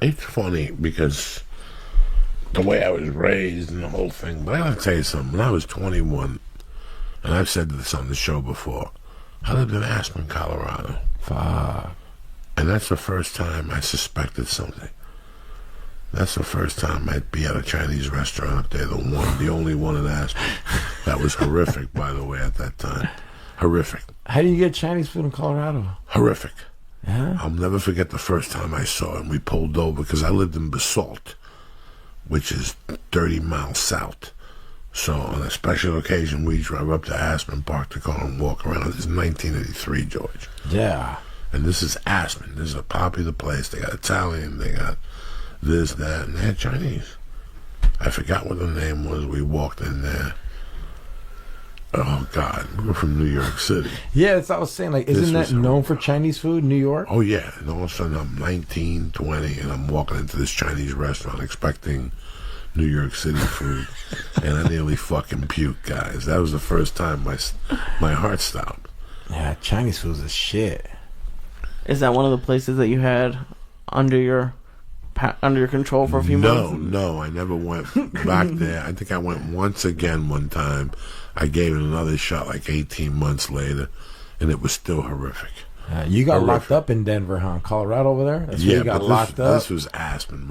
It's funny because the way I was raised and the whole thing. But I gotta tell you something. When I was 21, and I've said this on the show before, I lived in Aspen, Colorado. Fuck. And that's the first time I suspected something. That's the first time I'd be at a Chinese restaurant up there, the only one in Aspen. That was horrific, by the way, at that time. Horrific. How do you get Chinese food in Colorado? Horrific. Yeah? I'll never forget the first time I saw it. We pulled over because I lived in Basalt, which is 30 miles south. So on a special occasion, we drive up to Aspen, park the car, and walk around. This is 1983, George. Yeah. And this is Aspen. This is a popular place. They got Italian, they got this, that, and they had Chinese. I forgot what the name was. We walked in there. Oh, God. We were from New York City. Yeah, that's what I was saying. Like, isn't that known for Chinese food, New York? Oh, yeah. And all of a sudden, I'm 19, 20, and I'm walking into this Chinese restaurant expecting New York City food. And I nearly fucking puked, guys. That was the first time my heart stopped. Yeah, Chinese food's a shit. Is that one of the places that you had under your control for a few months? No, I never went back there. I think I went once again one time. I gave it another shot like 18 months later, and it was still horrific. You got locked up in Denver, huh? Colorado over there? That's where you got locked up? This was Aspen,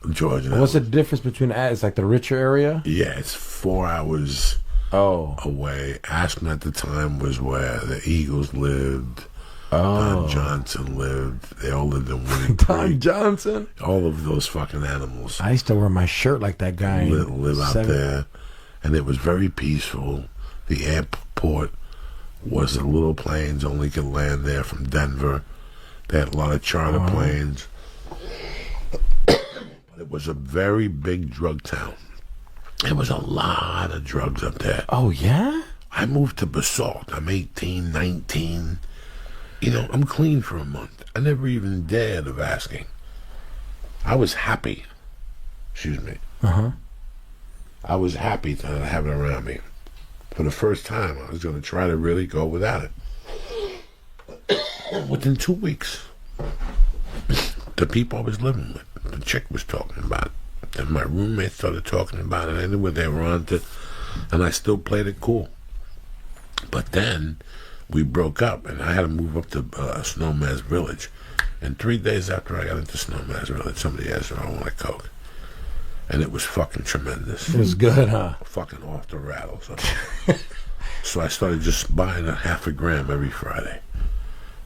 Georgia. What's the difference between it's like the richer area? Yeah, it's 4 hours away. Aspen at the time was where the Eagles lived. Don Johnson lived. They all lived in Winnie Creek. Don Johnson? All of those fucking animals. I used to wear my shirt like that guy. Live out there. And it was very peaceful. The airport was the little planes only could land there from Denver. They had a lot of charter planes. But it was a very big drug town. There was a lot of drugs up there. Oh, yeah? I moved to Basalt. I'm 18, 19. You know, I'm clean for a month. I never even dared of asking. I was happy. Excuse me. I was happy to have it around me. For the first time, I was going to try to really go without it. Within 2 weeks, the people I was living with, the chick was talking about it. And my roommate started talking about it. I knew what they were on to. And I still played it cool. But then we broke up, and I had to move up to Snowmass Village. And 3 days after I got into Snowmass Village, somebody asked if I wanted Coke. And it was fucking tremendous. It was good, huh? Fucking off the rattles. So I started just buying a half a gram every Friday.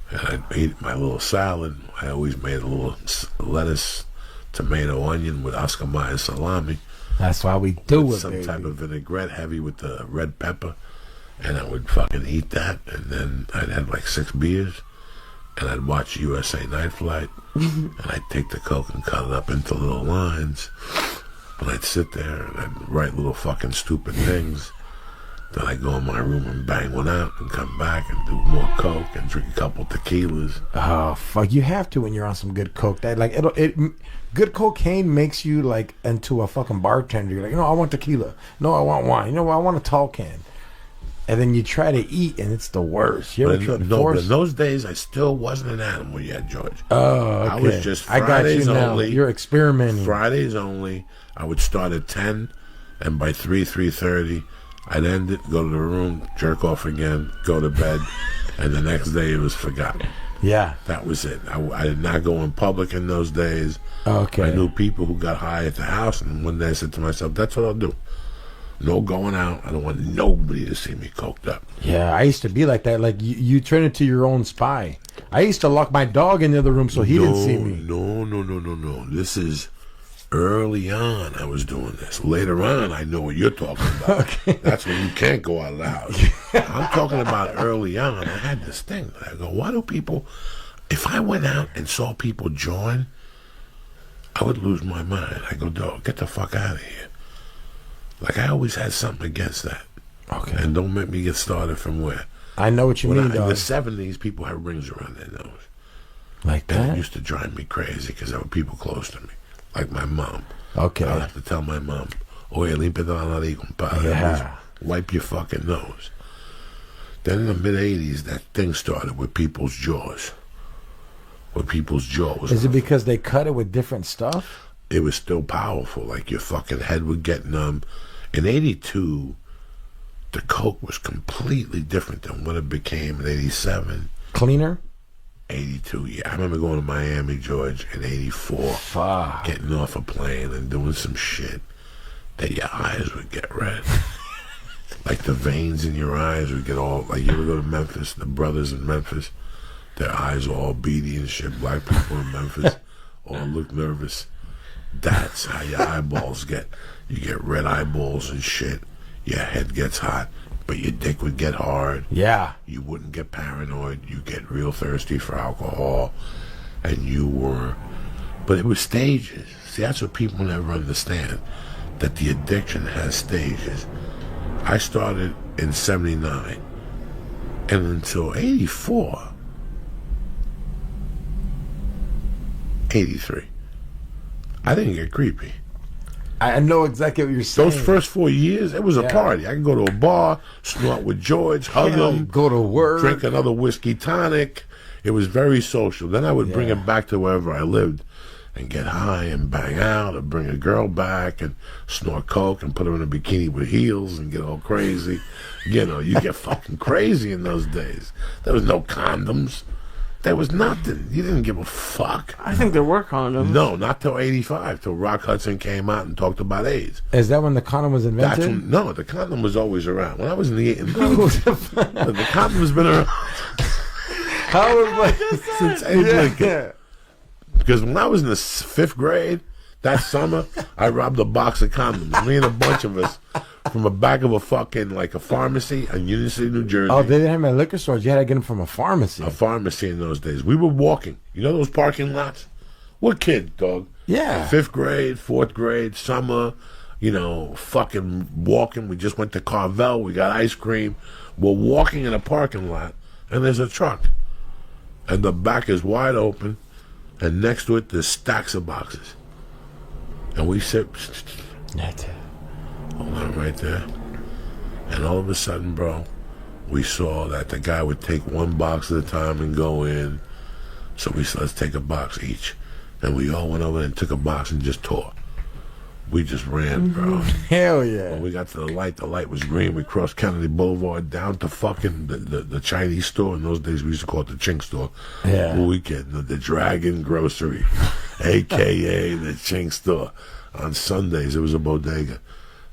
And I'd eat my little salad. I always made a little lettuce, tomato, onion with Oscar Mayer salami. That's why we do it, some type of vinaigrette heavy with the red pepper. And I would fucking eat that. And then I'd have like 6 beers. And I'd watch USA Night Flight. And I'd take the Coke and cut it up into little lines. And I'd sit there and I'd write little fucking stupid things. Then I'd go in my room and bang one out and come back and do more Coke and drink a couple tequilas. Oh, fuck. You have to when you're on some good Coke. That like good cocaine makes you like into a fucking bartender. You're like, I want tequila. No, I want wine. I want a tall can. And then you try to eat, and it's the worst. You ever tried to force? But in those days, I still wasn't an animal yet, George. Oh, okay. I was just Fridays I got you now. Only. You're experimenting. Fridays only. I would start at 10, and by 3:30, I'd end it, go to the room, jerk off again, go to bed, and the next day it was forgotten. Yeah. That was it. I did not go in public in those days. Okay. I knew people who got high at the house, and one day I said to myself, that's what I'll do. No going out. I don't want nobody to see me coked up. Yeah, I used to be like that. Like, you turn into your own spy. I used to lock my dog in the other room so he didn't see me. No. This is early on I was doing this. Later on, I know what you're talking about. Okay. That's when you can't go out loud. I'm talking about early on. I had this thing. I go, why do people... If I went out and saw people join, I would lose my mind. I go, dog, get the fuck out of here. Like, I always had something against that. Okay. And don't make me get started from where. I know what you mean, In dog. the 70s, people had rings around their nose. Like that? And it used to drive me crazy because there were people close to me. Like my mom. Okay. I'd have to tell my mom, oye, límpiate la nariz, compadre. Yeah. Wipe your fucking nose. Then in the mid-80s, that thing started with people's jaws. where people's jaw was. Is it because they cut it with different stuff? It was still powerful. Like your fucking head would get numb. In '82, the coke was completely different than what it became in '87. Cleaner? '82, yeah. I remember going to Miami, George, in '84. Fuck. Getting off a plane and doing some shit that your eyes would get red. Like the veins in your eyes would get all, like you ever go to Memphis, the brothers in Memphis, their eyes were all beady and shit. Black people in Memphis all look nervous. That's how your eyeballs get. You get red eyeballs and shit. Your head gets hot, but your dick would get hard. Yeah. You wouldn't get paranoid. You get real thirsty for alcohol. And you were... But it was stages. See, that's what people never understand. That the addiction has stages. I started in 79. And until 84... 83. I didn't get creepy. I know exactly what you're saying. Those first 4 years, it was a party. I could go to a bar, snort with George, hug him, go to work, drink another whiskey tonic. It was very social. Then I would bring it back to wherever I lived and get high and bang out and bring a girl back and snort coke and put her in a bikini with heels and get all crazy. You know, you get fucking crazy in those days. There was no condoms. There was nothing. You didn't give a fuck. I think there were condoms. No, not till 85, till Rock Hudson came out and talked about AIDS. Is that when the condom was invented? That's when, no, the condom was always around. When I was in the the condom has been around How was since Abe Lincoln. Because when I was in the 5th grade, that summer, I robbed a box of condoms. Me and a bunch of us from the back of a fucking, like a pharmacy in Union City, New Jersey. Oh, they didn't have them at liquor stores. You had to get them from a pharmacy. A pharmacy in those days. We were walking. You know those parking lots? We're kids, dog. Yeah. 5th grade, 4th grade, summer, you know, fucking walking. We just went to Carvel. We got ice cream. We're walking in a parking lot, and there's a truck. And the back is wide open, and next to it, there's stacks of boxes. And we sit... That's it. Hold on right there. And all of a sudden, bro, we saw that the guy would take one box at a time and go in. So we said, let's take a box each. And we all went over and took a box and just tore. We just ran, bro. Hell yeah. When we got to the light was green. We crossed Kennedy Boulevard down to fucking the Chinese store. In those days, we used to call it the Chink store. Yeah. Well, we get the Dragon Grocery, a.k.a. the Chink store. On Sundays, it was a bodega.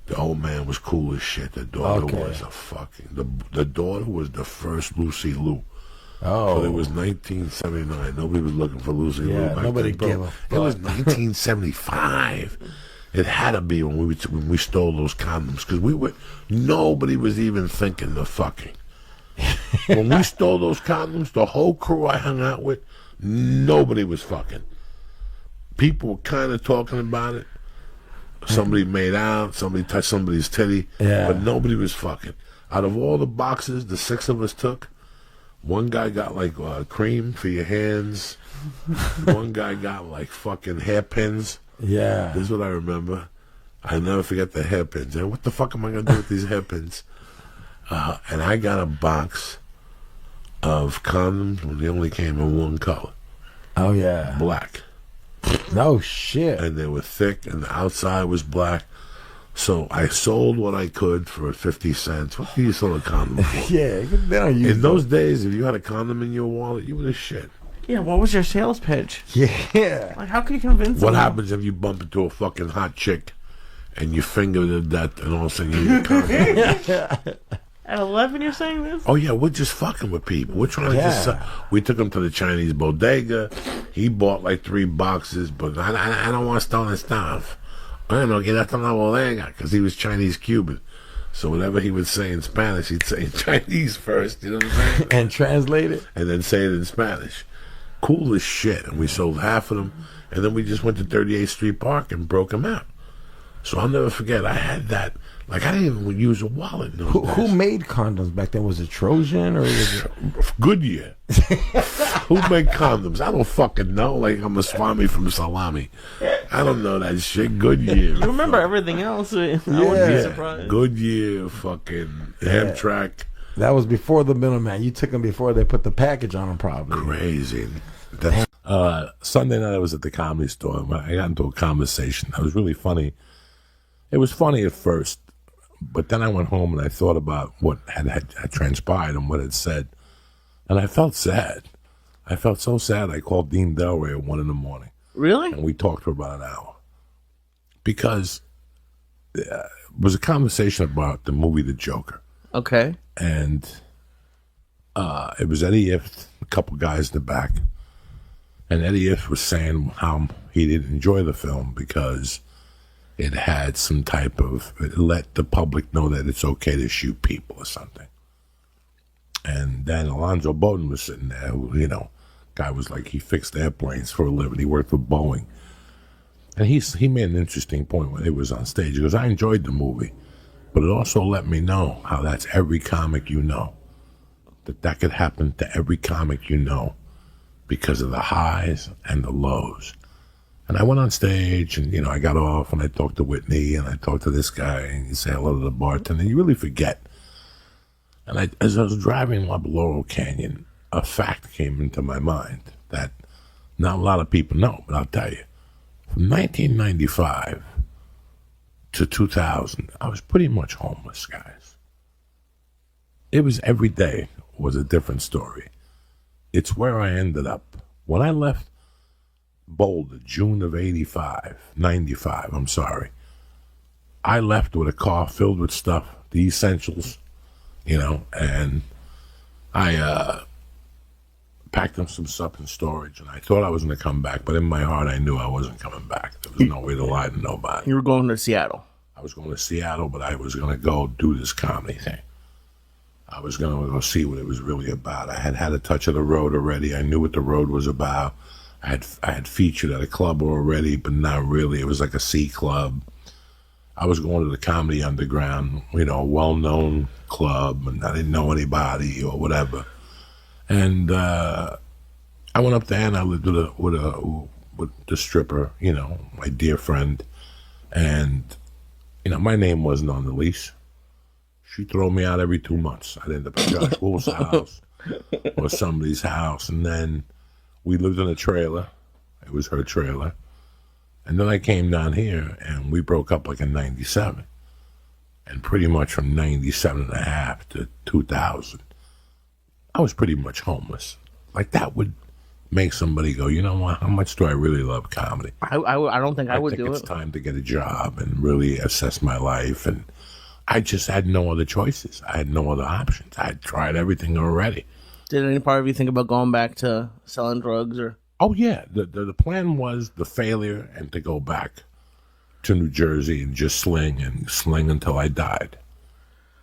The old man was cool as shit. The daughter was a fucking... The daughter was the first Lucy Liu. Oh. So it was 1979. Nobody was looking for Lucy Liu back nobody then, bro. gave a fuck. It was 1975. It had to be when we stole those condoms. Because nobody was even thinking of fucking. When we stole those condoms, the whole crew I hung out with, nobody was fucking. People were kind of talking about it. Somebody made out, somebody touched somebody's titty, but nobody was fucking. Out of all the boxes the 6 of us took, one guy got like cream for your hands. One guy got like fucking hairpins. Yeah. This is what I remember. I never forget the hairpins. And what the fuck am I going to do with these hairpins? And I got a box of condoms when they only came in one color. Oh, yeah. Black. No shit. And they were thick, and the outside was black. So I sold what I could for 50 cents. What do you sell a condom for? Yeah, they don't use in those days, if you had a condom in your wallet, you were the shit. Yeah, what was your sales pitch? Yeah. Like, how could you convince What them? happens if you bump into a fucking hot chick and you finger to death and all of a sudden you need a condom? At 11, you're saying this? Oh, yeah, we're just fucking with people. We're trying to just... we took him to the Chinese bodega. He bought like 3 boxes, but I don't want stolen stuff. I don't know, get that from la bodega, because he was Chinese-Cuban. So whatever he would say in Spanish, he'd say in Chinese first, you know what I'm saying? And translate it? And then say it in Spanish. Cool as shit. And we sold half of them, and then we just went to 38th Street Park and broke them out. So I'll never forget, I had that... Like, I didn't even use a wallet. Who made condoms back then? Was it Trojan or was it... Goodyear? Who made condoms? I don't fucking know. Like, I'm a Swami from Salami. I don't know that shit. Goodyear. You remember everything else. I wouldn't be surprised. Goodyear, fucking Amtrak. That was before the middleman. You took them before they put the package on them, probably. Crazy. Sunday night I was at the Comedy Store. I got into a conversation. It was really funny. It was funny at first, but then I went home and I thought about what had transpired and what it said, and I felt sad. I felt so sad. I called Dean Delray at 1 a.m. Really? And we talked for about an hour because it was a conversation about the movie The Joker. Okay. And it was Eddie Ift, a couple guys in the back. And Eddie Ift was saying how he didn't enjoy the film because it had some type of, it let the public know that it's okay to shoot people or something. And then Alonzo Bowden was sitting there, who, you know, guy was like, he fixed airplanes for a living. He worked for Boeing. And he made an interesting point when he was on stage. He goes, I enjoyed the movie, but it also let me know how that's every comic you know. That could happen to every comic you know because of the highs and the lows. And I went on stage and, you know, I got off and I talked to Whitney and I talked to this guy and you say hello to the bartender. You really forget. And as I was driving up Laurel Canyon, a fact came into my mind that not a lot of people know, but I'll tell you. From 1995 to 2000, I was pretty much homeless, guys. It was every day was a different story. It's where I ended up. When I left Boulder, June of 95, I'm sorry, I left with a car filled with stuff, the essentials, you know, and I packed up some stuff in storage, and I thought I was going to come back, but in my heart, I knew I wasn't coming back. There was no way to lie to nobody. You were going to Seattle. I was going to Seattle, but I was going to go do this comedy thing. I was going to go see what it was really about. I had a touch of the road already. I knew what the road was about. I had featured at a club already, but not really. It was like a C club. I was going to the Comedy Underground, you know, a well-known club, and I didn't know anybody or whatever. And I went up there and I lived with the stripper, you know, my dear friend. And, you know, my name wasn't on the lease. She'd throw me out every 2 months. I'd end up at Josh Wolf's house or somebody's house. And then we lived in a trailer. It was her trailer. And then I came down here and we broke up like in 97. And pretty much from 97 and a half to 2000, I was pretty much homeless. Like that would make somebody go, you know what, how much do I really love comedy? I don't think I would do it. It's time to get a job and really assess my life. And I just had no other choices. I had no other options. I had tried everything already. Did any part of you think about going back to selling drugs or? Oh, yeah. The plan was the failure and to go back to New Jersey and just sling until I died.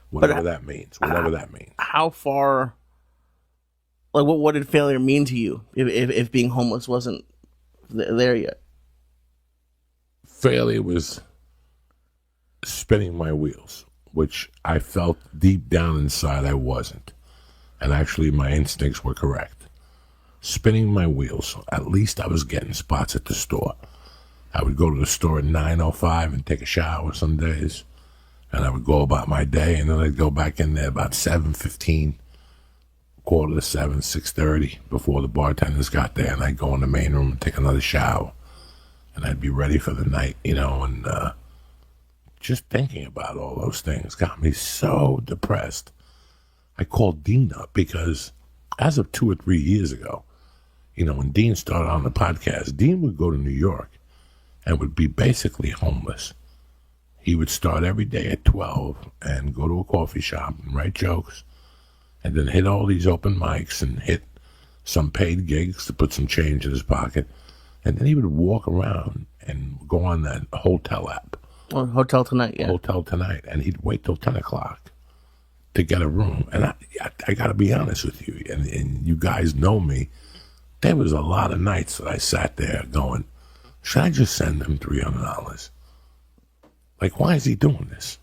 Whatever that means. How far, like what did failure mean to you if being homeless wasn't there yet? Failure was spinning my wheels, which I felt deep down inside I wasn't. And actually my instincts were correct. Spinning my wheels. At least I was getting spots at the store. I would go to the store at 9:05 and take a shower some days. And I would go about my day, and then I'd go back in there about 7:15, 6:45, 6:30 before the bartenders got there, and I'd go in the main room and take another shower. And I'd be ready for the night, you know, and just thinking about all those things got me so depressed. I called Dean up because as of 2 or 3 years ago, you know, when Dean started on the podcast, Dean would go to New York and would be basically homeless. He would start every day at 12 and go to a coffee shop and write jokes and then hit all these open mics and hit some paid gigs to put some change in his pocket. And then he would walk around and go on that hotel app. Oh, Hotel Tonight, yeah. Hotel Tonight. And he'd wait till 10 o'clock to get a room. And I got to be honest with you, and you guys know me, there was a lot of nights that I sat there going, should I just send him $300? Like, why is he doing this?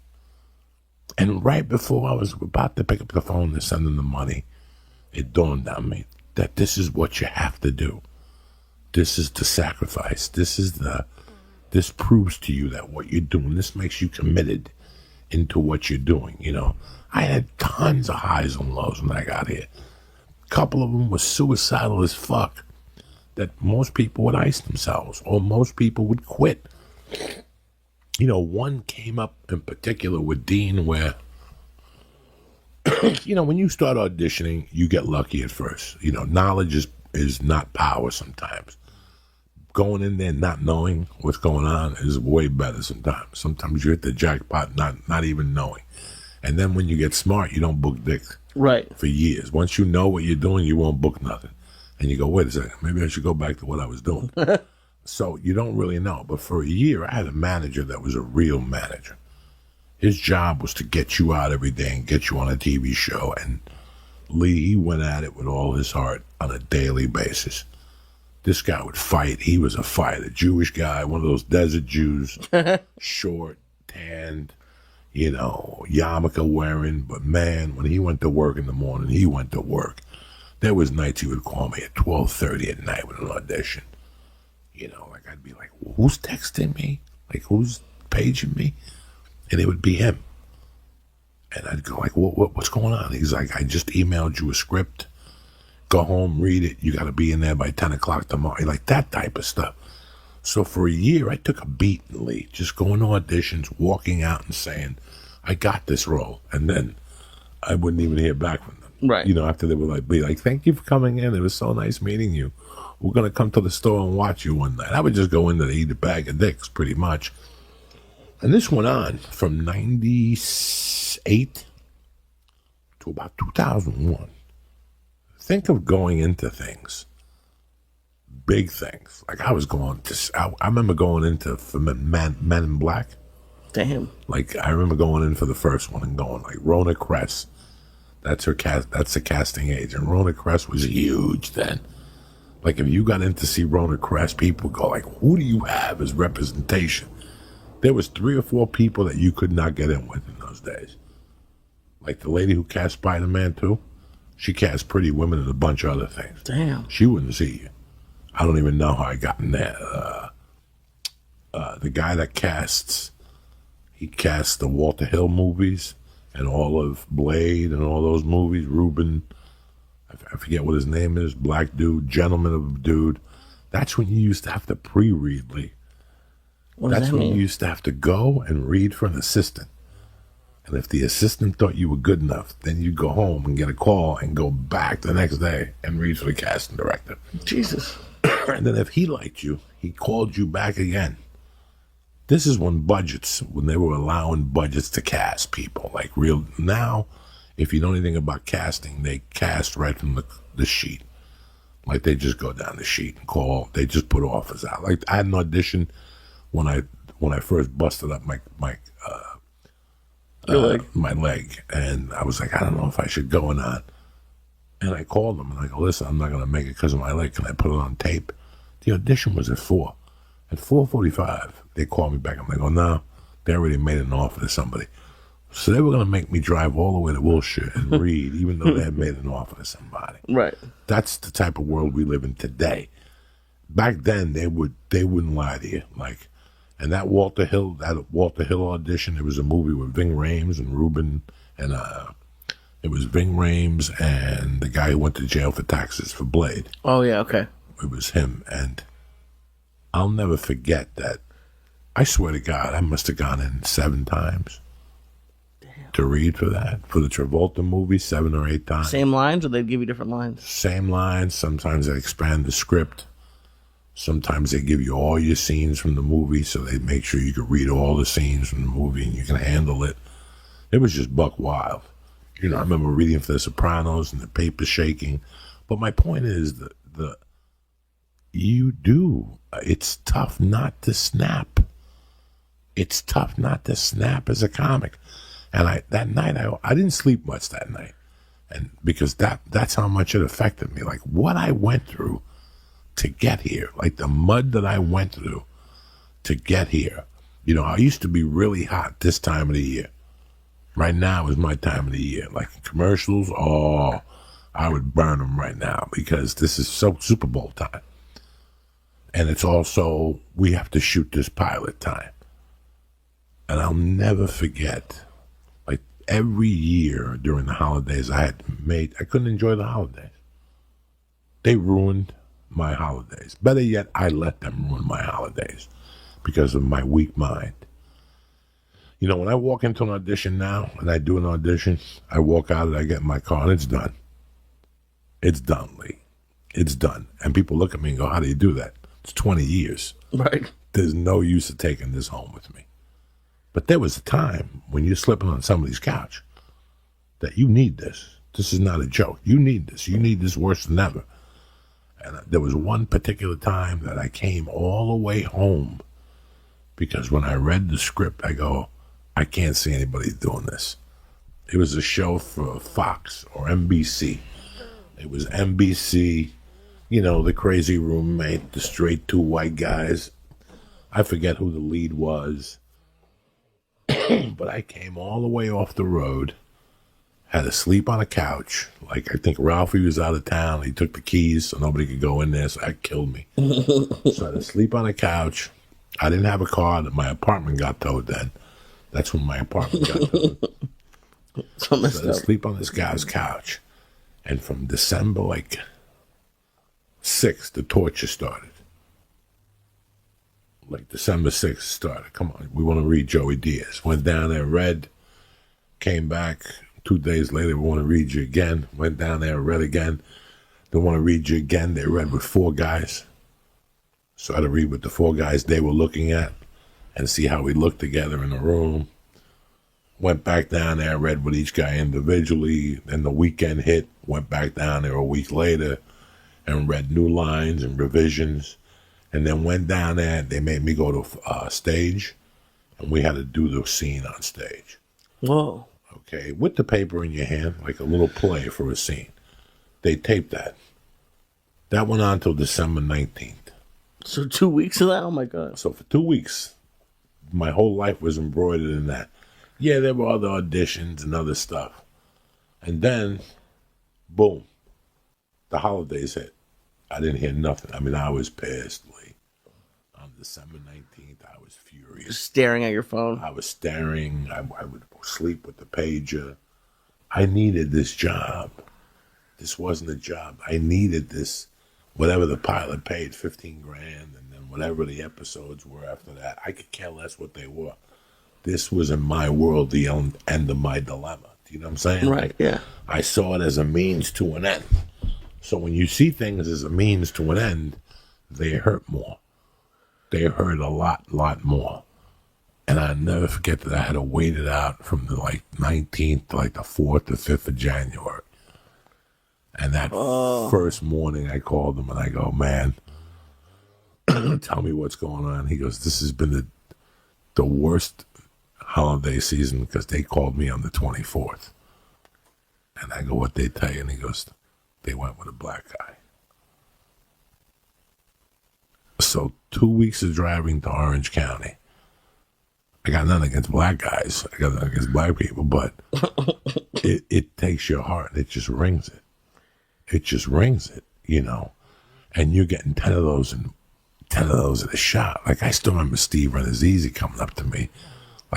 And right before I was about to pick up the phone to send him the money, it dawned on me that this is what you have to do. This is the sacrifice. This proves to you that what you're doing, this makes you committed. into what you're doing. You know, I had tons of highs and lows when I got here. A couple of them were suicidal as fuck, that most people would ice themselves or most people would quit. You know, one came up in particular with Dean where, you know, when you start auditioning, you get lucky at first. You know, knowledge is not power sometimes. Going in there not knowing what's going on is way better sometimes. Sometimes you hit the jackpot not even knowing. And then when you get smart, you don't book dicks Right. for years. Once you know what you're doing, you won't book nothing. And you go, wait a second, maybe I should go back to what I was doing. So you don't really know. But for a year, I had a manager that was a real manager. His job was to get you out every day and get you on a TV show. And Lee, he went at it with all his heart on a daily basis. This guy would fight. He was a fighter. Jewish guy, one of those desert Jews, short, tanned, you know, yarmulke wearing. But man, when he went to work in the morning, he went to work. There was nights he would call me at 12:30 at night with an audition. You know, like I'd be like, who's texting me? Like, who's paging me? And it would be him. And I'd go like, what's going on? He's like, I just emailed you a script. Go home, read it. You got to be in there by 10 o'clock tomorrow. Like that type of stuff. So for a year, I took a beating, Lee. Just going to auditions, walking out and saying, I got this role. And then I wouldn't even hear back from them. Right. You know, after they would like be like, thank you for coming in. It was so nice meeting you. We're going to come to the store and watch you one night. I would just go in there to eat a bag of dicks, pretty much. And this went on from 98 to about 2001. Think of going into things, big things. Like I was going to, I remember going into for Men in Black. Damn. Like I remember going in for the first one and going like Rona Kress. That's her cast. That's the casting agent. Rona Kress was huge then. Like if you got in to see Rona Kress, people go like, "Who do you have as representation?" There was 3 or 4 people that you could not get in with in those days. Like the lady who cast Spider-Man 2, she cast Pretty Women and a bunch of other things. Damn. She wouldn't see you. I don't even know how I got in there. The guy that he casts the Walter Hill movies and all of Blade and all those movies. Ruben, I forget what his name is, black dude, gentleman of a dude. That's when you used to have to pre-read, Lee. That's when you used to have to go and read for an assistant. And if the assistant thought you were good enough, then you'd go home and get a call and go back the next day and read for the casting director. Jesus. And then if he liked you, he called you back again. This is when they were allowing budgets to cast people. Like real, now, if you know anything about casting, they cast right from the sheet. Like they just go down the sheet and call, they just put offers out. Like I had an audition when I first busted up my leg, and I was like, I don't know if I should go or not. And I called them and I go, listen, I'm not going to make it because of my leg. Can I put it on tape? The audition was at 4. At 4:45, they called me back. I'm like, oh no, they already made an offer to somebody. So they were going to make me drive all the way to Wilshire and read, even though they had made an offer to somebody. Right. That's the type of world we live in today. Back then, they wouldn't lie to you. Like, and that Walter Hill audition, it was a movie with Ving Rhames and Ruben, and it was Ving Rhames and the guy who went to jail for taxes for Blade. Oh, yeah, okay. It was him, and I'll never forget that. I swear to God, I must have gone in 7 times. Damn. To read for that. For the Travolta movie, 7 or 8 times. Same lines, or they'd give you different lines? Same lines. Sometimes they expand the script. Sometimes they give you all your scenes from the movie, so they make sure you can read all the scenes from the movie and you can handle it. It was just buck wild. You know, I remember reading for The Sopranos and the paper shaking. But my point is that it's tough not to snap. It's tough not to snap as a comic. And that night, I didn't sleep much that night. And because that's how much it affected me. Like what I went through to get here, like the mud that I went through to get here. You know, I used to be really hot this time of the year. Right now is my time of the year. Like commercials, I would burn them right now because this is so Super Bowl time. And it's also, we have to shoot this pilot time. And I'll never forget every year during the holidays I couldn't enjoy the holidays. They ruined my holidays. Better yet, I let them ruin my holidays because of my weak mind. You know, when I walk into an audition now and I do an audition, I walk out and I get in my car and it's done. It's done, Lee. It's done. And people look at me and go, how do you do that? It's 20 years. Right. There's no use of taking this home with me. But there was a time when you're slipping on somebody's couch that you need this. This is not a joke. You need this. You need this worse than ever. And there was one particular time that I came all the way home because when I read the script, I go, I can't see anybody doing this. It was a show for Fox or NBC. It was NBC, you know, the crazy roommate, the straight two white guys. I forget who the lead was. But I came all the way off the road, had to sleep on a couch. Like, I think Ralphie was out of town. He took the keys so nobody could go in there, so that killed me. So I had to sleep on a couch. I didn't have a car. My apartment got towed then. That's when my apartment got towed. So I had to sleep on this guy's couch. And from December, 6th, the torture started. Like December 6th started. Come on, we want to read Joey Diaz. Went down there, read, came back. 2 days later, we want to read you again. Went down there, read again. They want to read you again. They read with 4 guys. So I had to read with the 4 guys they were looking at and see how we looked together in the room. Went back down there, read with each guy individually. Then the weekend hit, went back down there a week later and read new lines and revisions. And then went down there, they made me go to stage, and we had to do the scene on stage. Whoa. Okay, with the paper in your hand, like a little play for a scene. They taped that. That went on till December 19th. So 2 weeks of that? Oh, my God. So for 2 weeks, my whole life was embroidered in that. Yeah, there were other auditions and other stuff. And then, boom, the holidays hit. I didn't hear nothing. I mean, I was pissed, Lee. On December 19th, I was furious. Just staring at your phone. I was staring. I would sleep with the pager. I needed this job. This wasn't a job. I needed this. Whatever the pilot paid, $15,000, and then whatever the episodes were after that, I could care less what they were. This was in my world the end of my dilemma. Do you know what I'm saying? Right, yeah. I saw it as a means to an end. So when you see things as a means to an end, they hurt more. They hurt a lot more. And I'll never forget that I had to wait it out from the 19th to the 4th or 5th of January. And that first morning I called him and I go, man, tell me what's going on. He goes, this has been the worst holiday season because they called me on the 24th. And I go, what'd they tell you? And he goes, they went with a black guy. So 2 weeks of driving to Orange County. I got nothing against black guys. I got nothing against black people, but it takes your heart. It just rings it. It just rings it, you know. And you're getting 10 of those at a shot. Like, I still remember Steve Renazizi coming up to me,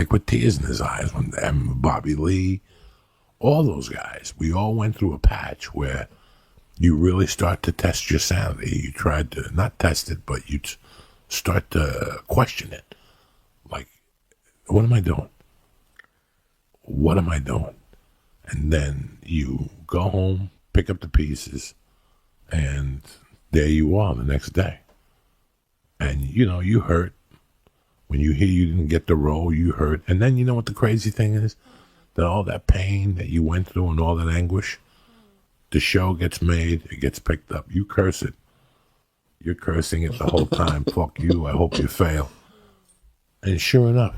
with tears in his eyes, and Bobby Lee, all those guys. We all went through a patch where you really start to test your sanity. You try to, not test it, but you start to question it. What am I doing? What am I doing? And then you go home, pick up the pieces, and there you are the next day. And, you hurt. When you hear you didn't get the role, you hurt. And then you know what the crazy thing is? That all that pain that you went through and all that anguish, the show gets made, it gets picked up. You curse it. You're cursing it the whole time. Fuck you, I hope you fail. And sure enough,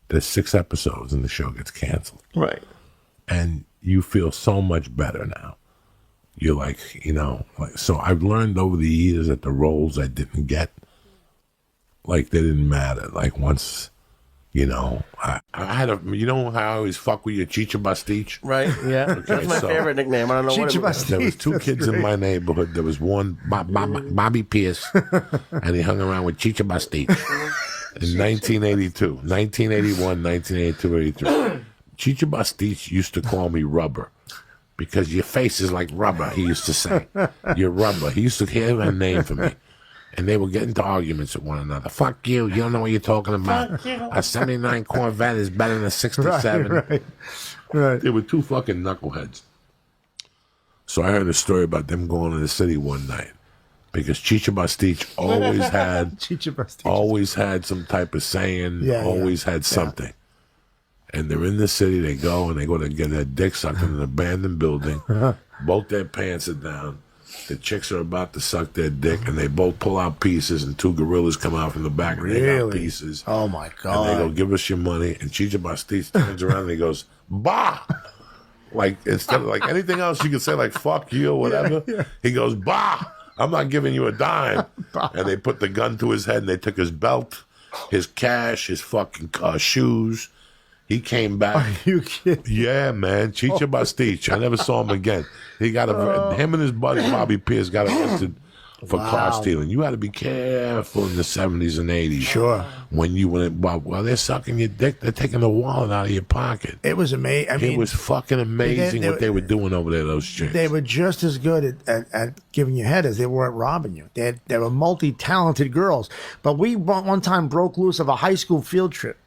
there's 6 episodes and the show gets canceled. Right. And you feel so much better now. You're so I've learned over the years that the roles I didn't get, they didn't matter. Once, I had how I always fuck with you, Chicha Bastich? Right, yeah. Okay, that's my favorite nickname. I don't know Chicha what it was. There was 2 kids in my neighborhood. There was one, Bobby Pierce, and he hung around with Chicha Bastich. In 1982, 1981, 1982, 83. Chicha Bastich used to call me rubber because your face is like rubber, he used to say. You're rubber. He used to have a name for me. And they would get into arguments with one another. Fuck you. You don't know what you're talking about. A 79 Corvette is better than a 67. Right. They were two fucking knuckleheads. So I heard a story about them going to the city one night because Chicha Bastich always had some type of saying, always had something. And they're in the city, they go to get their dick sucked in an abandoned building. Both their pants are down. The chicks are about to suck their dick, and they both pull out pieces, and two gorillas come out from the back and they got pieces. Oh, my God. And they go, give us your money. And Chicha Bastich turns around and he goes, bah! Like, instead of like anything else, you could say like, fuck you or whatever. He goes, bah! I'm not giving you a dime. And they put the gun to his head, and they took his belt, his cash, his fucking shoes. He came back. Are you kidding? Yeah, man. Chicha Bastich. I never saw him again. He got him and his buddy Bobby Pierce got arrested for car stealing. You had to be careful in the 70s and 80s. Sure. While they're sucking your dick, they're taking the wallet out of your pocket. It was amazing. I mean, it was fucking amazing what they were doing over there, those chicks. They were just as good at giving you head as they were at robbing you. They were multi-talented girls. But we one time broke loose of a high school field trip.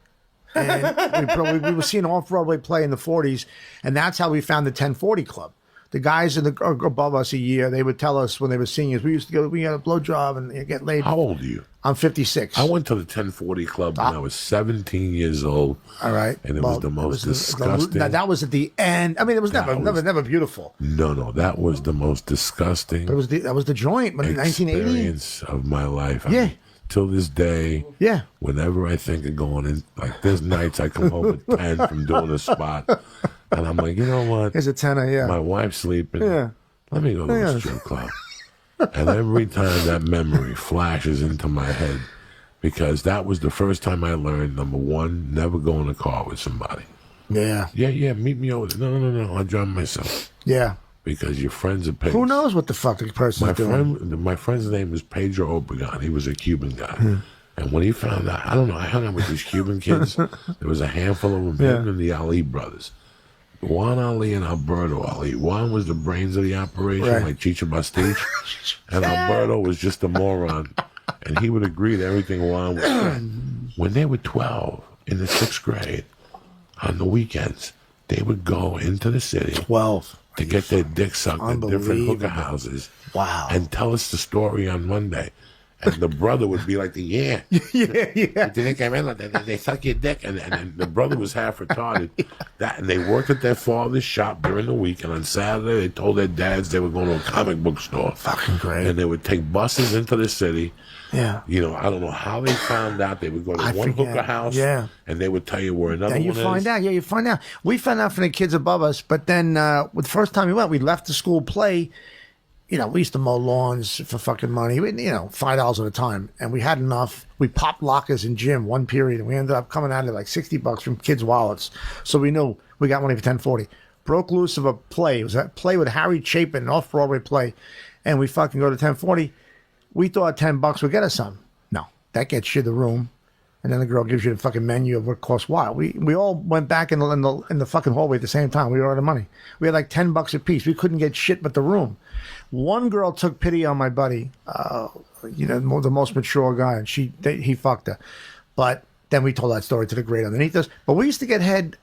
And we were seeing off-Broadway play in the 40s, and that's how we found the 1040 Club. The guys above us a year, they would tell us when they were seniors, we used to go, we had a blowjob and get laid. How old are you? I'm 56. I went to the 1040 Club when I was 17 years old. All right. And it was the most disgusting. That was at the end. I mean, it was never beautiful. No, that was the most disgusting. But that was the joint, but in 1980. Experience of my life. I mean, till this day, whenever I think of going in, like there's nights I come home at 10 from doing a spot, and I'm like, you know what? Here's a tenner, my wife's sleeping. Let me go to the strip club. And every time that memory flashes into my head, because that was the first time I learned, number one, never go in a car with somebody. Yeah, meet me over there. No, I'll drive myself. Yeah. Because your friends are pigs. Who knows what the fuck the person's doing? My friend's name was Pedro Obregon. He was a Cuban guy. And when he found out, I don't know, I hung out with these Cuban kids. There was a handful of them, him and the Ali brothers. Juan Ali and Alberto Ali. Juan was the brains of the operation, like Chicha Bastich. And Alberto was just a moron. And he would agree to everything Juan was saying. When they were 12, in the 6th grade, on the weekends, they would go into the city. 12. To get their dick sucked at different hooker houses. Wow. And tell us the story on Monday. And the brother would be like, yeah. They suck your dick. And the brother was half retarded. And they worked at their father's shop during the week. And on Saturday, they told their dads they were going to a comic book store. Fucking great. And they would take buses into the city. Yeah. You know, I don't know how they found out. They would go to one hooker house. Yeah. And they would tell you where another one is. And you find out. Yeah, you find out. We found out from the kids above us. But then the first time we went, we left the school play. You know, we used to mow lawns for fucking money. $5 at a time. And we had enough. We popped lockers in gym one period. And we ended up coming out of like $60 from kids' wallets. So we knew we got money for 1040. Broke loose of a play. It was a play with Harry Chapin, an off-Broadway play. And we fucking go to 1040. We thought $10 would get us some. No, that gets you the room, and then the girl gives you the fucking menu of what costs what. We all went back in the fucking hallway at the same time. We were out of money. We had like $10 a piece. We couldn't get shit but the room. One girl took pity on my buddy, the most mature guy, and he fucked her. But then we told that story to the grade underneath us. But we used to get head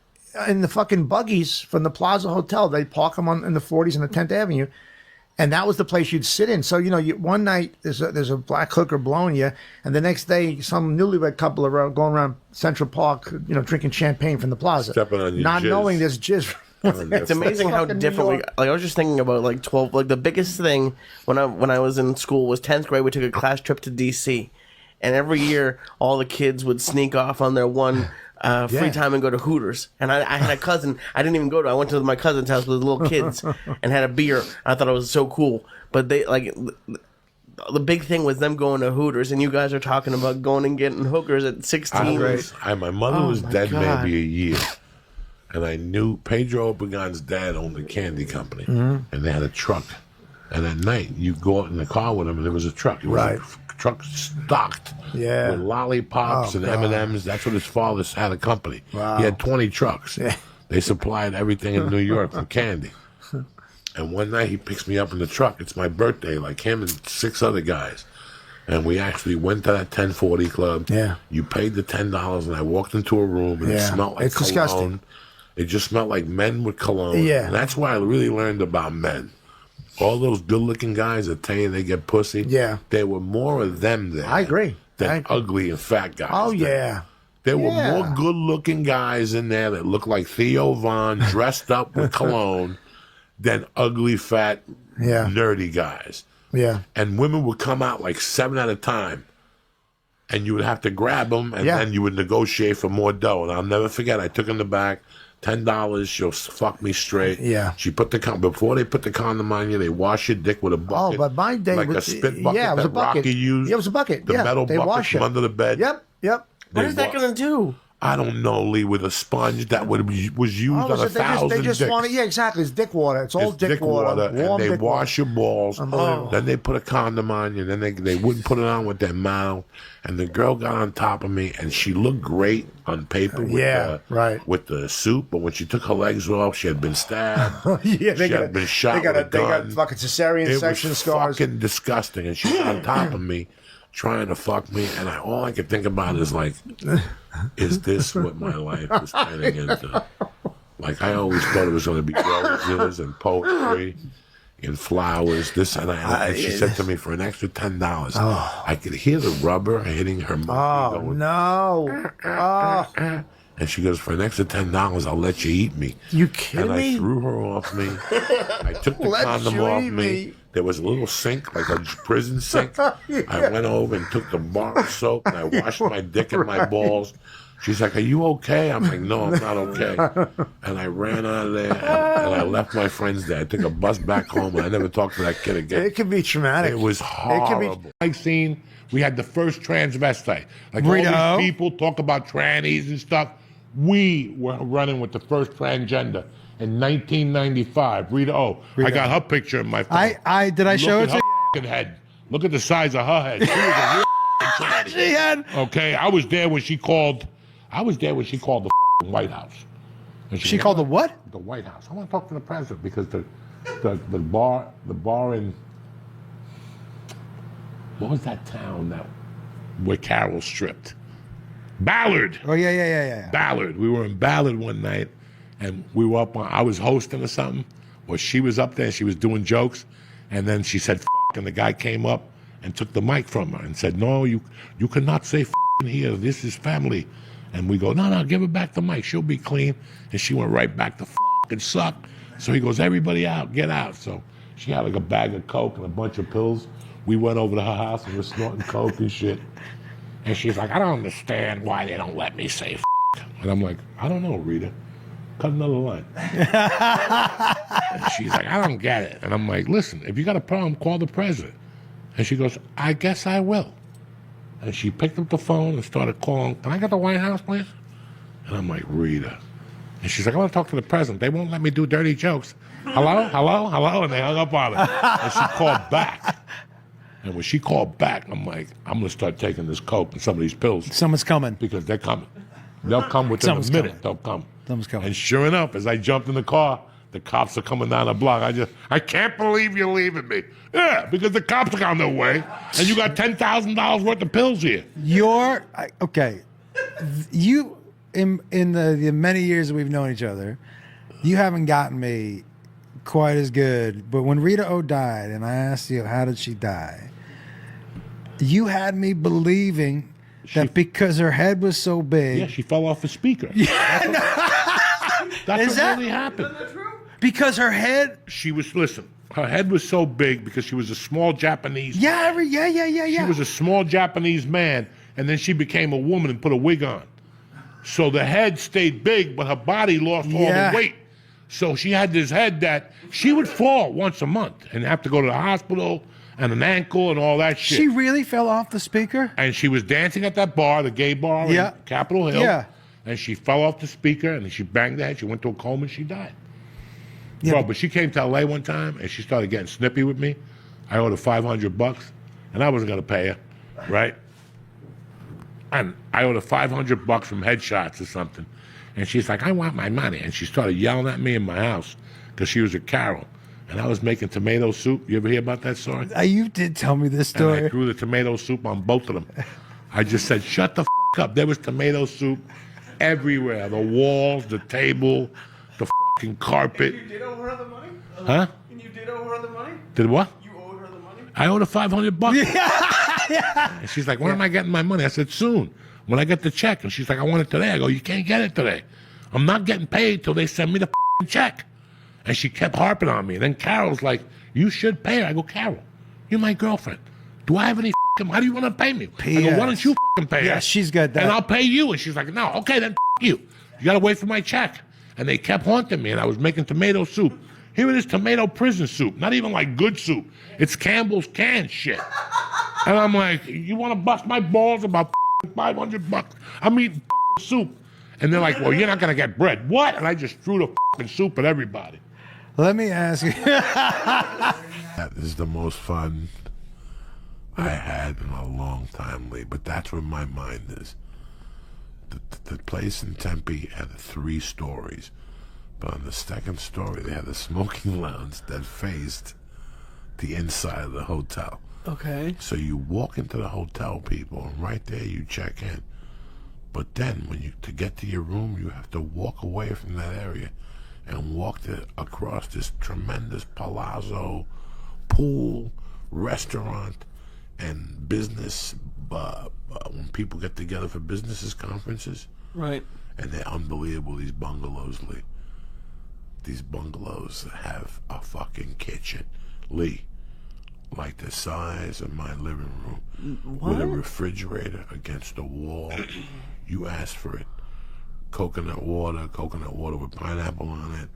in the fucking buggies from the Plaza Hotel. They'd park them in the 40s and the 10th Avenue. And that was the place you'd sit in. So, one night there's a black hooker blowing you, and the next day some newlywed couple are going around Central Park, drinking champagne from the plaza. Stepping on your not jizz. Knowing there's jizz. It's amazing how different I was just thinking about like 12. Like the biggest thing when I was in school was 10th grade. We took a class trip to DC, and every year all the kids would sneak off on their one free time and go to Hooters. And I had a cousin. I didn't even go to. I went to my cousin's house with the little kids and had a beer. I thought it was so cool. But they the big thing was them going to Hooters, and you guys are talking about going and getting hookers at 16. My mother was dead maybe a year. And I knew Pedro Obregon's dad owned a candy company, and they had a truck. And at night, you go out in the car with him, and there was a truck. It was a truck stocked with lollipops and M&Ms. That's what his father had a company. Wow. He had 20 trucks. Yeah. They supplied everything in New York from candy. And one night he picks me up in the truck. It's my birthday, like him and 6 other guys. And we actually went to that 1040 club. Yeah. You paid the $10, and I walked into a room, and it smelled like it's cologne. disgusting. It just smelled like men with cologne. Yeah. And that's why I really learned about men. All those good-looking guys that tell you they get pussy. Yeah. There were more of them there. I agree. Than ugly and fat guys. Oh, there. yeah. There were more good-looking guys in there that looked like Theo Von dressed up with cologne than ugly, fat, nerdy guys. Yeah. And women would come out like 7 at a time, and you would have to grab them, and then you would negotiate for more dough. And I'll never forget, I took in the back, $10, she'll fuck me straight. Yeah. She put the before they put the condom on you, they wash your dick with a bucket. Oh, but my day like was, a spit bucket it was a that bucket. Rocky used. Yeah, it was a bucket. The metal they bucket wash from it. under the bed. Yep. What is that going to do? I don't know, Lee, with a sponge that was used on 1,000 They just dicks. want it. Yeah, exactly. It's dick water. It's all It's dick water. and Warm they dick wash your balls. Unbelievable. Then they put a condom on you. Then they wouldn't put it on with their mouth. And the girl got on top of me, and she looked great on paper with the suit. But when she took her legs off, she had been stabbed. She had been shot with a gun. They got fucking cesarean section scars. It was fucking disgusting. And she was on top of me, trying to fuck me. And all I could think about is like, is this what my life is turning into? Like, I always thought it was going to be roses and poetry and flowers, this and that. And she said to me, for an extra $10, I could hear the rubber hitting her mouth. Oh, no. And she goes, for an extra $10, I'll let you eat me. You kidding me? me? I threw her off me. I took the condom off me. There was a little sink, like a prison sink. I went over and took the bar of soap, and I washed my dick and my balls. She's like, are you okay? I'm like, no, I'm not okay. And I ran out of there, and I left my friends there. I took a bus back home, and I never talked to that kid again. It could be traumatic. It was horrible. Like scene, we had the first transvestite. Like all these people talk about trannies and stuff. We were running with the first transgender in 1995. Rita O. I got her picture in my phone. Did I show it to you? Her head. Look at the size of her head. She was a real tranny. She had. Okay, I was there when she called. The White House. And she called the what? The White House. I want to talk to the president because the bar in, what was that town where Carol stripped? Ballard. Oh yeah. Ballard. We were in Ballard one night, and we were up on. I was hosting or something, or she was up there. And she was doing jokes, and then she said "f," and the guy came up and took the mic from her and said, "No, you cannot say "f" here. This is family." And we go, no, give her back the mic. She'll be clean. And she went right back to fucking suck. So he goes, everybody out, get out. So she had like a bag of Coke and a bunch of pills. We went over to her house and we're snorting Coke and shit. And she's like, I don't understand why they don't let me say f. And I'm like, I don't know, Rita. Cut another line. And she's like, I don't get it. And I'm like, listen, if you got a problem, call the president. And she goes, I guess I will. And she picked up the phone and started calling, can I get the White House, please? And I'm like, Rita. And she's like, I want to talk to the president. They won't let me do dirty jokes. Hello? And they hung up on her. And she called back. And when she called back, I'm like, I'm going to start taking this Coke and some of these pills. Someone's coming. Because they're coming. They'll come within a minute. Coming. They'll come. Someone's coming. And sure enough, as I jumped in the car, the cops are coming down the block. I can't believe you're leaving me. Yeah, because the cops are on their way, and you got $10,000 worth of pills here. Okay. You, in the many years that we've known each other, you haven't gotten me quite as good. But when Rita O died, and I asked you, how did she die? You had me believing that because her head was so big. Yeah, she fell off the speaker. Yeah, That's what really happened. Because her head. Her head was so big because she was a small Japanese. Yeah. She was a small Japanese man, and then she became a woman and put a wig on. So the head stayed big, but her body lost all the weight. So she had this head that she would fall once a month and have to go to the hospital and an ankle and all that shit. She really fell off the speaker? And she was dancing at that bar, the gay bar in Capitol Hill. Yeah. And she fell off the speaker and she banged her head. She went to a coma and she died. Yeah, Bro, but she came to LA one time and she started getting snippy with me. I owed her $500 and I wasn't going to pay her, right? And I owed her $500 from Headshots or something. And she's like, I want my money. And she started yelling at me in my house because she was with Carol. And I was making tomato soup. You ever hear about that story? You did tell me this And story. I threw the tomato soup on both of them. I just said, shut the up. There was tomato soup everywhere. The walls, the table, the fucking carpet. You did owe her the money? Huh? And you did owe her the money? Did what? You owed her the money? I owed her $500. And she's like, when am I getting my money? I said, soon. When I get the check. And she's like, I want it today. I go, you can't get it today. I'm not getting paid till they send me the fucking check. And she kept harping on me. And then Carol's like, you should pay her. I go, Carol, you're my girlfriend. Do I have any fucking, how do you want to pay me? I go, why don't you fucking pay her? Yeah, she's got that. And I'll pay you. And she's like, no, okay, then you. You got to wait for my check. And they kept haunting me. And I was making tomato soup. Here it is, tomato prison soup. Not even like good soup. It's Campbell's canned shit. And I'm like, you want to bust my balls about $500? I'm eating soup. And they're like, well, you're not going to get bread. What? And I just threw the fucking soup at everybody. Let me ask you. That is the most fun I had in a long time, Lee. But that's where my mind is. The place in Tempe had 3 stories. But on the second story, they had a smoking lounge that faced the inside of the hotel. Okay. So you walk into the hotel, people, and right there you check in. But then, to get to your room, you have to walk away from that area and walk across this tremendous palazzo, pool, restaurant, and business. When people get together for businesses conferences, Right. and they're unbelievable. These bungalows, Lee. These bungalows have a fucking kitchen, Lee, like the size of my living room, with a refrigerator against the wall. You ask for it. Coconut water with pineapple on it.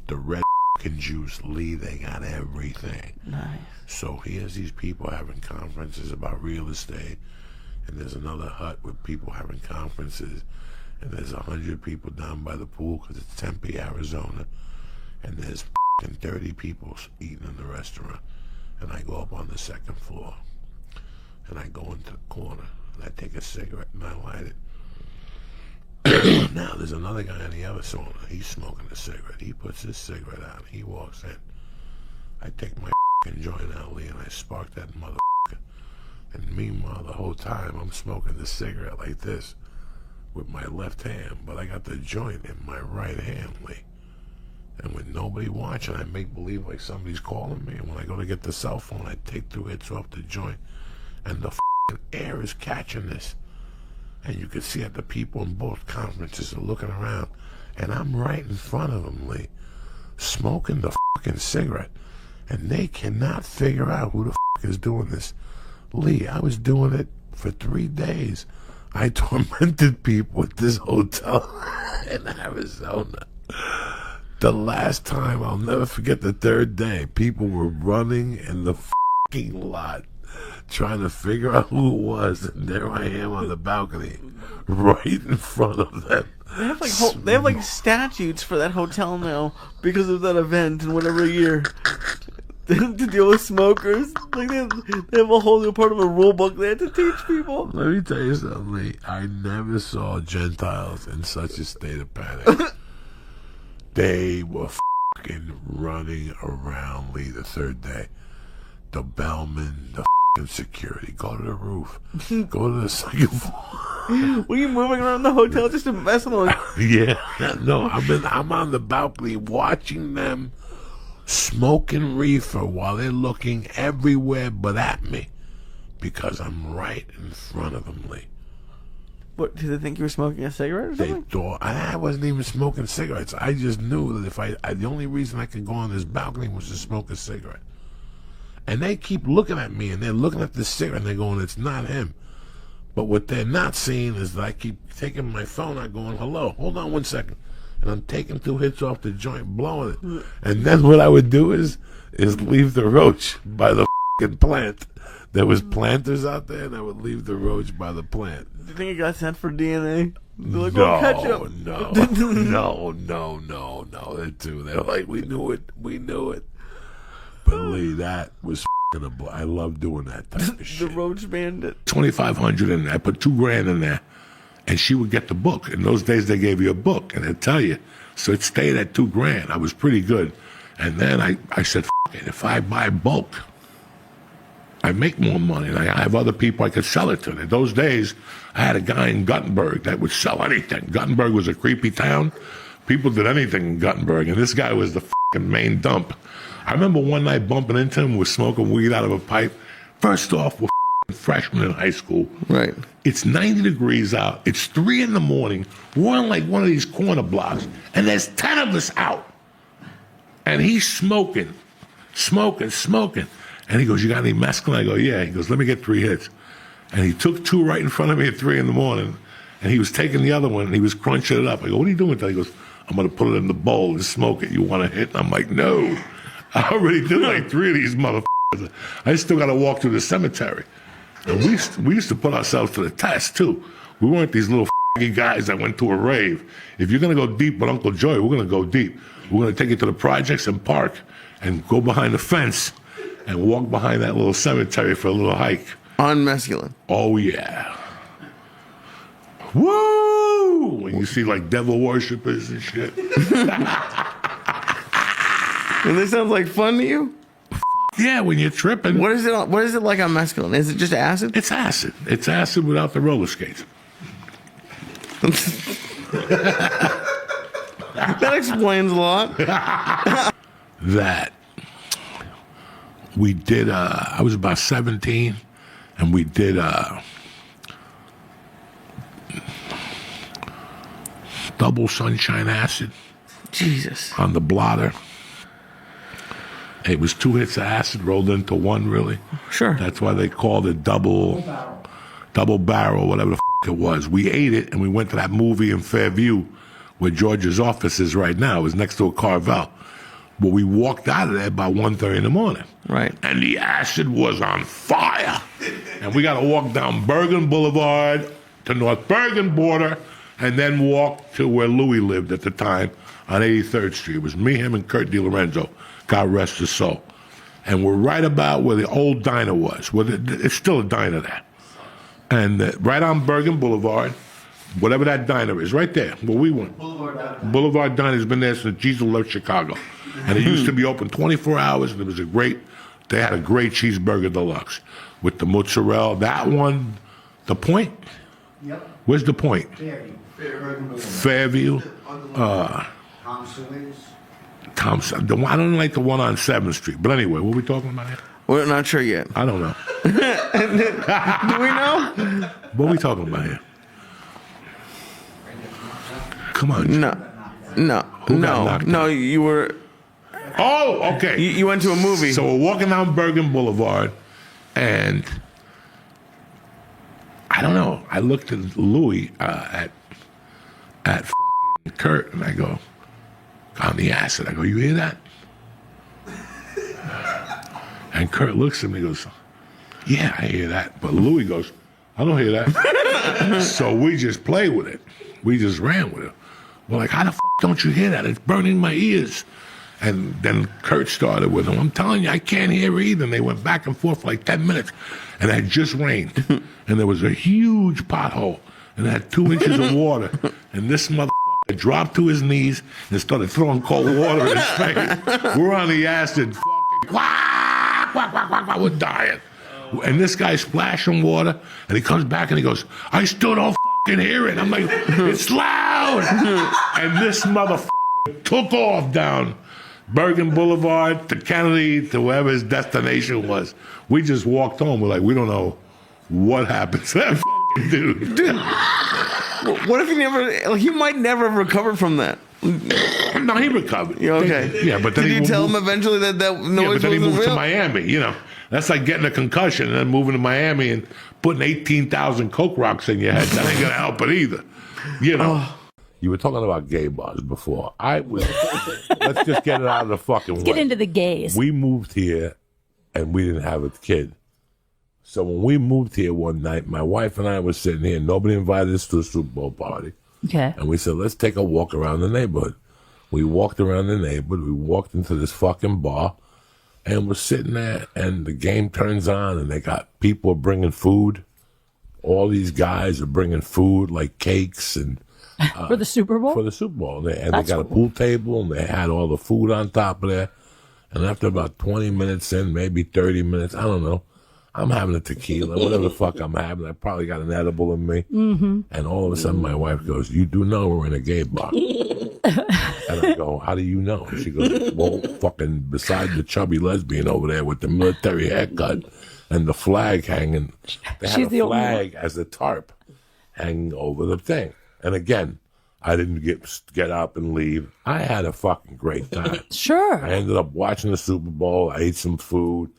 The red fucking juice, Lee, they got everything. Nice. So here's these people having conferences about real estate, and there's another hut with people having conferences, and there's 100 people down by the pool because it's Tempe, Arizona, and there's fucking 30 people eating in the restaurant. And I go up on the second floor, and I go into the corner, and I take a cigarette, and I light it. Now, there's another guy on the other sauna. He's smoking a cigarette. He puts his cigarette out, and he walks in. I take my fucking joint out, Lee, and I spark that motherfucker. And meanwhile, the whole time, I'm smoking the cigarette like this with my left hand, but I got the joint in my right hand, Lee. And with nobody watching, I make believe like somebody's calling me. And when I go to get the cell phone, I take 2 hits off the joint. And the fucking air is catching this. And you can see that the people in both conferences are looking around. And I'm right in front of them, Lee, smoking the fucking cigarette. And they cannot figure out who the fuck is doing this. Lee, I was doing it for 3 days. I tormented people at this hotel in Arizona. The last time, I'll never forget the 3rd day, people were running in the fucking lot trying to figure out who it was, and there I am on the balcony right in front of them. They have like statutes for that hotel now because of that event and whatever year. To deal with smokers. Like they have a whole new part of a rule book they have to teach people. Let me tell you something, Lee. I never saw Gentiles in such a state of panic. They were fucking running around, Lee, the 3rd day. The bellman, the fucking security. Go to the roof. Go to the 2nd floor. Were you moving around the hotel just to mess with them? Yeah. No, I'm on the balcony watching them smoking reefer while they're looking everywhere but at me. Because I'm right in front of them, Lee. What, did they think you were smoking a cigarette or something? They thought I wasn't even smoking cigarettes. I just knew that if the only reason I could go on this balcony was to smoke a cigarette. And they keep looking at me, and they're looking at the cigarette, and they're going, it's not him. But what they're not seeing is that I keep taking my phone out going, hello, hold on 1 second. And I'm taking 2 hits off the joint, blowing it. And then what I would do is leave the roach by the fucking plant. There was planters out there, and I would leave the roach by the plant. Do you think it got sent for DNA? They're like, No, we'll catch up. no. They're like, we knew it. But Lee, that was f***ing I love doing that type of shit. The roach bandit. 2,500 in there. I put $2,000 in there. and she would get the book. In those days, they gave you a book, and they'd tell you. So it stayed at $2,000. I was pretty good. And then I said, F it, if I buy bulk, I make more money, and I have other people I could sell it to. In those days, I had a guy in Guttenberg that would sell anything. Guttenberg was a creepy town. People did anything in Guttenberg, and this guy was the fucking main dump. I remember one night bumping into him, was smoking weed out of a pipe. First off, we're freshmen in high school. Right. It's 90 degrees out. It's 3 in the morning. We're on like one of these corner blocks, and there's 10 of us out. And he's smoking. And he goes, you got any mescaline? I go, yeah. He goes, let me get 3 hits. And he took 2 right in front of me at 3 in the morning. And he was taking the other one, and he was crunching it up. I go, what are you doing with that? He goes, I'm going to put it in the bowl and smoke it. You want a hit? And I'm like, no. I already did like 3 of these motherfuckers. I still got to walk through the cemetery. And we used to put ourselves to the test, too. We weren't these little guys that went to a rave. If you're going to go deep with Uncle Joey, we're going to go deep. We're going to take you to the projects and park and go behind the fence and walk behind that little cemetery for a little hike. On mescaline. Oh, yeah. Woo! When you see, like, devil worshippers and shit. And this sounds like fun to you? Yeah, when you're tripping. What is it like on mescaline? Is it just acid? It's acid. It's acid without the roller skates. That explains a lot. That we did, I was about 17, and we did double sunshine acid. Jesus. On the blotter. It was 2 hits of acid rolled into one, really. Sure. That's why they called it double barrel, whatever the it was. We ate it, and we went to that movie in Fairview where George's office is right now. It was next to a Carvel. But we walked out of there about 1:30 in the morning. Right. And the acid was on fire. And we got to walk down Bergen Boulevard to North Bergen border and then walk to where Louis lived at the time on 83rd Street. It was me, him, and Kurt DiLorenzo. God rest his soul. And we're right about where the old diner was. It's still a diner there. And right on Bergen Boulevard, whatever that diner is, right there where we went. Boulevard Diner's been there since Jesus left Chicago. And it used to be open 24 hours, and they had a great cheeseburger deluxe with the mozzarella. That one, the Point? Yep. Where's the Point? Fairview. Thompson. I don't like the one on 7th Street. But anyway, what are we talking about here? We're not sure yet. I don't know. Do we know? What are we talking about here? Come on. No, you were... Oh, okay. You went to a movie. So we're walking down Bergen Boulevard, and I don't know. I looked at Louis at Kurt, and I go, on the acid. I go, you hear that? And Kurt looks at me and goes, yeah, I hear that. But Louis goes, I don't hear that. So we just played with it. We just ran with it. We're like, how the don't you hear that? It's burning my ears. And then Kurt started with him. I'm telling you, I can't hear either. And they went back and forth for like 10 minutes. And it had just rained. And there was a huge pothole. And it had 2 inches of water. And this motherfucker dropped to his knees and started throwing cold water in his face. We're on the acid. Quack, quack, quack, quack, quack. We're dying. And this guy's splashing water. And he comes back and he goes, I still don't hear it. I'm like, it's loud. And this motherfucker took off down Bergen Boulevard to Kennedy to wherever his destination was. We just walked home. We're like, we don't know what happened to that dude. What if he might never have recovered from that? No, he recovered. Yeah, okay. Yeah, but then did you tell him eventually that noise but then he moved real? to Miami. That's like getting a concussion and then moving to Miami and putting 18,000 Coke rocks in your head. That ain't gonna help it either. You were talking about gay bars before. Let's just get it out of the fucking way. Let's get into the gays. We moved here, and we didn't have a kid. So when we moved here one night, my wife and I were sitting here. Nobody invited us to a Super Bowl party. Okay. And we said, let's take a walk around the neighborhood. We walked around the neighborhood. We walked into this fucking bar, and we're sitting there, and the game turns on, and they got people bringing food. all these guys are bringing food like cakes and for the Super Bowl. for the Super Bowl. They That's got a cool. pool table, and they had all the food on top of there. And after about 20 minutes in, maybe 30 minutes, I don't know, I'm having a tequila, whatever the fuck I'm having. I probably got an edible in me. Mm-hmm. And all of a sudden, my wife goes, "You do know we're in a gay bar." And I go, "How do you know?" She goes, "Well, fucking beside the chubby lesbian over there with the military haircut and the flag hanging, they had She's the a only flag as a tarp hanging over the thing." And again, I didn't get up and leave. I had a fucking great time. Sure. I ended up watching the Super Bowl. I ate some food.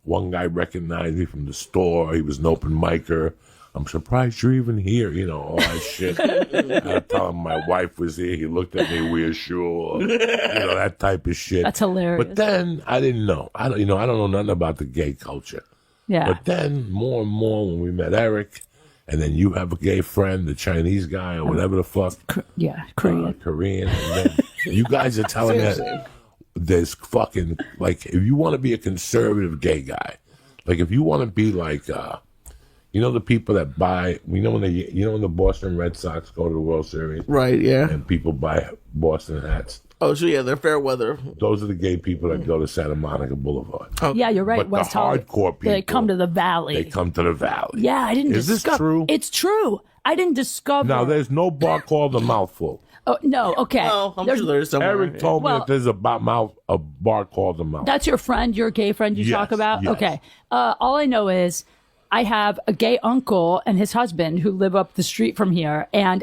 One guy recognized me from the store. He was an open micer. "I'm surprised you're even here," all that shit. I tell him my wife was here. He looked at me weird, sure, that type of shit. That's hilarious. But then I didn't know. I don't know nothing about the gay culture. Yeah. But then more and more when we met Eric, and then you have a gay friend, the Chinese guy or whatever the fuck, Korean. Korean, and then you guys are telling that there's fucking, like, if you want to be a conservative gay guy, like if you want to be like, the people that buy, when the Boston Red Sox go to the World Series, Right, yeah. and people buy Boston hats. Oh, so yeah, they're fair weather. Those are the gay people that go to Santa Monica Boulevard. Yeah, you're right. But West the Hollywood. hardcore people, They come to the Valley. They come to the Valley. Yeah, I didn't Is this discover. true? It's true. I didn't discover. Now, there's no bar called The Mouthful. Oh, no, okay. Oh, I'm There's- sure there's somewhere. Eric told me Well- that there's a bar called The Mouthful. That's your friend, your gay friend you Yes, talk about? yes. Okay. All I know is I have a gay uncle and his husband who live up the street from here. And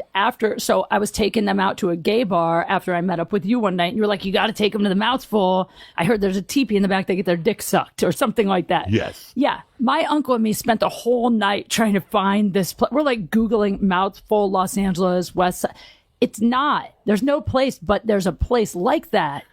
so I was taking them out to a gay bar after I met up with you one night. And you were like, "You got to take them to the Mouthful. I heard there's a teepee in the back. They get their dick sucked," or something like that. Yes. Yeah. My uncle and me spent the whole night trying to find this place. We're like Googling Mouthful, Los Angeles, West Side. It's not. There's no place, but there's a place like that.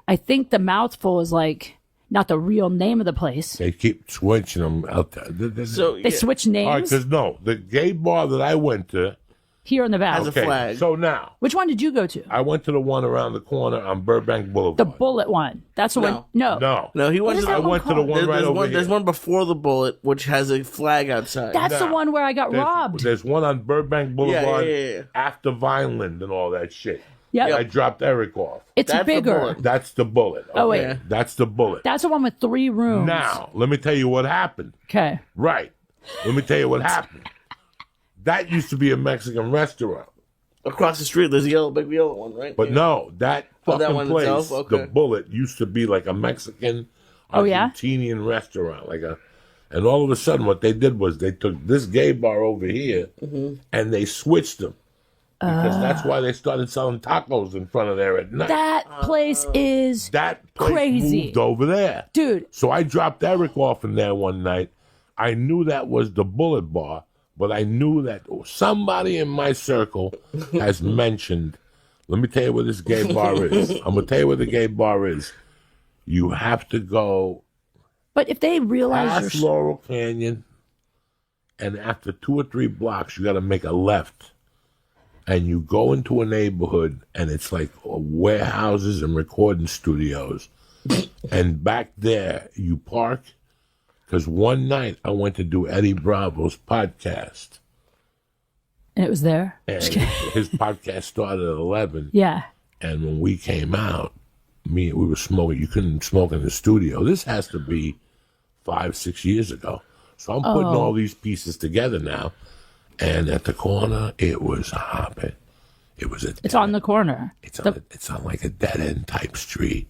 I think the Mouthful is like not the real name of the place. They keep switching them out there. So They switch all right, names because the gay bar that I went to, here in the Valley. Has a flag. so now, Which one did you go to? I went to the one around the corner on Burbank Boulevard. The Bullet one. That's the one. No. No, he went is to that I one went to the called? one right over There's here. one before the Bullet, which has a flag outside. That's the Nah. one where I got robbed. There's one on Burbank Boulevard yeah. after Vineland and all that shit. Yep. I dropped Eric off. It's That's the bigger. Bullet. That's the Bullet. Oh, okay? wait. That's the Bullet. That's the one with 3 rooms. Now, let me tell you what happened. Okay. Right. Let me tell you what happened. That used to be a Mexican restaurant. Across the street, there's a big yellow one, right? But Yeah. no, that Oh, fucking that one place, itself? Okay. the Bullet, used to be like a Mexican Oh, yeah? Argentinian restaurant. And all of a sudden what they did was they took this gay bar over here and they switched them. Because that's why they started selling tacos in front of there at night. That place is That place crazy. moved over there. Dude. So I dropped Eric off in there one night. I knew that was the Bullet Bar, but I knew that somebody in my circle has mentioned, let me tell you where this gay bar is. I'm going to tell you where the gay bar is. You have to go But if they realize past you're Laurel Canyon, and after 2 or 3 blocks, you got to make a left. And you go into a neighborhood, and it's like warehouses and recording studios. And back there, you park. Because one night, I went to do Eddie Bravo's podcast. and it was there. And his podcast started at 11. Yeah. And when we came out, we were smoking. You couldn't smoke in the studio. This has to be 5-6 years ago. So I'm putting all these pieces together now. And at the corner, it was hopping. It's on the corner. It's on like a dead end type street.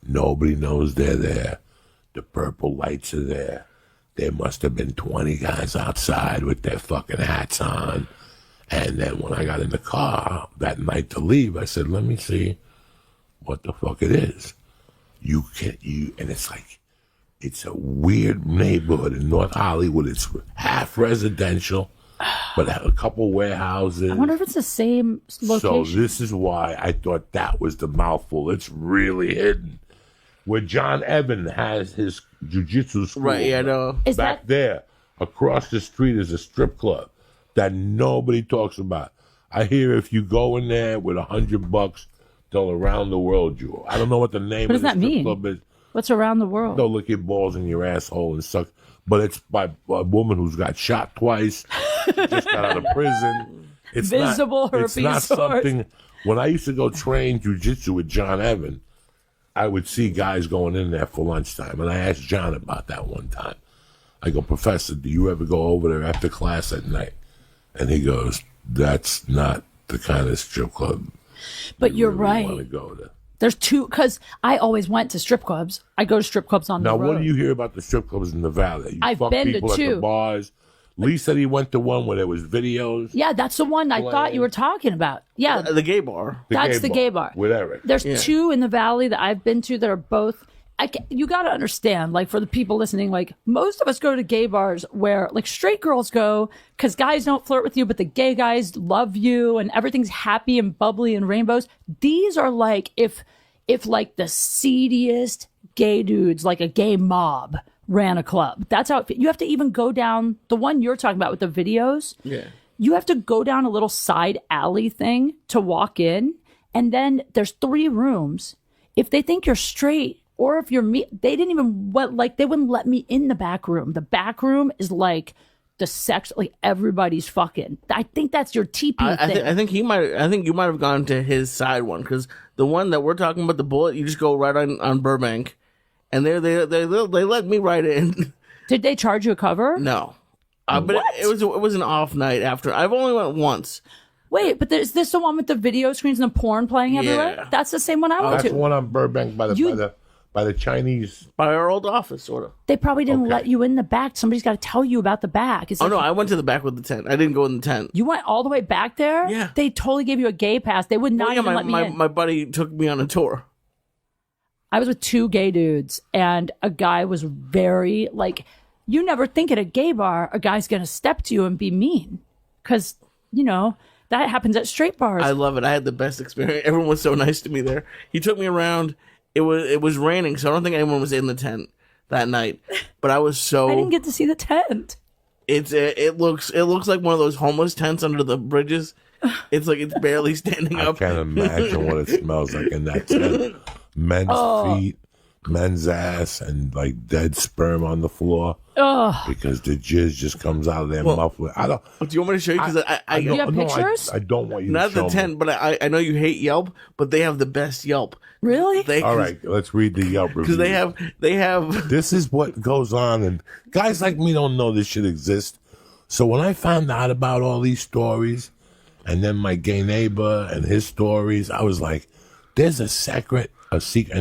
Nobody knows they're there. The purple lights are there. There must have been 20 guys outside with their fucking hats on. And then when I got in the car that night to leave, I said, "Let me see what the fuck it is." And it's like, it's a weird neighborhood in North Hollywood. It's half residential, but a couple warehouses. I wonder if it's the same location. So this is why I thought that was the Mouthful. It's really hidden. Where John Evan has his jiu-jitsu school. Right, yeah, I know. Is Back that there, across the street is a strip club that nobody talks about. I hear if you go in there with $100, they'll around the world you. I don't know what the name What of does the that strip mean? club is. what's around the world? They'll lick your balls in your asshole and suck. But it's by a woman who's got shot twice just got out of prison. It's Visible not, it's herpes not sores. something. When I used to go train jiu-jitsu with John Evan, I would see guys going in there for lunchtime, and I asked John about that one time. I go, Professor, do you ever go over there after class at night? And he goes, that's not the kind of strip club. But you're really right. Want to go to. There's two, because I always went to strip clubs. I go to strip clubs on Now, the road. what do you hear about the strip clubs in the Valley? You I've fuck been to people at the two. bars. Lee said he went to one where there was videos. Yeah, that's the one I thought you were talking about. Yeah, The gay bar. that's the gay bar. With Eric. There's two in the Valley that I've been to that are both. You got to understand, like, for the people listening, like, most of us go to gay bars where, like, straight girls go because guys don't flirt with you, but the gay guys love you and everything's happy and bubbly and rainbows. These are like if like the seediest gay dudes, like a gay mob, ran a club. That's how you have to even go down the one you're talking about with the videos. Yeah. You have to go down a little side alley thing to walk in, and then there's 3 rooms. If they think you're straight, or if you're they didn't even they wouldn't let me in the back room. The back room is like the sex, like everybody's fucking. I think that's your TP thing. I think you might have gone to his side one, because the one that we're talking about, the Bullet, you just go right on Burbank, and they let me right in. Did they charge you a cover? No, but it was an off night after. I've only went once. Wait, but is this the one with the video screens and the porn playing everywhere? Yeah. That's the same one I went That's to. the one on Burbank by the Chinese. By our old office, sort of. They probably didn't Okay. let you in the back. Somebody's got to tell you about the back. It's Oh like, no, I went to the back with the tent. I didn't go in the tent. you went all the way back there? Yeah. They totally gave you a gay pass. They would not even let me in. My buddy took me on a tour. I was with 2 gay dudes, and a guy was very, like, you never think at a gay bar a guy's going to step to you and be mean. Because, you know, that happens at straight bars. I love it. I had the best experience. Everyone was so nice to me there. He took me around. It was raining, so I don't think anyone was in the tent that night. But I was so. I didn't get to see the tent. It looks like one of those homeless tents under the bridges. It's like it's barely standing I up. can't imagine what it smells like in that tent. Men's feet, men's ass, and like dead sperm on the floor. Because the jizz just comes out of their mouth. I don't. Do you want me to show you? Because I you have pictures? I don't want you not to show the tent, me. but I know you hate Yelp, but they have the best Yelp. Really? All right, let's read the Yelp review. Because they have. This is what goes on, and guys like me don't know this shit exists. So when I found out about all these stories, and then my gay neighbor and his stories, I was like, there's a secret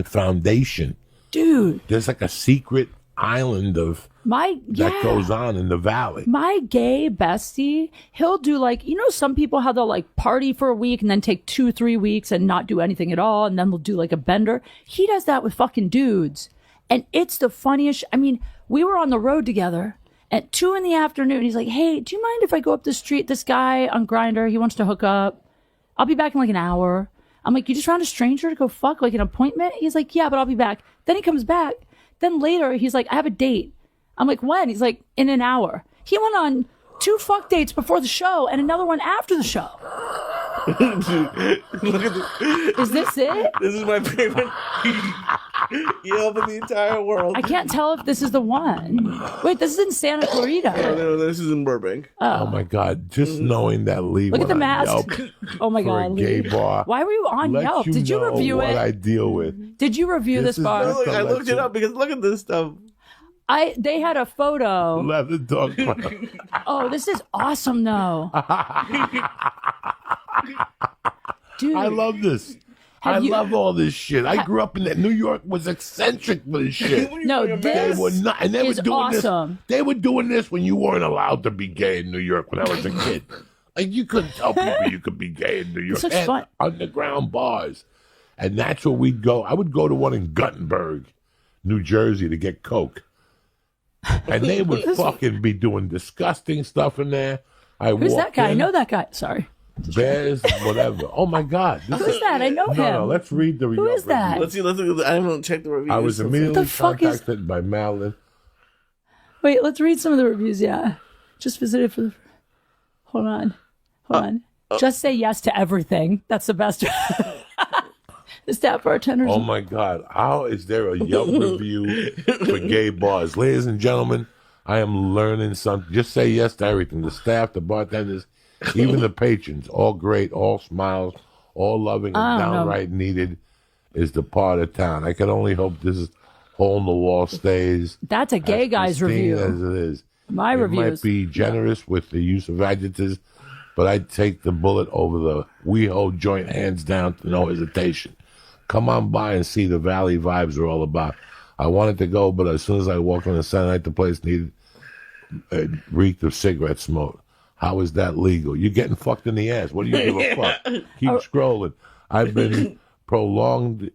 foundation. Dude. There's like a secret island of that goes on in the Valley. My gay bestie, he'll do like, you know, some people how they'll like party for a week and then take 2-3 weeks and not do anything at all. And then they'll do like a bender. He does that with fucking dudes. And it's the funniest. I mean, we were on the road together at 2 PM. He's like, hey, do you mind if I go up the street? This guy on Grindr, he wants to hook up. I'll be back in like an hour. I'm like, you just found a stranger to go fuck, like an appointment? He's like, yeah, but I'll be back. Then he comes back. Then later, he's like, I have a date. I'm like, when? He's like, in an hour. He went on 2 fuck dates before the show and another one after the show. Is this it? This is my favorite Yelp in the entire world. I can't tell if this is the one. Wait, this is in Santa Clarita. No, this is in Burbank. Oh my God! Just knowing that Lee Look at went the on mask. Yelp Oh my for God. a gay Lee. bar. Why were you on let Yelp? Did you know review what it? I deal with. Did you review This this is bar? not- I looked it up because look at this stuff. They had a photo. Leather dog. Oh, this is awesome though. Dude. I love this. I love all this shit. I grew up in that. New York was eccentric for this shit. No, They this were not, and they is were doing awesome. this. They were doing this when you weren't allowed to be gay in New York. When I was a kid, like you couldn't tell people you could be gay in New York. This is And fun. underground bars, and that's where we'd go. I would go to one in Guttenberg, New Jersey, to get coke, and they would fucking be doing disgusting stuff in there. Who's that guy? I know that guy. Sorry. Bears, whatever. Oh my God! Who's that? I know him. No, let's read the Who is that? Let's see. I haven't checked the reviews. I was immediately The fuck is- contacted by Madeline. Wait, let's read some of the reviews. Yeah. Just visited for the. Hold on. Just say yes to everything. That's the best. The staff bartenders. Oh my God! How is there a Yelp review for gay bars, ladies and gentlemen? I am learning something. Just say yes to everything. The staff, the bartenders, even the patrons, all great, all smiles, all loving and downright needed is the part of town. I can only hope this hole in the wall stays. That's a gay guy's review. As it is. My review might be generous with the use of adjectives, but I'd take the bullet over the WeHo joint hands down to no hesitation. Come on by and see the Valley vibes are all about. I wanted to go, but as soon as I walked on the Saturday night, the place reeked of cigarette smoke. How is that legal? You're getting fucked in the ass. What do you give a fuck? Keep scrolling. I've been prolonged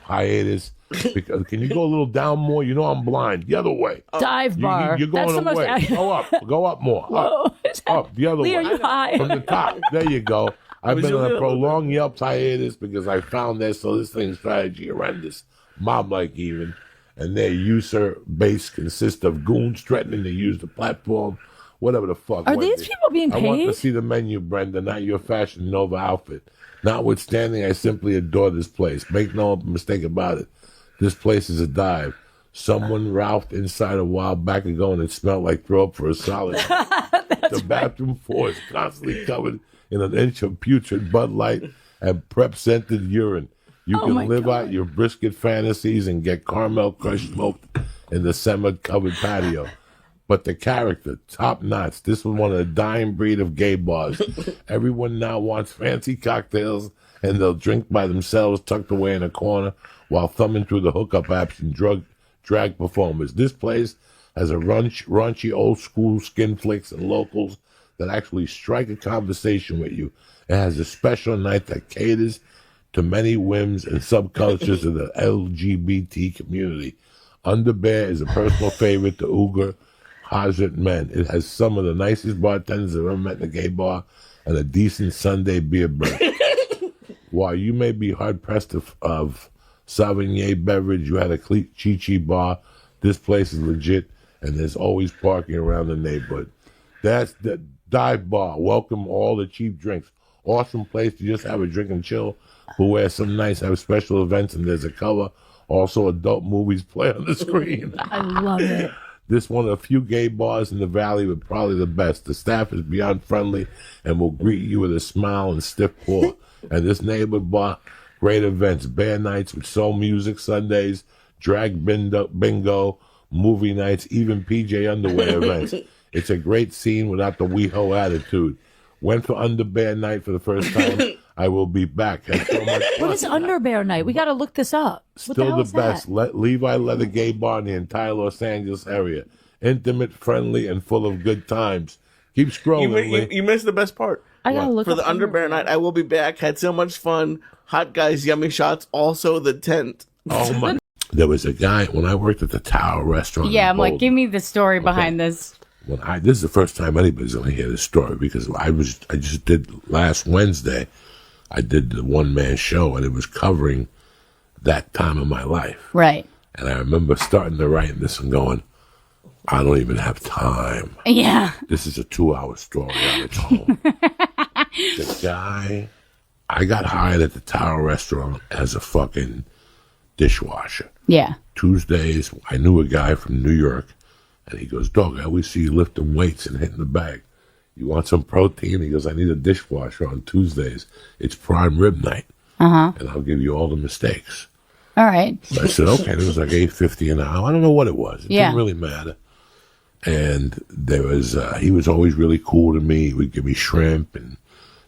hiatus. Because, can you go a little down more? You know I'm blind. The other way. Dive bar. You're going away. Go up more. Up. The other way. Are you high? From the top. There you go. I've been on a prolonged Yelp hiatus because I found this. So this thing's strategy horrendous. Mob-like even. And their user base consists of goons threatening to use the platform. Whatever the fuck. Are these people being paid? I want to see the menu, Brenda, not your Fashion Nova outfit. Notwithstanding, I simply adore this place. Make no mistake about it. This place is a dive. Someone ralphed inside a while back ago and it smelled like throw up for a solid. The bathroom floor is constantly covered in an inch of putrid Bud Light and prep-scented urine. You can live out your brisket fantasies and get caramel crush smoked in the cement-covered patio. But the character, top notch. This was one of the dying breed of gay bars. Everyone now wants fancy cocktails, and they'll drink by themselves tucked away in a corner while thumbing through the hookup apps and drag performers. This place has a raunchy old school skin flicks and locals that actually strike a conversation with you. It has a special night that caters to many whims and subcultures of the LGBT community. Underbear is a personal favorite to Uber Hazard men. It has some of the nicest bartenders I've ever met in a gay bar and a decent Sunday beer break. While you may be hard-pressed of Sauvignon beverage, you had a Chi-Chi bar. This place is legit, and there's always parking around the neighborhood. That's the dive bar. Welcome all the cheap drinks. Awesome place to just have a drink and chill. Who wear some nice, have special events, and there's a cover. Also, adult movies play on the screen. I love it. This one of the few gay bars in the valley, but probably the best. The staff is beyond friendly and will greet you with a smile and stiff paw. And this neighborhood bar, great events, bear nights with soul music Sundays, drag bingo, movie nights, even PJ underwear events. It's a great scene without the WeHo attitude. Went for Underbear Night for the first time. I will be back. So what is Underbear Night? We got to look this up. Still the best. Levi Leather Gay Bar in the entire Los Angeles area. Intimate, friendly, and full of good times. Keep scrolling. You missed the best part. I gotta look for the Underbear Night. I will be back. Had so much fun. Hot guys, yummy shots. Also the tent. Oh my! There was a guy when I worked at the Tower Restaurant. Yeah, I'm like, give me the story behind this. This is the first time anybody's going to hear this story because I just did last Wednesday. I did the one-man show, and it was covering that time of my life. Right. And I remember starting to write this and going, I don't even have time. Yeah. This is a 2-hour story on its own. The guy, I got hired at the Tower Restaurant as a fucking dishwasher. Yeah. Tuesdays, I knew a guy from New York, and he goes, Dog, I always see you lifting weights and hitting the bag. You want some protein? He goes, I need a dishwasher on Tuesdays. It's prime rib night. And I'll give you all the mistakes. All right. So I said, okay. It was like $8.50 an hour. I don't know what it was. It didn't really matter. And there was, he was always really cool to me. He would give me shrimp and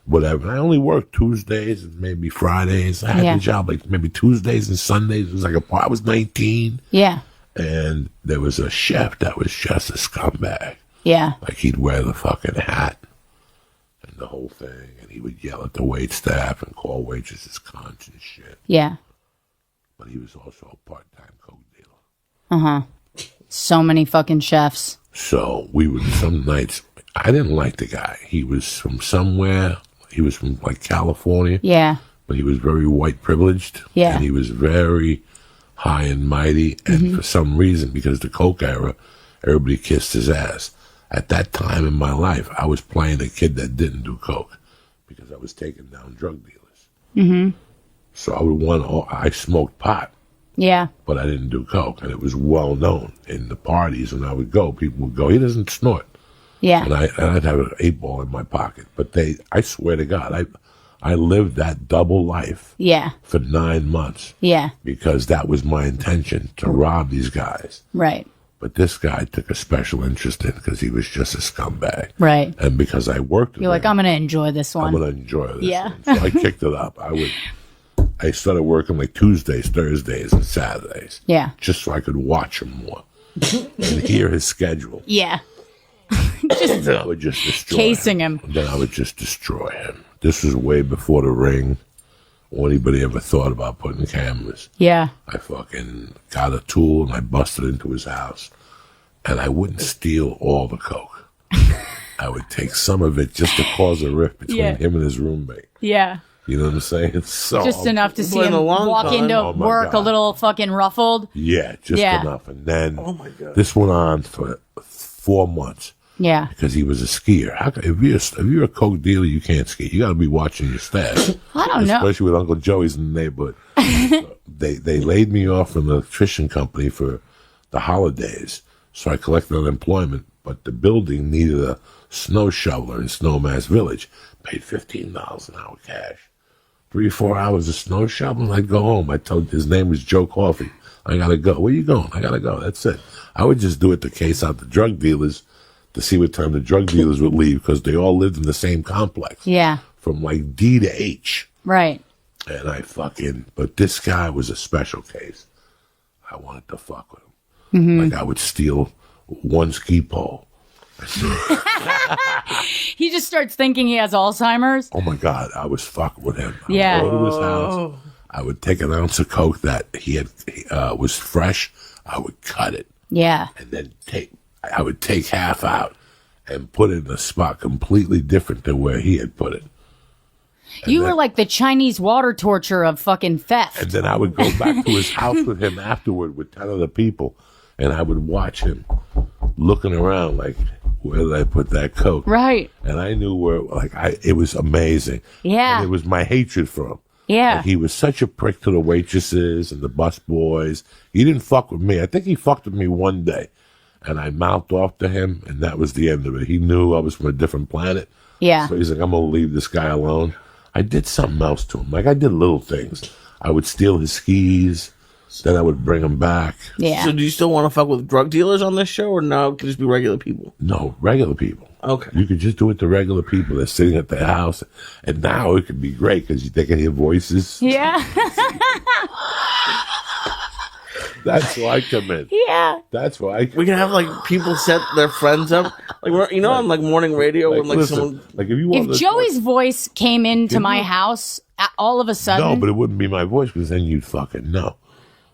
whatever. And I only worked Tuesdays and maybe Fridays. I had the job like maybe Tuesdays and Sundays. It was like I was 19. Yeah. And there was a chef that was just a scumbag. Yeah. Like he'd wear the fucking hat and the whole thing, and he would yell at the wait staff and call waitresses cunts and shit. Yeah. But he was also a part-time coke dealer. So many fucking chefs. So we would, some nights, I didn't like the guy. He was from somewhere. He was from like California. Yeah. But he was very white privileged. Yeah. And he was very high and mighty. And for some reason, because the coke era, everybody kissed his ass. At that time in my life, I was playing a kid that didn't do coke because I was taking down drug dealers. So I smoked pot. Yeah. but I didn't do coke, and it was well known in the parties when I would go. People would go, he doesn't snort, Yeah. and I'd have an 8-ball in my pocket. But I swear to God, I lived that double life Yeah. for 9 months Yeah. because that was my intention, to rob these guys. Right. But this guy took a special interest in because he was just a scumbag. Right. And because I worked with You're like, him, I'm going to enjoy this I'm one. going to enjoy this. Yeah. one. So I kicked it up. I started working like Tuesdays, Thursdays, and Saturdays. Yeah. Just so I could watch him more and hear his schedule. Yeah. I would just destroy Casing him. Then I would just destroy him. This was way before the Ring or anybody ever thought about putting cameras. Yeah. I fucking got a tool and I busted into his house. And I wouldn't steal all the coke. I would take some of it just to cause a rift between Yeah. him and his roommate. Yeah. You know what I'm saying? So Just enough to see Boy, in him the long walk time. into Oh, my work a God. little fucking ruffled. Yeah, just Yeah. enough. And then my God. this went on for 4 months Yeah. because he was a skier. If you're a coke dealer, you can't ski. You got to be watching your staff. I don't know. Especially with Uncle Joey's in the neighborhood. So they laid me off from the electrician company for the holidays, so I collected unemployment. But the building needed a snow shoveler in Snowmass Village. Paid $15 an hour cash. 3 or 4 hours of snow shoveling, I'd go home. I told his name was Joe Coffey. I gotta go. Where you going? I gotta go. That's it. I would just do it to case out the drug dealers to see what time the drug dealers would leave because they all lived in the same complex. Yeah. From like D to H. Right. And but this guy was a special case. I wanted to fuck with him. Mm-hmm. Like I would steal one ski pole. He just starts thinking he has Alzheimer's. Oh my God, I was fucking with him. Yeah. I would go to his house. I would take an ounce of coke that he had was fresh. I would cut it Yeah. and then I would take half out and put it in a spot completely different than where he had put it. You were like the Chinese water torture of fucking theft. And then I would go back to his house with him afterward with 10 other people, and I would watch him looking around like, where did I put that coke? Right. And I knew where, it was amazing. Yeah. And it was my hatred for him. Yeah. Like, he was such a prick to the waitresses and the bus boys. He didn't fuck with me. I think he fucked with me one day, and I mouthed off to him, and that was the end of it. He knew I was from a different planet. Yeah. So he's like, I'm going to leave this guy alone. I did something else to him. Like, I did little things. I would steal his skis. Then I would bring him back. Yeah. So do you still want to fuck with drug dealers on this show, or no? It could just be regular people. No, regular people. Okay. You could just do it to regular people that's sitting at their house. And now it could be great because they can hear voices. Yeah. That's why I come in. Yeah. That's why I come We can have like people set their friends up, like on like morning radio when like listen, someone. like if you want If Joey's voice came into my house all of a sudden. No, but it wouldn't be my voice because then you'd fucking know.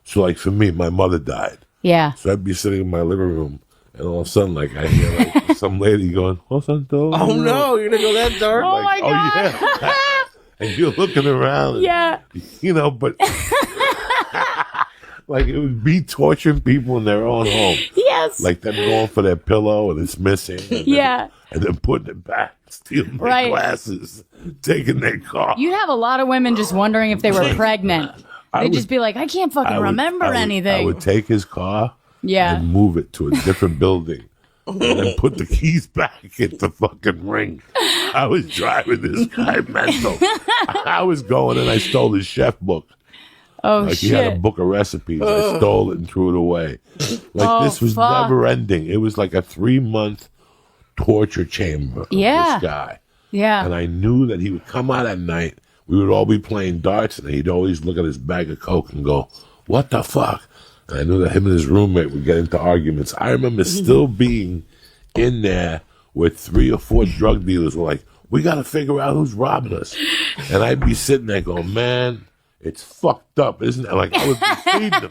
So like for me, my mother died. Yeah. So I'd be sitting in my living room and all of a sudden like I hear like some lady going, "Oh, Santo." Oh no, you're gonna go that dark? Oh my God. Yeah. And you're looking around. And, Yeah. but like it would be torturing people in their own home. Yes. Like them going for their pillow and it's missing. And Yeah. and then putting it back, stealing their Right. glasses, taking their car. You'd have a lot of women just wondering if they were pregnant. I They'd would- just be like, I can't fucking remember anything. I would take his car Yeah. and move it to a different building and then put the keys back in the fucking ring. I was driving this guy mental. I was going and I stole his chef book. Oh, Like shit. he had a book of recipes. I stole it and threw it away. Like Oh, this was fuck. never ending. It was like a 3-month torture chamber of Yeah. this guy. Yeah. And I knew that he would come out at night. We would all be playing darts, and he'd always look at his bag of coke and go, "What the fuck?" And I knew that him and his roommate would get into arguments. I remember still being in there with 3 or 4 drug dealers were like, "We got to figure out who's robbing us." And I'd be sitting there going, "Man, it's fucked up, isn't it?" Like I would be feeding them.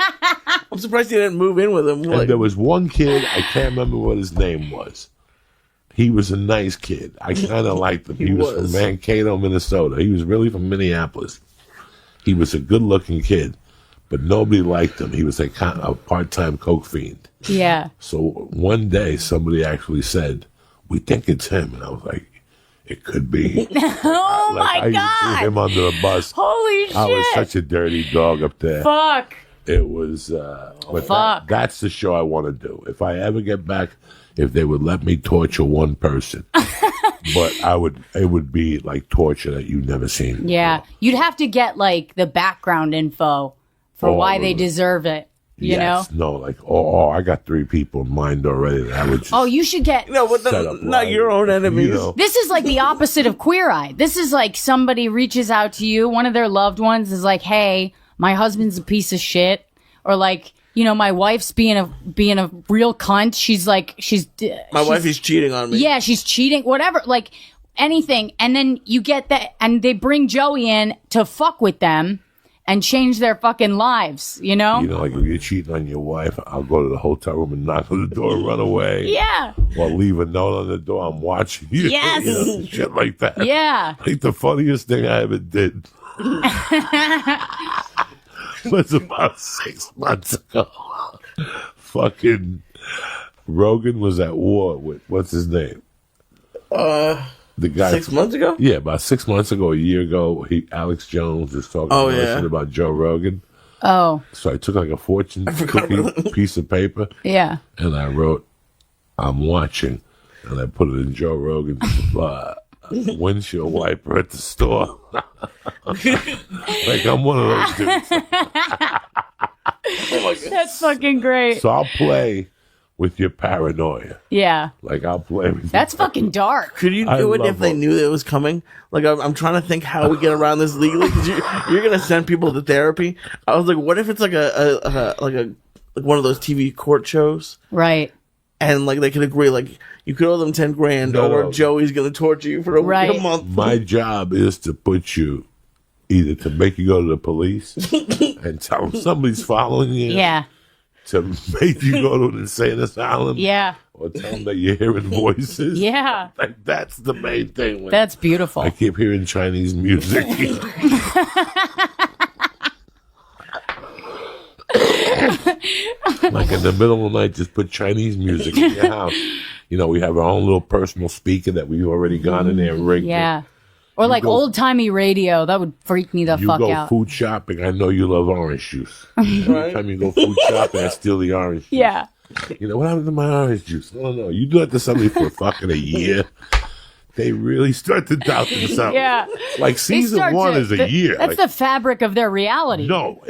I'm surprised you didn't move in with him. And Like, there was one kid, I can't remember what his name was. He was a nice kid. I kind of liked him. He was from Mankato, Minnesota. He was really from Minneapolis. He was a good-looking kid, but nobody liked him. He was a part-time coke fiend. Yeah. So one day, somebody actually said, "We think it's him." And I was like, "It could be." Oh Like, my I even God. threw him under the bus. Holy shit. I was such a dirty dog up there. Fuck. It was, but Fuck. that's the show I want to do. If I ever get back, if they would let me torture one person, but it would be like torture that you've never seen. Yeah. before. You'd have to get like the background info for why they deserve it. You know? No, like, I got 3 people in mind already that I would just Oh, you should get. No, but set up not live, your own enemies. you know. This is like the opposite of Queer Eye. This is like somebody reaches out to you, one of their loved ones is like, "Hey, my husband's a piece of shit," or like, my wife's being a real cunt. She's My wife is cheating on me. yeah, she's cheating, whatever, like anything. And then you get that, and they bring Joey in to fuck with them and change their fucking lives. You know, like if you're cheating on your wife, I'll go to the hotel room and knock on the door and run away. Yeah. Or leave a note on the door. I'm watching you. Yes. You know, shit like that. Yeah. Like the funniest thing I ever did was about 6 months ago. Fucking Rogan was at war with, what's his name? The guy 6 months ago? Yeah, about 6 months ago, a year ago, Alex Jones was talking shit about Joe Rogan. Oh. So I took like a fortune cookie piece of paper Yeah. and I wrote, "I'm watching," and I put it in Joe Rogan's windshield wiper at the store. Like I'm one of those dudes. That's fucking great. So I'll play with your paranoia. Yeah. Like I'll play with That's fucking dark. Could you I do it love if they it. knew that it was coming? Like, I'm trying to think how we get around this legally. Because you're gonna send people to therapy. I was like, what if it's like like one of those TV court shows, Right. and like they could agree, like you could owe them 10 grand, No, or no. Joey's gonna torture you for a Right. month. My job is to put you either to make you go to the police and tell them somebody's following you. Yeah. To make you go to an insane asylum. Yeah. Or tell them that you're hearing voices. Yeah. Like that's the main thing. Like, That's beautiful. I keep hearing Chinese music. Like in the middle of the night, just put Chinese music in your house. You know, we have our own little personal speaker that we've already gone in there and rigged. Yeah. Or like go- old timey radio. That would freak me the You fuck go out. food shopping. I know you love orange juice. Every time you go food shopping, I steal the orange juice. Yeah. You know, what happened to my orange juice? I don't know. You do that to somebody for fucking a year, they really start to doubt themselves. Yeah. Like They season start 1 to- is a year. That's Like, the fabric of their reality. no,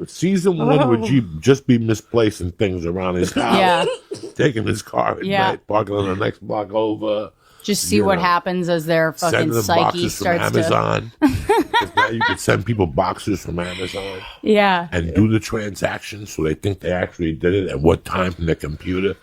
season 1 would you just be misplacing things around his house, Yeah. taking his car at Yeah. night, parking on the next block over, Just see You what know, happens as their fucking sending them psyche boxes from starts to. Amazon. 'Cause now you can send people boxes from Amazon Yeah. and do the transactions so they think they actually did it at what time from their computer.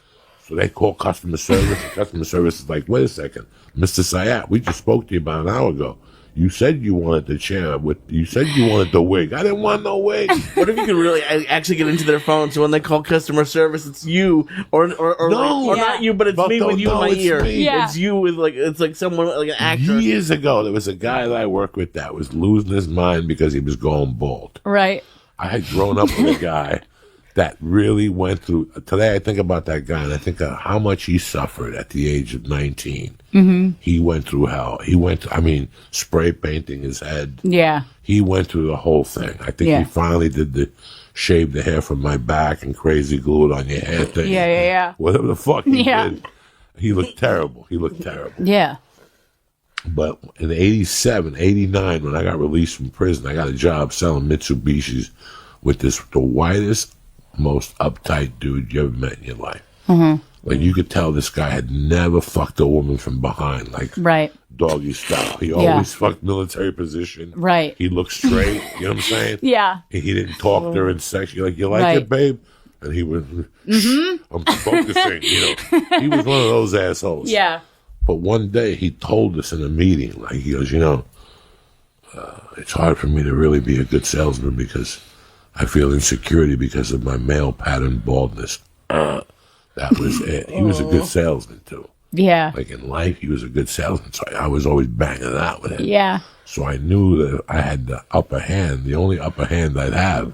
So they call customer service, and customer service is like, "Wait a second, Mr. Syatt, we just spoke to you about an hour ago. You said you wanted the chair you said you wanted the wig. I didn't want no wig." What if you could really actually get into their phone, so when they call customer service, it's you, or No. or not you, but it's But me with you in my it's ear. me. Yeah. It's you with it's like someone like an actor. Years ago, there was a guy that I worked with that was losing his mind because he was going bald. Right. I had grown up with a guy that really went through. Today, I think about that guy and I think of how much he suffered at the age of 19. Mm-hmm. He went through hell. Spray painting his head. Yeah. He went through the whole thing. I think Yeah. he finally did the shave the hair from my back and crazy glue it on your hair thing. Yeah. Whatever the fuck he Yeah. did. He looked terrible. Yeah. But in 87, 89, when I got released from prison, I got a job selling Mitsubishis with the whitest, most uptight dude you ever met in your life. Mm-hmm. Like, you could tell this guy had never fucked a woman from behind, like Right. doggy style. He always fucked military position. Right. He looked straight, you know what I'm saying? Yeah. He didn't talk during sex. You're like, "You like Right. it, babe?" And he was, I'm focusing, you know. He was one of those assholes. Yeah. But one day he told us in a meeting, like, he goes, it's hard for me to really be a good salesman because I feel insecurity because of my male pattern baldness. That was it. He was a good salesman, too. Yeah. Like, in life, he was a good salesman. So I was always banging it out with him. Yeah. So I knew that I had the upper hand. The only upper hand I'd have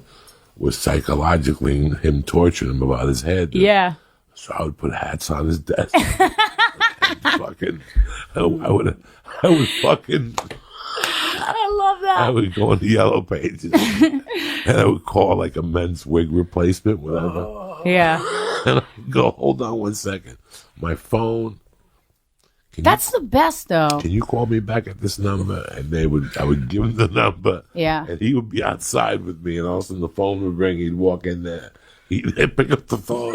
was psychologically him torturing him about his head. Yeah. So I would put hats on his desk. I would fucking. I love love that. I would go on the Yellow Pages and I would call like a men's wig replacement, whatever. Yeah. And I would go, hold on 1 second. My phone. That's the best, though. Can you call me back at this number? And I would give him the number. Yeah. And he would be outside with me, and all of a sudden the phone would ring. He'd walk in there. He'd pick up the phone.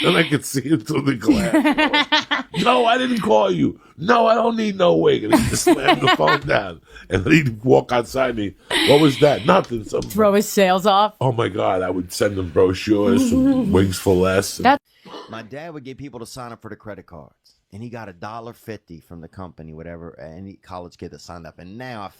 And I could see him through the glass. No, I didn't call you. No, I don't need no wig. And he'd just slam the phone down. And then he'd walk outside me. What was that? Nothing. Something. Throw his sales off. Oh, my God. I would send them brochures, some wigs for less. My dad would get people to sign up for the credit cards, and he got $1.50 from the company, whatever, any college kid that signed up. And now,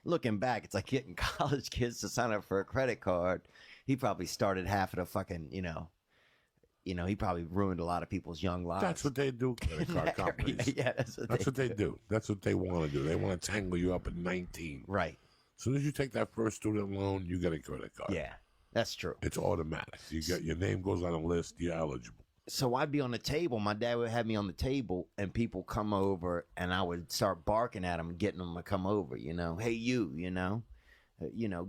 looking back, it's like getting college kids to sign up for a credit card. He probably started half of the fucking, he probably ruined a lot of people's young lives. That's what they do, credit card companies. Yeah, that's what they do. That's what they want to do. They want to tangle you up at 19. Right. As soon as you take that first student loan, you get a credit card. Yeah, that's true. It's automatic. You get your name goes on a list. You're eligible. So I'd be on the table. My dad would have me on the table, and people come over, and I would start barking at them, getting them to come over. Hey, you,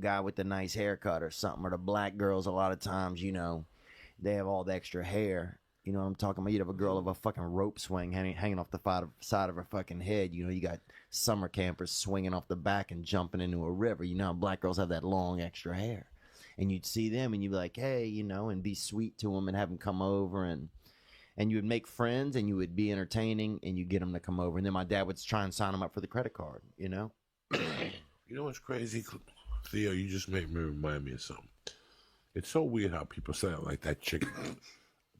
guy with the nice haircut or something. Or the black girls, a lot of times, they have all the extra hair. You know what I'm talking about? You'd have a girl of a fucking rope swing hanging off the side of her fucking head. You got summer campers swinging off the back and jumping into a river. How black girls have that long extra hair. And you'd see them and you'd be like, hey, and be sweet to them and have them come over. And you would make friends and you would be entertaining and you get them to come over. And then my dad would try and sign them up for the credit card, You know what's crazy? Theo, you just made me remind me of something. It's so weird how people say it, like that chick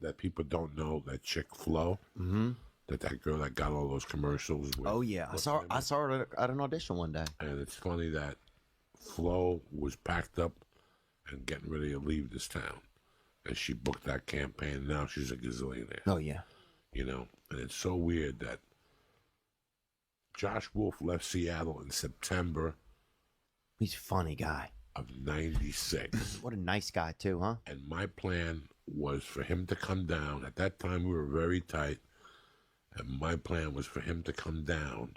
that people don't know, that chick Flo. Mm-hmm. That girl that got all those commercials. Oh, yeah. I saw her at an audition one day. And it's funny that Flo was packed up and getting ready to leave this town. And she booked that campaign, and now she's a gazillionaire. Oh, yeah. And it's so weird that Josh Wolf left Seattle in September. He's a funny guy. Of 96. What a nice guy, too, huh? And my plan was for him to come down. At that time, we were very tight. And my plan was for him to come down,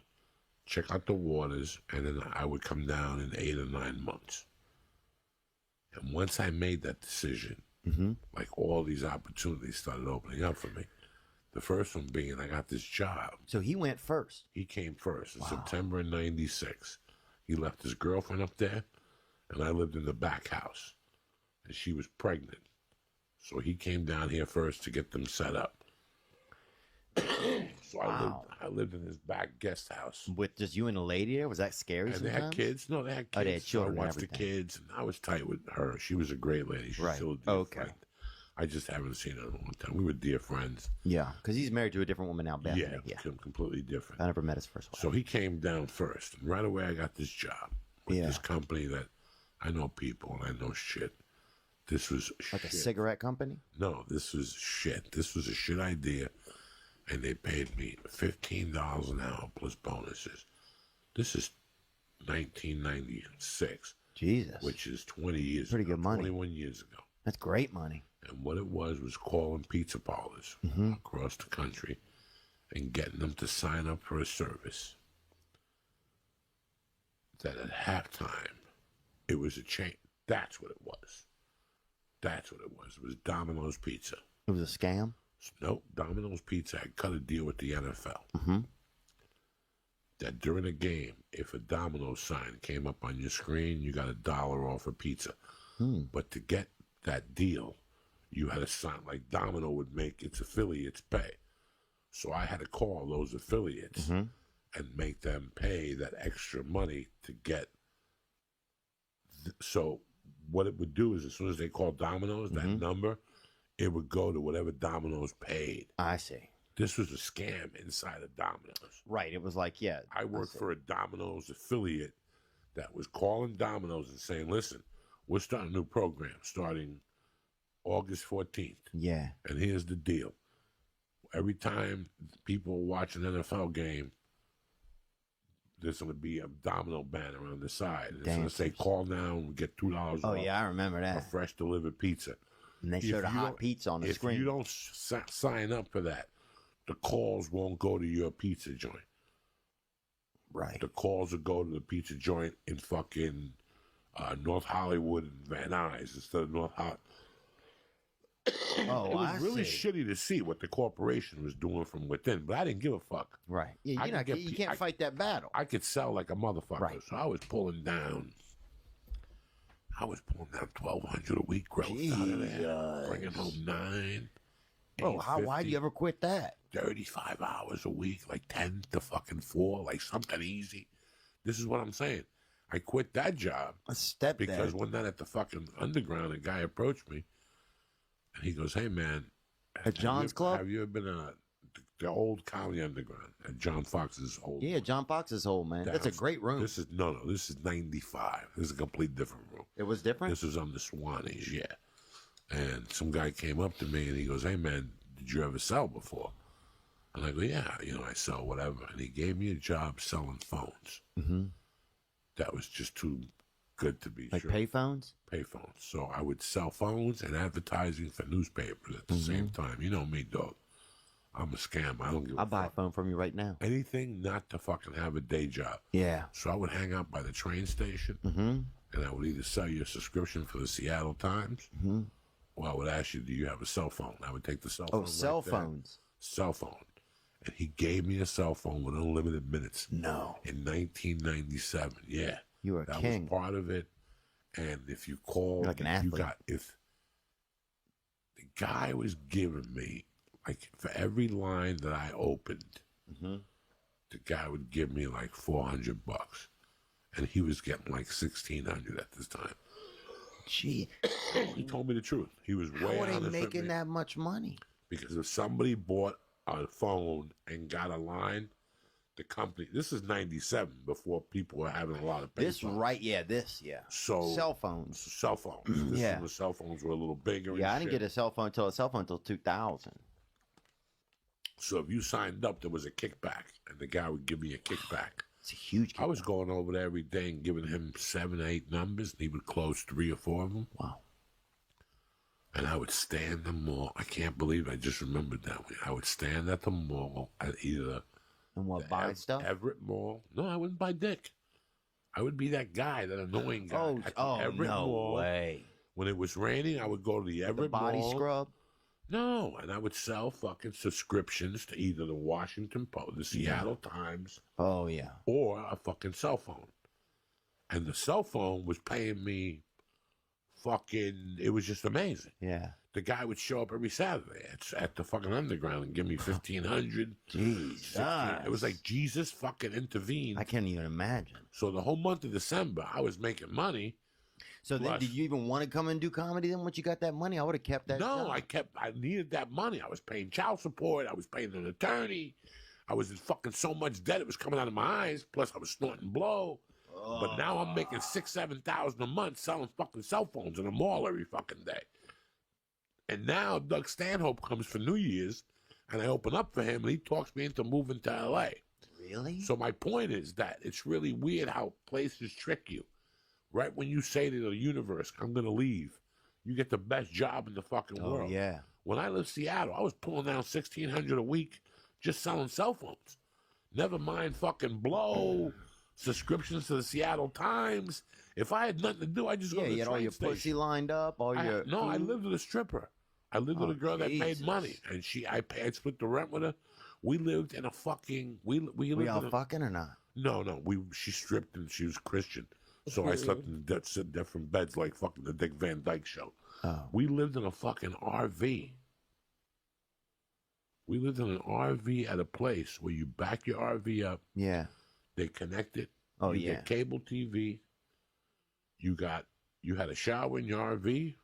check out the waters, and then I would come down in 8 or 9 months. And once I made that decision, like all these opportunities started opening up for me. The first one being I got this job. So he went first. He came first in September of 96. He left his girlfriend up there, and I lived in the back house. And she was pregnant. So he came down here first to get them set up. So I lived in his back guest house. With just you and a lady there? Was that scary And sometimes? they had kids. No, they had kids. Oh, they had children So I watched and the kids, and I was tight with her. She was a great lady. She's Right. still a dear Okay. friend. I just haven't seen her in a long time. We were dear friends. Yeah, because he's married to a different woman now, Bethany. Yeah, completely different. I never met his first wife. So he came down first, and right away I got this job with this company that I know people and I know shit. This was like shit. a cigarette company? No, this was shit. This was a shit idea, and they paid me $15 an hour plus bonuses. This is 1996. Jesus. Which is 20 years Pretty ago. good money. 21 years ago. That's great money. And what it was calling pizza parlors across the country and getting them to sign up for a service that at halftime, it was a chain. That's what it was. That's what it was. It was Domino's Pizza. It was a scam? Nope. Domino's Pizza had cut a deal with the NFL. That during a game, if a Domino's sign came up on your screen, you got $1 off a pizza. But to get that deal, you had to sign, like Domino would make its affiliates pay. So I had to call those affiliates and make them pay that extra money to get. So what it would do is as soon as they called Domino's, that number, it would go to whatever Domino's paid. I see. This was a scam inside of Domino's. Right. It was like, I worked for a Domino's affiliate that was calling Domino's and saying, listen, we're starting a new program starting August 14th. Yeah. And here's the deal. Every time people watch an NFL game, there's going to be a Domino banner on the side. It's going to say, call now and get $2 off. Oh, yeah, I remember that. A fresh delivered pizza. And they showed a hot pizza on the screen. If you don't sign up for that, the calls won't go to your pizza joint. Right. The calls would go to the pizza joint in fucking North Hollywood and Van Nuys instead of North Hollywood. Oh, It was I really see. shitty to see what the corporation was doing from within, but I didn't give a fuck. Right. Yeah, I you're could not, get you pe- can't I- fight that battle. I could sell like a motherfucker, Right. so I was pulling down 1,200 a week gross out of there, bringing home 9. Bro, why'd you ever quit that? 35 hours a week, like 10 to fucking 4, like something easy. This is what I'm saying. I quit that job A step because one night at the fucking underground, a guy approached me and he goes, "Hey man, At John's Club? Have you ever been the old Comedy Underground at John Fox's old? Yeah, John Fox's hole, man. That's a great room. This is This is 95. This is a complete different room. It was different? This was on the Swannies, yeah. And some guy came up to me and he goes, "Hey man, did you ever sell before?" And I go, "Yeah, I sell whatever." And he gave me a job selling phones. Mm-hmm. That was just too good to be Like true. payphones? Payphones. So I would sell phones and advertising for newspapers at the same time. You know me, dog. I'm a scam. I don't give a I'll buy a fuck. phone from you right now. Anything not to fucking have a day job. Yeah. So I would hang out by the train station, and I would either sell you a subscription for the Seattle Times, or I would ask you, "Do you have a cell phone?" I would take the cell phone. Oh, cell right there. phones. Cell phone. And he gave me a cell phone with unlimited minutes. No. In 1997, yeah. You were a that king. was part of it. And if you called, You're like an athlete. if the guy was giving me, like, for every line that I opened, the guy would give me like $400, and he was getting like 1,600 at this time. Gee, He told me the truth. He was way how are they honest with making me. that much money? Because if somebody bought a phone and got a line, the company. This is '97, before people were having a lot of pay This phones. right, yeah, this, yeah. So Cell phones. Cell phones. This Yeah. is when cell phones were a little bigger. Yeah, I and didn't shit. get a cell phone until 2000. So if you signed up, there was a kickback, and the guy would give me a kickback. It's a huge. I was going over there every day and giving him 7, 8 numbers, and he would close 3 or 4 of them. Wow. And I would stand at the mall. I can't believe I just remembered that. I would stand at the mall at either And what, buy stuff? Everett Mall. No, I wouldn't buy dick. I would be that guy, that annoying guy. at the Everett no Mall. way. When it was raining, I would go to the Everett Body Mall. scrub? No, and I would sell fucking subscriptions to either the Washington Post, the Seattle Times, Oh, yeah. or a fucking cell phone. And the cell phone was paying me fucking, it was just amazing. Yeah. The guy would show up every Saturday at the fucking underground and give me 1,500. Jesus. It was like Jesus fucking intervened. I can't even imagine. So the whole month of December, I was making money. So then, Plus- did you even want to come and do comedy then once you got that money? I would have kept that No, job. I needed that money. I was paying child support. I was paying an attorney. I was in fucking so much debt it was coming out of my eyes. Plus, I was snorting blow. But now I'm making $6,000-7,000 a month selling fucking cell phones in the mall every fucking day. And now Doug Stanhope comes for New Year's, and I open up for him, and he talks me into moving to L.A. Really? So my point is that it's really weird how places trick you. Right when you say to the universe, "I'm going to leave," you get the best job in the fucking world. yeah. When I lived in Seattle, I was pulling down $1,600 a week just selling cell phones. Never mind fucking blow, subscriptions to the Seattle Times. If I had nothing to do, I just go Yeah, to the you had all train your station. pussy lined up, all your No, I food. lived with a stripper. I lived with a girl that Jesus. paid money, and I split the rent with her. We lived in a fucking we lived We in all a, fucking or not? No. She stripped and she was Christian, so I slept in different beds like fucking the Dick Van Dyke Show. Oh. We lived in a fucking RV. We lived in an RV at a place where you back your RV up. Yeah. They connect it. Oh, you yeah. get cable TV. You had a shower in your RV,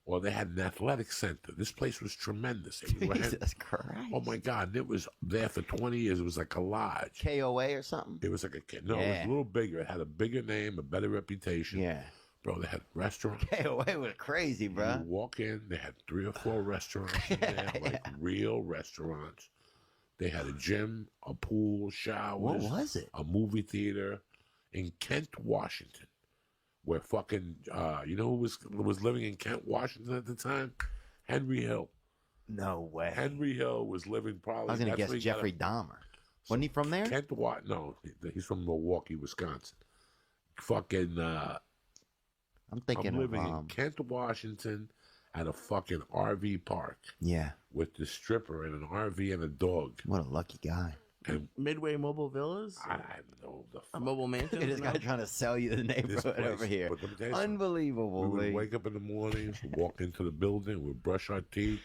or they had an athletic center. This place was tremendous. It was- Jesus Christ. oh my God! And it was there for 20 years. It was like a lodge. KOA or something? It was like it was Yeah. a little bigger. It had a bigger name, a better reputation. Yeah. Bro, they had restaurants. KOA was crazy, You bro. walk in, they had 3 or 4 restaurants in there, like real restaurants. They had a gym, a pool, showers. What was it? A movie theater in Kent, Washington, where fucking you know who was living in Kent, Washington at the time? Henry Hill. No way. Henry Hill was living probably. I was going to that's guess where he got Jeffrey Dahmer. Wasn't he from there? Kent, no, he's from Milwaukee, Wisconsin. Fucking, I'm thinking I'm living of in Kent, Washington, at a fucking RV park. Yeah. With the stripper and an RV and a dog. What a lucky guy. And Midway Mobile Villas? I know the fuck. A mobile mansion? This guy trying to sell you the neighborhood over here. But let me tell you something. Unbelievable. We would wake up in the morning, walk into the building, we'd brush our teeth.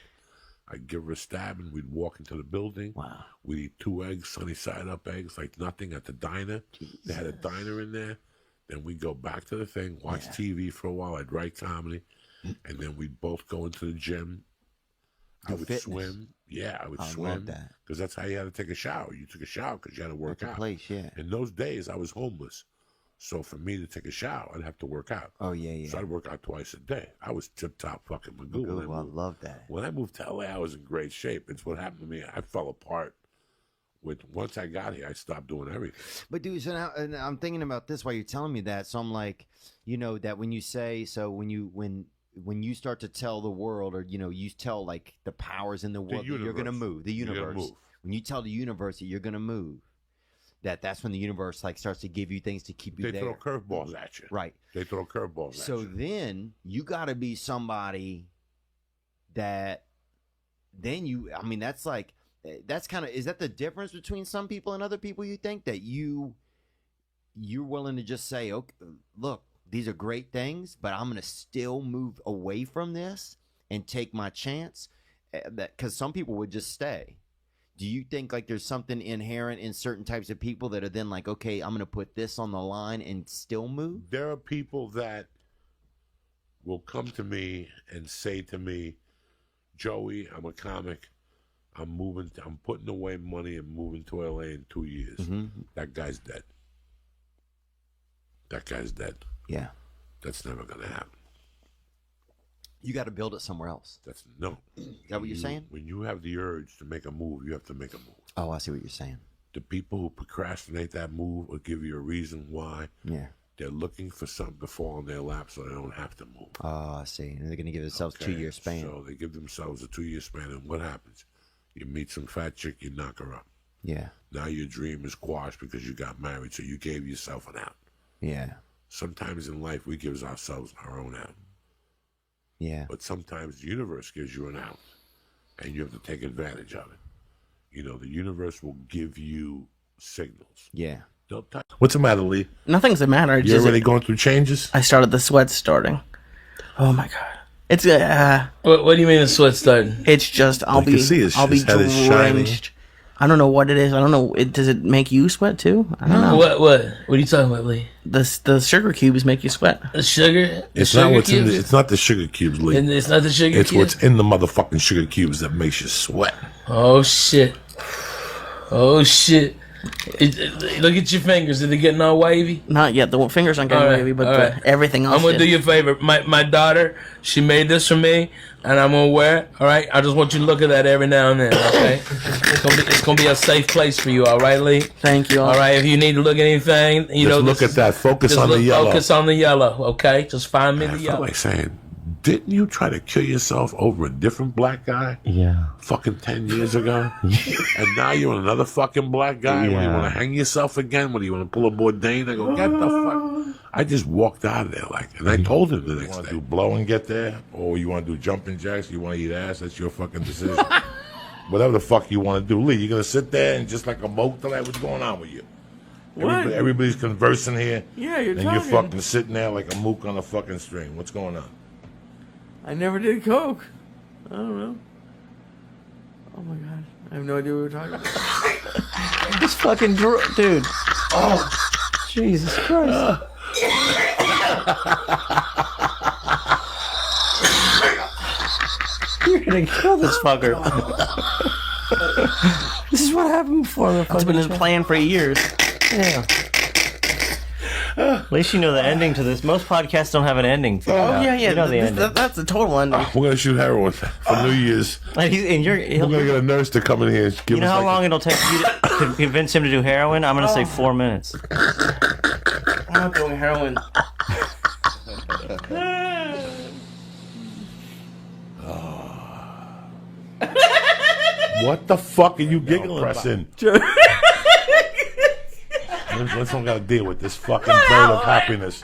I'd give her a stab and we'd walk into the building. Wow. We'd eat 2 eggs, sunny side up eggs, like nothing at the diner. Jesus. They had a diner in there. Then we'd go back to the thing, watch TV for a while. I'd write comedy. And then we'd both go into the gym. I would swim. Yeah, I would swim. Love that. Because that's how you had to take a shower. You took a shower because you had to work out. Place, yeah. In those days, I was homeless. So for me to take a shower, I'd have to work out. Oh, yeah. So I'd work out twice a day. I was tip-top fucking Magoo. Ooh, I love that. When I moved to LA, I was in great shape. It's what happened to me. I fell apart. Once I got here, I stopped doing everything. But dude, so now and I'm thinking about this while you're telling me that. So I'm like, that when you say, so when you start to tell the world, or you tell like the powers in the world that you're gonna move, the universe. When you tell the universe that you're gonna move, that's when the universe like starts to give you things to keep you there. They throw curveballs at you. Right. They throw curveballs at you. So then you got to be somebody that that's kind of, is that the difference between some people and other people? You think that you're willing to just say, okay, look, these are great things, but I'm going to still move away from this and take my chance? Because some people would just stay. Do you think like there's something inherent in certain types of people that are then like, okay, I'm going to put this on the line and still move? There are people that will come to me and say to me, Joey, I'm a comic. I'm putting away money and moving to LA in 2 years. Mm-hmm. That guy's dead. That guy's dead. Yeah. That's never going to happen. You got to build it somewhere else. No. Is that what you're saying? When you have the urge to make a move, you have to make a move. Oh, I see what you're saying. The people who procrastinate that move will give you a reason why. Yeah. They're looking for something to fall in their lap so they don't have to move. Oh, I see. And they're going to give themselves a 2-year span. So they give themselves a 2-year span, and what happens? You meet some fat chick, you knock her up. Yeah. Now your dream is quashed because you got married, so you gave yourself an out. Yeah. Sometimes in life, we give ourselves our own out. Yeah. But sometimes the universe gives you an out, and you have to take advantage of it. The universe will give you signals. Yeah. What's the matter, Lee? Nothing's the matter. You're already going through changes? I started the sweat starting. Oh my god. It's What do you mean the sweat starting? It's just I'll be drenched. I don't know what it is. I don't know. Does it make you sweat too? I don't know. What are you talking about, Lee? The sugar cubes make you sweat. The sugar? It's not what's in it's not the sugar cubes, Lee. And it's not the sugar cubes? cubes? It's what's in the motherfucking sugar cubes that makes you sweat. Oh shit. Look at your fingers. Are they getting all wavy? Not yet. The fingers aren't getting wavy, but everything else I'm going to do you a favor. My daughter, she made this for me, and I'm going to wear it, all right? I just want you to look at that every now and then, okay? It's going to be a safe place for you, all right, Lee? Thank you. All right, if you need to look at anything, look at that. Focus on the yellow. Focus on the yellow, okay? Just find me the yellow. I feel like saying, didn't you try to kill yourself over a different black guy? Yeah. Fucking 10 years ago? And now you're another fucking black guy? Yeah. When you want to hang yourself again? When you want to pull a Bourdain? I go, get the fuck. I just walked out of there and I told him the next day. You want to do blow and get there? Or you want to do jumping jacks? You want to eat ass? That's your fucking decision. Whatever the fuck you want to do. Lee, you're going to sit there and just like a moke till what's going on with you? What? Everybody's conversing here. Yeah, you're talking. And you're fucking sitting there like a mook on a fucking string. What's going on? I never did coke. I don't know. Oh my god. I have no idea what we're talking about. This fucking dude. Oh, Jesus Christ. You're gonna kill this fucker. This is what happened before. It's been his plan for years. Yeah. At least you know the ending to this. Most podcasts don't have an ending. Yeah. You know the ending. That's the total ending. We're going to shoot heroin for New Year's. And We're going to get a nurse to come in here and give you know us how long it'll take you to convince him to do heroin? I'm going to say 4 minutes. I'm not doing heroin. What the fuck are you giggling about? Let's don't gotta deal with this fucking bird of happiness.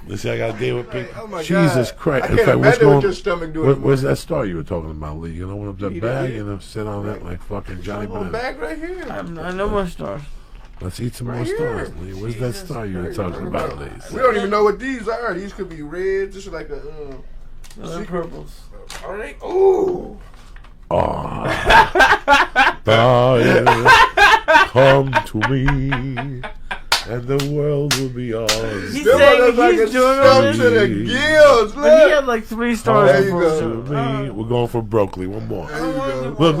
Let's see, I gotta deal with people. Oh my Jesus God. Christ! I In can't fact, what's imagine what going? your stomach doing. Where's that star you were talking about, Lee? You know, open up that You bag did? and sit on it like fucking Johnny Little Banana. bag right here. I know more stars. Let's eat some Right more stars, here. Lee. Where's that star you were talking about, Lee? We don't even know what these are. These could be red, just like a. They're purples. Are they? Ooh. Oh, come to me, and the world will be ours. He's Them saying motherfuckers he's doing stuck all to this. the gills. But he Look. had like 3 stars. There in you full go. suit. Me, we're going for broccoli. One more. There you go. Look,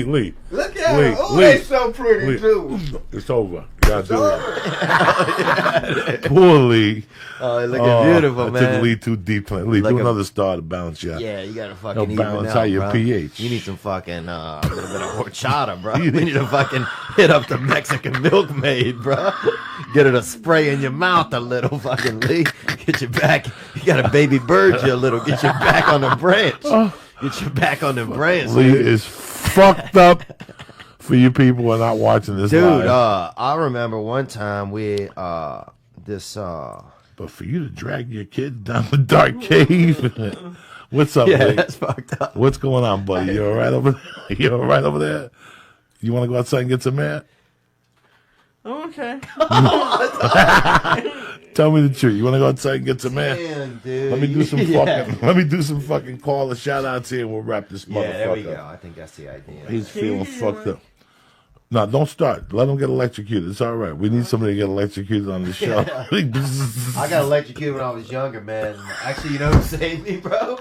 Lee. Look at Lee, her. Oh, Lee. they so pretty Lee. too. It's over. Gotta do it. Poor Lee. Oh, looking beautiful, I man. took Lee too deep. Lee, Like do a- another star to balance you out. Yeah, you gotta fucking Help even balance out, out your bro. pH. You need some fucking a little bit of horchata, bro. We need to fucking hit up the Mexican milkmaid, bro. Get her to spray in your mouth a little, fucking Lee. Get you back. You got a baby bird you a little. Get you back on the branch. Get you back on the branch, Lee dude. is fucked up. For you people who are not watching this Dude, live. I remember one time we But for you to drag your kid down the dark cave, what's up, yeah, Lee? that's fucked up. What's going on, buddy? You all right over there? You all right over there? You want to go outside and get some air? Oh, okay. Tell me the truth. You want to go outside and get some air? Damn, dude. Let me do some Yeah. fucking. Let me do some fucking call and shout outs here, and we'll wrap this motherfucker. Yeah, there we go. up. I think that's the idea. He's feeling fucked up. No, don't start. Let him get electrocuted. It's all right. We need somebody to get electrocuted on the show. I got electrocuted when I was younger, man. Actually, you know who saved me, bro?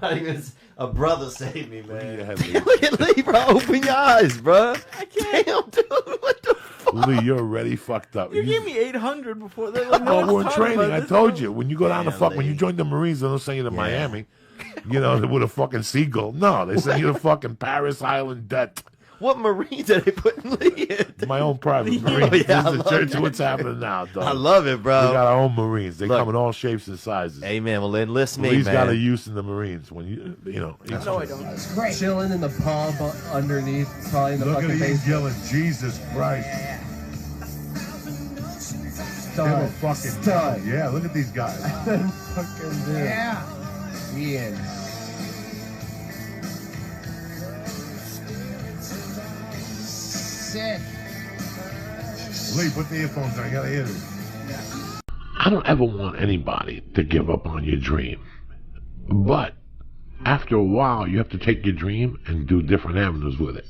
I think it's a brother saved me, man. Look at Lee, bro. Open your eyes, bro. I can't. Damn, dude. What the fuck? Lee, you're already fucked up. You gave me 800 before that. Like, no Oh, we're in one's training. talking I about told this. you. When you go down to Damn, fuck, when Lee. you join the Marines, they don't send you to Miami. You know, with a fucking seagull. No, they send you to fucking Paris Island debt. What Marines are they putting Lee in? My own private Marines. yeah, I This is the love church that. of what's happening now, dog. I love it, We bro. got our own Marines. They Look. come in all shapes and sizes. Amen. Well, enlist me, Lee's got a man. use in the Marines. When you know. No, I don't. Chilling in the pub underneath, probably in the fucking basement. yelling, Jesus Christ. Stud. Stud. Yeah, look at these guys. Fucking dude. Yeah. Ian. Sick. Lee, put the earphones on. I gotta hear this. I don't ever want anybody to give up on your dream. But after a while, you have to take your dream and do different avenues with it.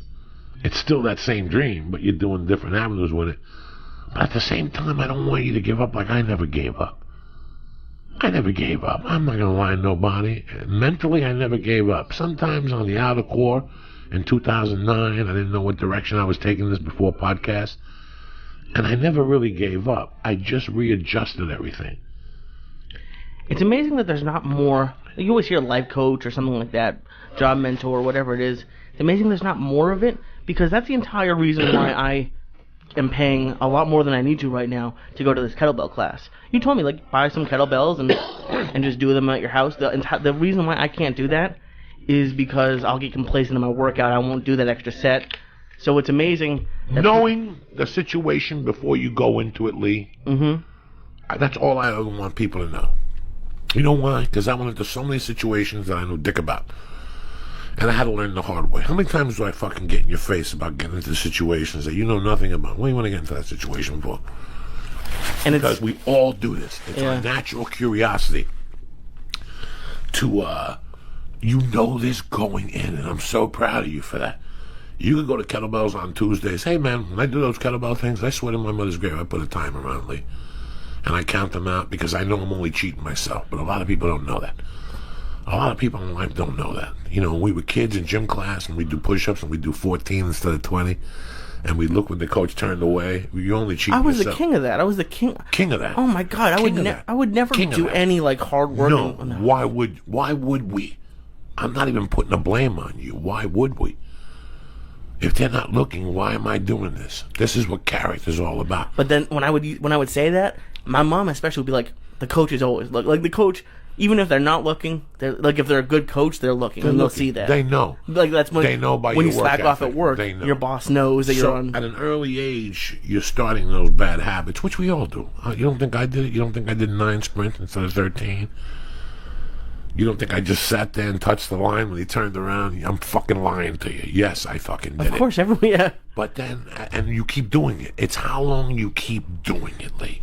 It's still that same dream, but you're doing different avenues with it. But at the same time, I don't want you to give up like I never gave up. I never gave up. I'm not going to lie to nobody. Mentally, I never gave up. Sometimes on the outer core, in 2009, I didn't know what direction I was taking this before podcast. And I never really gave up. I just readjusted everything. It's amazing that there's not more. You always hear life coach or something like that, job mentor, whatever it is. It's amazing there's not more of it, because that's the entire reason why I am paying a lot more than I need to right now to go to this kettlebell class. You told me, like, buy some kettlebells and just do them at your house. The reason why I can't do that is because I'll get complacent in my workout. I won't do that extra set. So it's amazing. Knowing the situation before you go into it, Lee, Mm-hmm. that's all I ever want people to know. You know why? Because I went into so many situations that I know dick about. And I had to learn the hard way. How many times do I fucking get in your face about getting into situations that you know nothing about? What do you want to get into that situation for? And Because we all do this. It's our natural curiosity to, you know this going in, and I'm so proud of you for that. You could go to kettlebells on Tuesdays. Hey, man, when I do those kettlebell things, I swear to my mother's grave, I put a timer on, Lee. And I count them out because I know I'm only cheating myself. But a lot of people don't know that. A lot of people in life don't know that. You know, we were kids in gym class, and we do push-ups, and we do 14 instead of 20. And we look when the coach turned away. You only cheat I was yourself. the king of that. I was the king. King of that. Oh my god! I would never King of do that. any like hard work. No. Why would we? I'm not even putting the blame on you. Why would we? If they're not looking, why am I doing this? This is what character's all about. But then when I would say that, my mom especially would be like, "The coach is always like the coach even if they're not looking, they're like if they're a good coach, they're looking and they'll see that. They know. Like that's when they know by when your you work slack off ethic. at work, They know. your boss knows that you're So on. at an early age, you're starting those bad habits, which we all do. You don't think I did it? You don't think I did 9 sprints instead of 13? You don't think I just sat there and touched the line when he turned around? I'm fucking lying to you. Yes, I fucking did it. Of course, everyone. Yeah. But then, and you keep doing it. It's how long you keep doing it, Lee.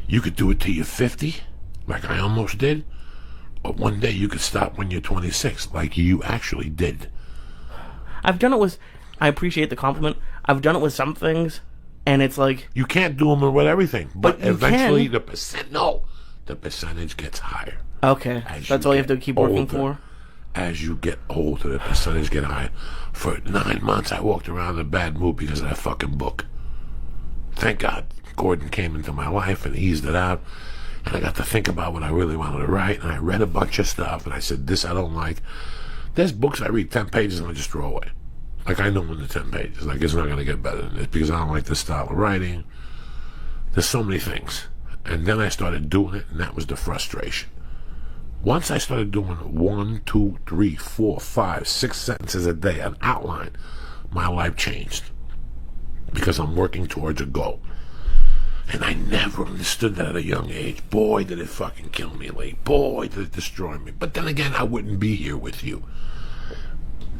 You could do it till you're 50, like I almost did. Or one day you could stop when you're 26, like you actually did. I've done it with. I appreciate the compliment. I've done it with some things, and it's like you can't do them with everything. But you eventually, can. the percentage gets higher. Okay, that's all you have to keep working for. As you get older, the percentage get higher. For 9 months, I walked around in a bad mood because of that fucking book. Thank God Gordon came into my life and eased it out. And I got to think about what I really wanted to write. And I read a bunch of stuff. And I said, this I don't like. There's books I read 10 pages and I just throw away. Like, I know in the 10 pages. Like, it's not going to get better than this because I don't like this style of writing. There's so many things. And then I started doing it, and that was the frustration. Once I started doing 1, 2, 3, 4, 5, 6 sentences a day, an outline, my life changed. Because I'm working towards a goal. And I never understood that at a young age. Boy, did it fucking kill me, Lee. Boy, did it destroy me. But then again, I wouldn't be here with you.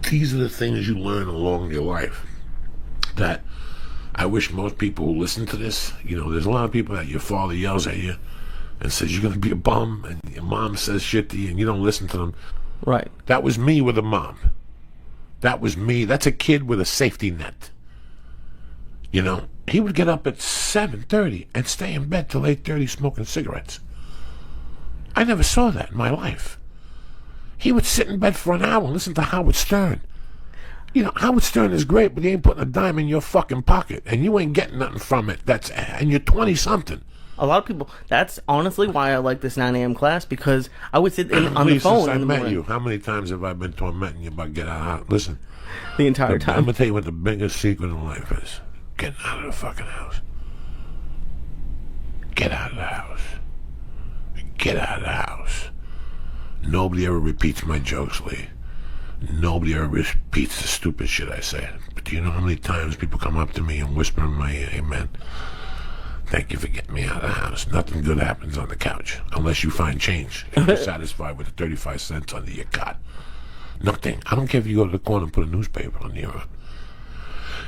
These are the things you learn along your life that I wish most people who listen to this, there's a lot of people that your father yells at you and says you're going to be a bum, and your mom says shit to you and you don't listen to them. Right. That was me with a mom. That was me. That's a kid with a safety net. He would get up at 7:30 and stay in bed till 8:30 smoking cigarettes. I never saw that in my life. He would sit in bed for an hour and listen to Howard Stern. Howard Stern is great, but he ain't putting a dime in your fucking pocket, and you ain't getting nothing from it. And you're 20-something. A lot of people. That's honestly why I like this 9 a.m. class, because I would sit on the phone since in the I met morning. you, how many times have I been tormenting you about get out of the house? Listen, the entire time. I'm gonna tell you what the biggest secret in life is: getting out of the fucking house. Get out of the house. Get out of the house. Nobody ever repeats my jokes, Lee. Nobody ever repeats the stupid shit I say. But do you know how many times people come up to me and whisper in my ear, amen? Thank you for getting me out of the house. Nothing good happens on the couch unless you find change and you're satisfied with the 35 cents under your cot. Nothing. I don't care if you go to the corner and put a newspaper on your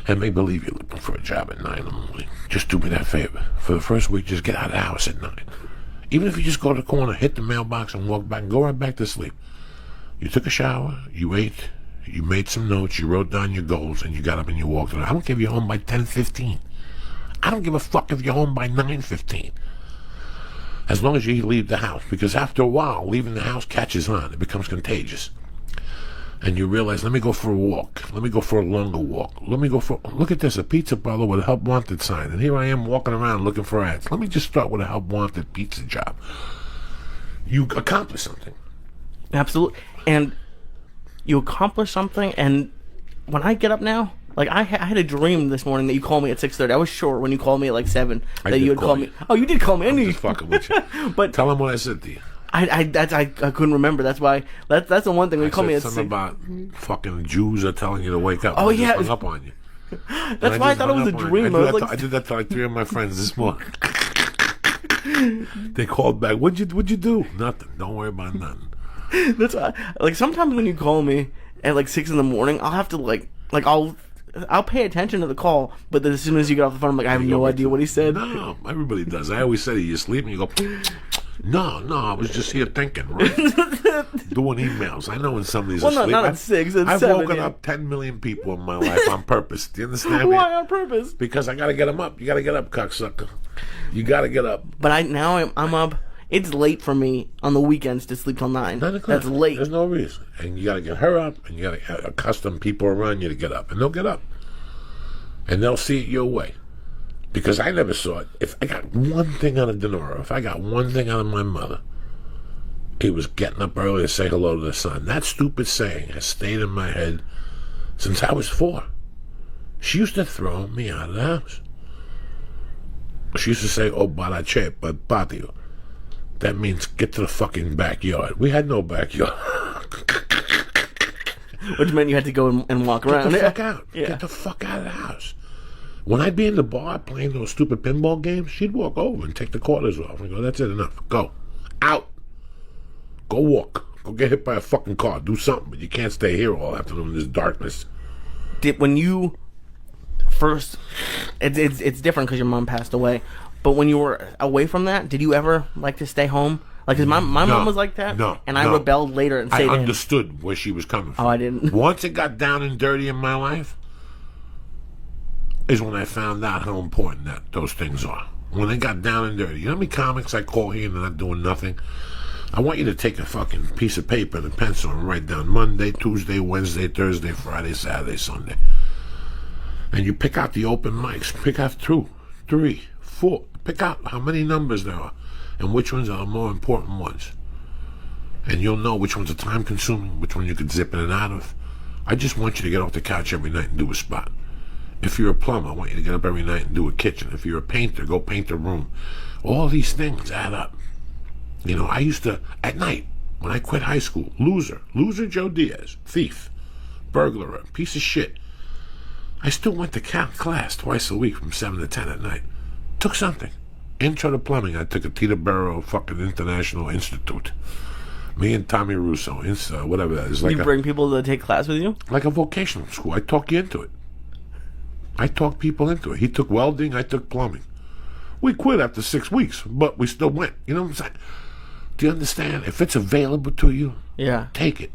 and make believe you're looking for a job at 9 in the morning. Just do me that favor. For the first week, just get out of the house at 9. Even if you just go to the corner, hit the mailbox and walk back and go right back to sleep. You took a shower, you ate, you made some notes, you wrote down your goals, and you got up and you walked around. I don't care if you're home by 10:15. I don't give a fuck if you're home by 9:15. As long as you leave the house. Because after a while, leaving the house catches on. It becomes contagious. And you realize, let me go for a walk. Let me go for a longer walk. Look at this, a pizza parlor with a help wanted sign. And here I am walking around looking for ads. Let me just start with a help wanted pizza job. You accomplish something. Absolutely. And you accomplish something, and when I get up now, like I had a dream this morning that you called me at 6:30. I was sure when you called me at like 7 that you would call me. Oh, you did call me. I'm just fucking with you. But tell them what I said to you. I couldn't remember. That's why. That's the one thing when you call me at 6. Something about fucking Jews are telling you to wake up. Oh, I yeah. just hung up on you. That's why I thought it was a dream. I did that to like 3 of my friends this morning. They called back. What'd you do? Nothing. Don't worry about nothing. That's why. Like sometimes when you call me at like 6 in the morning, I'll have to like I'll pay attention to the call, but then as soon as you get off the phone, I'm like, I have no idea what he said. No, everybody does. I always say, you sleep, and you go, no, I was just here thinking, right? Doing emails. I know when somebody's asleep. Not at 6, at I've 7. woken up 10 million people in my life on purpose. Do you understand me? Why on purpose? Because I got to get them up. You got to get up, cocksucker. You got to get up. But I'm up. It's late for me on the weekends to sleep till 9. 9 o'clock. That's late. There's no reason. And you got to get her up, and you got to accustom people around you to get up. And they'll get up. And they'll see it your way. Because I never saw it. If I got one thing out of Denora, if I got one thing out of my mother, it was getting up early to say hello to the sun. That stupid saying has stayed in my head since I was 4. She used to throw me out of the house. She used to say, oh, barache, but patio. that means get to the fucking backyard. We had no backyard. Which meant you had to go and walk around. Get the fuck out. Yeah. Get the fuck out of the house. When I'd be in the bar playing those stupid pinball games, she'd walk over and take the quarters off and go, that's it, enough. Go. Out. Go walk. Go get hit by a fucking car. Do something, but you can't stay here all afternoon in this darkness. When you first... It's different because your mom passed away. But when you were away from that, did you ever like to stay home? Like, cause my mom was like that. No. And I rebelled later and stayed I in. understood where she was coming from. Oh, I didn't. Once it got down and dirty in my life, is when I found out how important those things are. When they got down and dirty. You know how many comics I call here and they're not doing nothing? I want you to take a fucking piece of paper and a pencil and write down Monday, Tuesday, Wednesday, Thursday, Friday, Saturday, Sunday. And you pick out the open mics. Pick out 2, 3, 4. Pick out how many numbers there are and which ones are the more important ones. And you'll know which ones are time consuming, which one you could zip in and out of. I just want you to get off the couch every night and do a spot. If you're a plumber, I want you to get up every night and do a kitchen. If you're a painter, go paint a room. All these things add up. You know, I used to, at night, when I quit high school, loser Joey Diaz, thief, burglar, piece of shit. I still went to class twice a week from 7 to 10 at night. Took something. Intro to plumbing. I took a Teterboro fucking International Institute. Me and Tommy Russo, whatever that is. Like you bring people to take class with you? Like a vocational school. I talk you into it. I talk people into it. He took welding, I took plumbing. We quit after 6 weeks, but we still went. You know what I'm saying? Do you understand? If it's available to you, take it.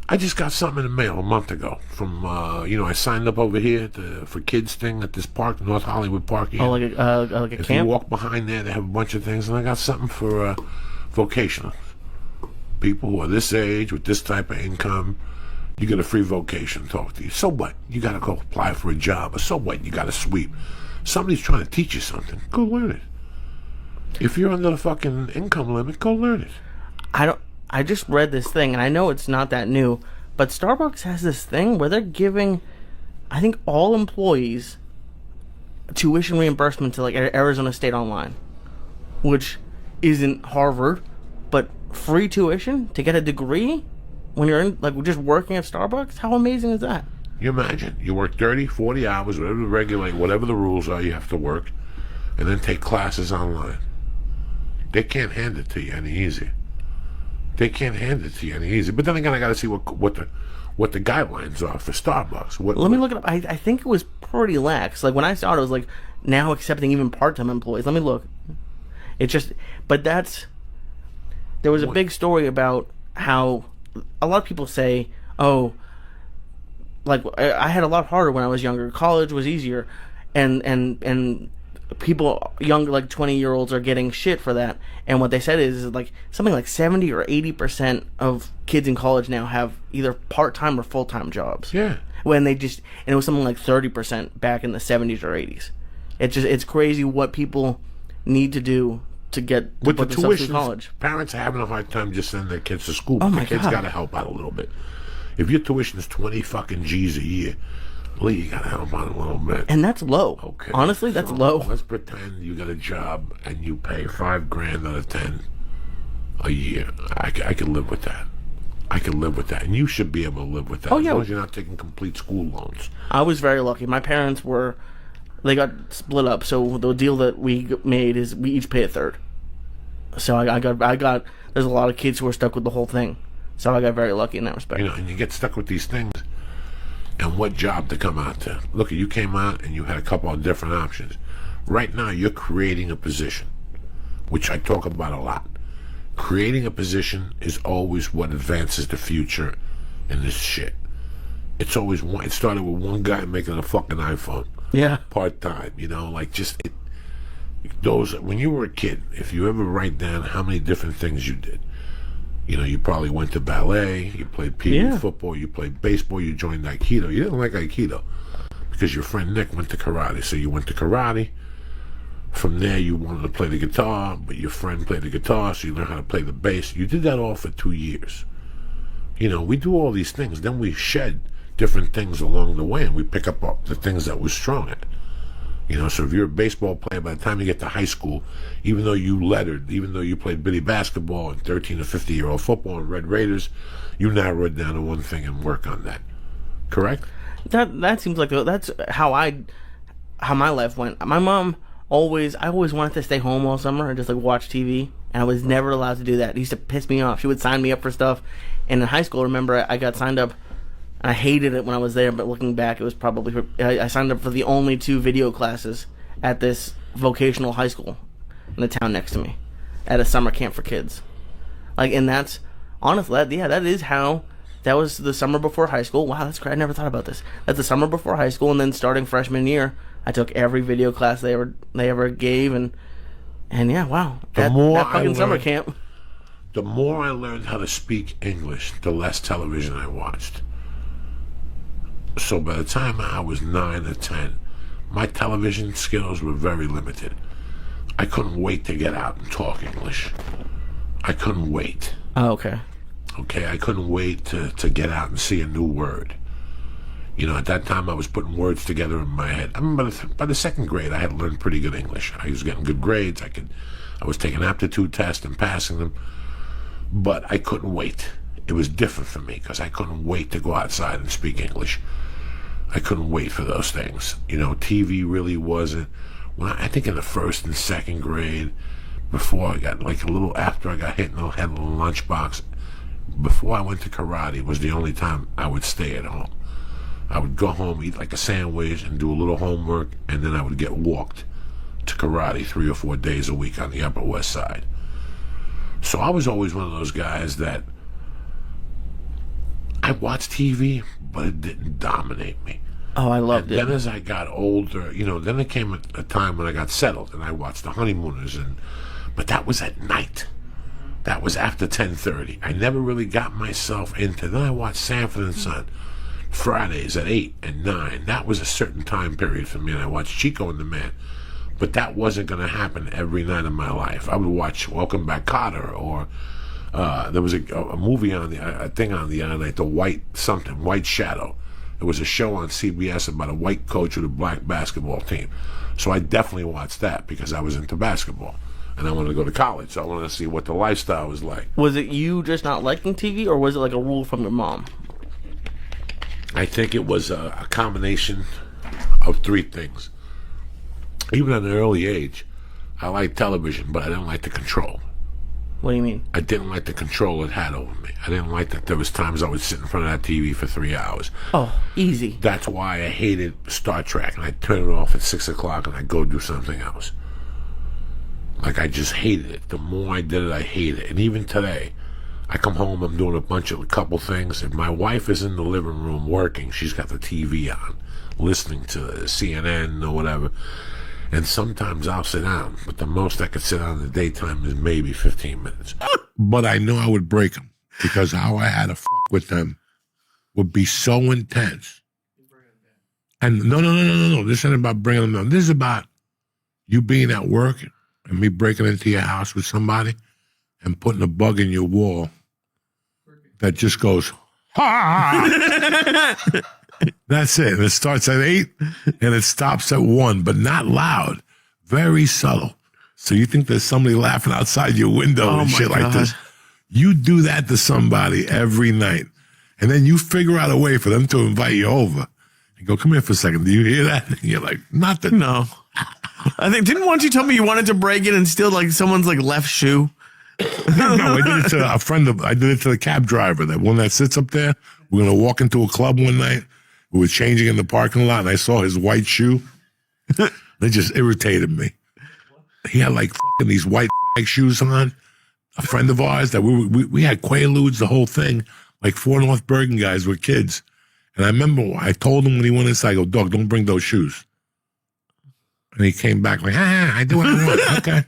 I just got something in the mail a month ago from, I signed up over here for kids thing at this park, North Hollywood Park. Here. Oh, like a if camp? you walk behind there, they have a bunch of things, and I got something for vocational. People who are this age with this type of income, you get a free vocation talk to you. So what? You got to go apply for a job. Or so what? You got to sweep. Somebody's trying to teach you something. Go learn it. If you're under the fucking income limit, go learn it. I just read this thing, and I know it's not that new, but Starbucks has this thing where they're giving, I think, all employees tuition reimbursement to like Arizona State Online, which isn't Harvard, but free tuition to get a degree when you're in, like, just working at Starbucks. How amazing is that? You imagine you work 30, 40 hours, whatever the rules are, you have to work, and then take classes online. They can't hand it to you any easier. But then again, I got to see what the guidelines are for Starbucks. Let me look it up. I think it was pretty lax. Like when I started, it was like now accepting even part-time employees. Let me look. There was a big story about how a lot of people say, oh, like I had a lot harder when I was younger. College was easier, and people younger, like 20-year-olds, are getting shit for that. And what they said is like something like 70 or 80% of kids in college now have either part-time or full-time jobs. Yeah. And it was something like 30% back in the 70s or 80s. It's crazy what people need to do to get with the tuition through college. Parents are having a hard time just sending their kids to school. Oh The my kids God. got to help out a little bit. If your tuition is 20 fucking G's a year, well, you got to help out a little bit. And that's low. Okay. Honestly, that's low. Let's pretend you got a job and you pay $5,000 out of 10 a year. I could live with that. And you should be able to live with that. Oh, as yeah. long as you're not taking complete school loans. I was very lucky. My parents they got split up, so the deal that we made is we each pay a third. So I got. There's a lot of kids who are stuck with the whole thing. So I got very lucky in that respect. And you get stuck with these things. And what job to come out to? Look, you came out and you had a couple of different options. Right now, you're creating a position, which I talk about a lot. Creating a position is always what advances the future in this shit. It's always one. It started with one guy making a fucking iPhone. Yeah. Part-time, when you were a kid, if you ever write down how many different things you did, you probably went to ballet, you played pee-wee football, you played baseball, you joined Aikido. You didn't like Aikido because your friend Nick went to karate, so you went to karate. From there, you wanted to play the guitar, but your friend played the guitar, so you learned how to play the bass. You did that all for 2 years. We do all these things, then we shed different things along the way, and we pick up the things that we're strong at. You know, so if you're a baseball player, by the time you get to high school, even though you lettered, even though you played bitty basketball and 13 or 50-year-old football and Red Raiders, you narrow it down to one thing and work on that. Correct? That seems like that's how my life went. My mom I always wanted to stay home all summer and just like watch TV, and I was never allowed to do that. It used to piss me off. She would sign me up for stuff, and in high school, I remember I got signed up. I hated it when I was there, but looking back, it was probably I signed up for the only 2 video classes at this vocational high school in the town next to me, at a summer camp for kids. Like, and that's honestly, that was the summer before high school. Wow, that's great. I never thought about this. That's the summer before high school, and then starting freshman year, I took every video class they ever gave, and yeah, wow, that fucking summer camp. The more I learned how to speak English, the less television I watched. So by the time I was 9 or 10, my television skills were very limited. I couldn't wait to get out and talk English. I couldn't wait. Oh, okay. Okay, I couldn't wait to get out and see a new word. You know, at that time I was putting words together in my head. I mean, by the 2nd grade, I had learned pretty good English. I was getting good grades. I was taking aptitude tests and passing them. But I couldn't wait. It was different for me because I couldn't wait to go outside and speak English. I couldn't wait for those things. You know, TV really wasn't. I think in the 1st and 2nd grade, before I got after I got hit and had a little lunchbox, before I went to karate was the only time I would stay at home. I would go home, eat like a sandwich, and do a little homework, and then I would get walked to karate 3 or 4 days a week on the Upper West Side. So I was always one of those guys that I watched TV, but it didn't dominate me. Oh, I loved it. Then as I got older, you know, then there came a time when I got settled, and I watched The Honeymooners, but that was at night. That was after 10:30. I never really got myself into. Then I watched Sanford and Son Fridays at 8 and 9. That was a certain time period for me, and I watched Chico and the Man. But that wasn't going to happen every night of my life. I would watch Welcome Back, Kotter, or there was a movie on a thing on the other night, the White Shadow. It was a show on CBS about a white coach with a black basketball team. So I definitely watched that because I was into basketball. And I wanted to go to college, so I wanted to see what the lifestyle was like. Was it you just not liking TV, or was it like a rule from your mom? I think it was a combination of 3 things. Even at an early age, I liked television, but I didn't like the control. What do you mean? I didn't like the control it had over me. I didn't like that there was times I would sit in front of that TV for 3 hours. Oh, easy. That's why I hated Star Trek, and I'd turn it off at 6 o'clock and I'd go do something else. Like, I just hated it. The more I did it, I hated it. And even today, I come home, I'm doing a couple things. If my wife is in the living room working, she's got the TV on, listening to CNN or whatever. And sometimes I'll sit down, but the most I could sit down in the daytime is maybe 15 minutes. But I know I would break them because how I had to fuck with them would be so intense. And no. This isn't about bringing them down. This is about you being at work and me breaking into your house with somebody and putting a bug in your wall that just goes, ha! That's it. And it starts at 8 and it stops at 1, but not loud, very subtle. So you think there's somebody laughing outside your window and shit like this. You do that to somebody every night. And then you figure out a way for them to invite you over. And go, come here for a second. Do you hear that? And you're like, nothing. No. I think, once you tell me you wanted to break it and steal like someone's like left shoe? No, I did it to I did it to the cab driver, that one that sits up there. We're going to walk into a club one night. We were changing in the parking lot, and I saw his white shoe. It just irritated me. He had like fucking these white shoes on. A friend of ours that we had Quaaludes, the whole thing, like 4 North Bergen guys were kids. And I remember I told him when he went inside, I go, dog, don't bring those shoes. And he came back like, I do what I want. Okay.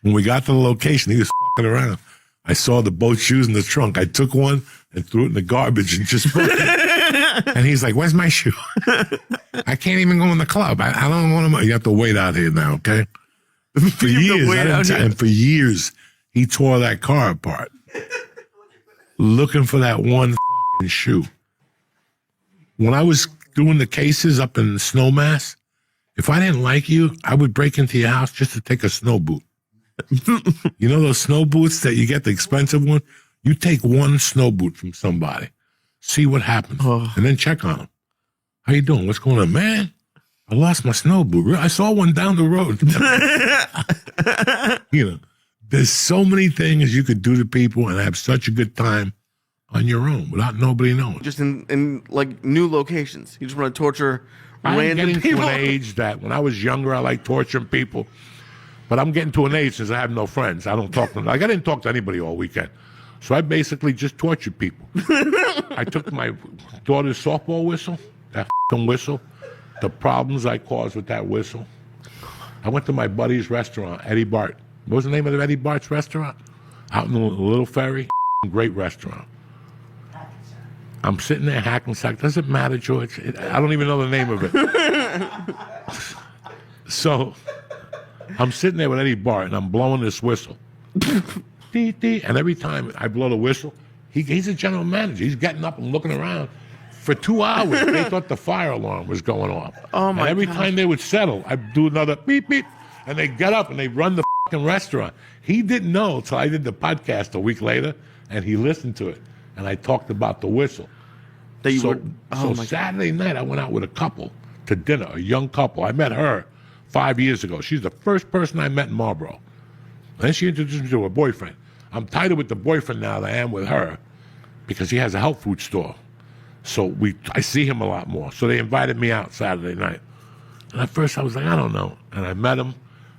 When we got to the location, he was fucking around. I saw both shoes in the trunk. I took one and threw it in the garbage and just put it. And he's like, where's my shoe? I can't even go in the club. I don't want to. You have to wait out here now, okay? For years, he tore that car apart looking for that one fucking shoe. When I was doing the cases up in Snowmass, If I didn't like you, I would break into your house just to take a snow boot. You know those snow boots that you get, the expensive one? You take one snow boot from somebody, see what happens, and then check on them. How you doing? What's going on? Man, I lost my snow boot. I saw one down the road. You know, there's so many things you could do to people and have such a good time on your own without nobody knowing. Just in like new locations. You just want to torture I'm random getting people. to an age that when I was younger, I liked torturing people. But I'm getting to an age since I have no friends. I don't talk to them. Like, I didn't talk to anybody all weekend. So I basically just tortured people. I took my daughter's softball whistle, that f***ing whistle, the problems I caused with that whistle. I went to my buddy's restaurant, Eddie Bart. What was the name of Eddie Bart's restaurant? Out in the Little Ferry. Great restaurant. I'm sitting there, Hackensack. Doesn't matter, George. I don't even know the name of it. So I'm sitting there with Eddie Bart, and I'm blowing this whistle. Dee, dee. And every time I blow the whistle, he's a general manager. He's getting up and looking around. For 2 hours, they thought the fire alarm was going off. Oh, my And every gosh. time they would settle, I'd do another beep, beep, and they get up and they run the fucking restaurant. He didn't know until I did the podcast a week later, and he listened to it. And I talked about the whistle. That you So, were, oh so my Saturday night, I went out with a couple to dinner, a young couple. I met her 5 years ago. She's the first person I met in Marlboro. Then she introduced me to her boyfriend. I'm tighter with the boyfriend now than I am with her because he has a health food store. So I see him a lot more. So they invited me out Saturday night. And at first I was like, I don't know. And I met him.